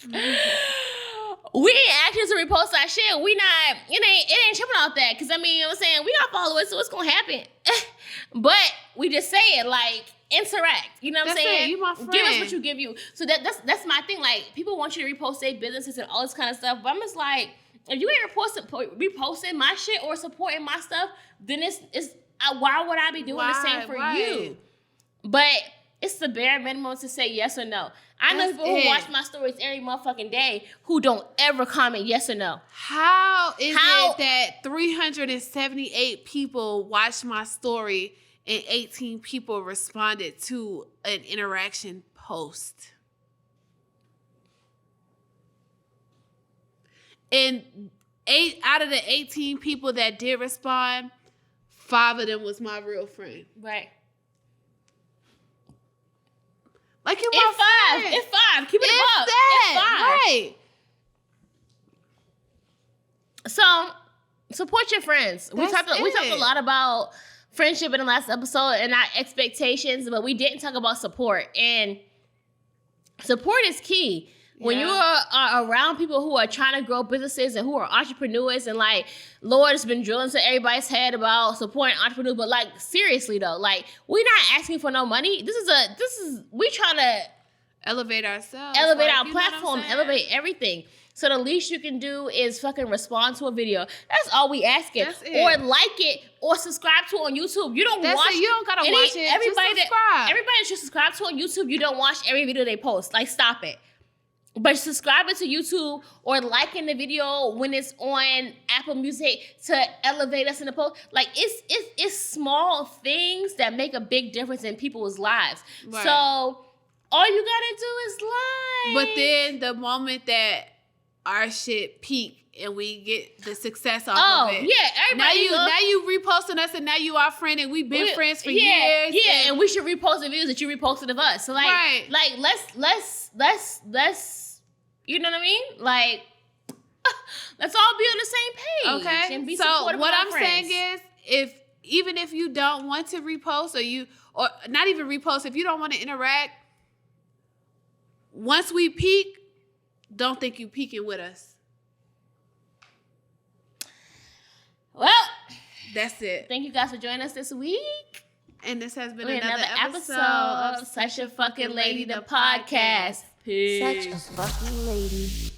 Mm-hmm. We ain't asking you to repost our shit. We not, it ain't tripping off that. Because, I mean, you know what I'm saying? We not followers, so what's going to happen? But we just say it, like, interact. You know what I'm saying? You my friend. Give us what you give you. So that's my thing. Like, people want you to repost their businesses and all this kind of stuff. But I'm just like, if you ain't reposting my shit or supporting my stuff, then it's why would I be doing the same for you? But it's the bare minimum to say yes or no. I know people who watch my stories every motherfucking day who don't ever comment yes or no. How is it that 378 people watched my story and 18 people responded to an interaction post? And 8 out of the 18 people that did respond, 5 of them was my real friend. Right. Like you're my friend. It's 5. Keep it above. It's 5. Right. So support your friends. We talked a lot about friendship in the last episode and our expectations, but we didn't talk about support. And support is key. When you are around people who are trying to grow businesses and who are entrepreneurs, and like Lord has been drilling to everybody's head about supporting entrepreneurs, but like seriously though, like we're not asking for no money. We trying to elevate ourselves, elevate our platform, elevate everything. So the least you can do is fucking respond to a video. That's all we asking. Or like it or subscribe to on YouTube. You don't watch it. You don't gotta watch it. Everybody that should subscribe to on YouTube, you don't watch every video they post. Like stop it. But subscribing to YouTube or liking the video when it's on Apple Music to elevate us in the post, like it's small things that make a big difference in people's lives. Right. So all you gotta do is like. But then the moment that our shit peak and we get the success off of it. Yeah, everybody. Now you reposting us and now you our friend and we've been friends for years. Yeah, and we should repost the videos that you reposted of us. So like let's you know what I mean? Like, let's all be on the same page. Okay. And be so what I'm friends. saying is, even if you don't want to repost or not even repost, if you don't want to interact, once we peak, don't think you peaking with us. Well, that's it. Thank you guys for joining us this week. And this has been another episode of Such a Fucking Lady, the podcast. Peace. Such a fucking lady.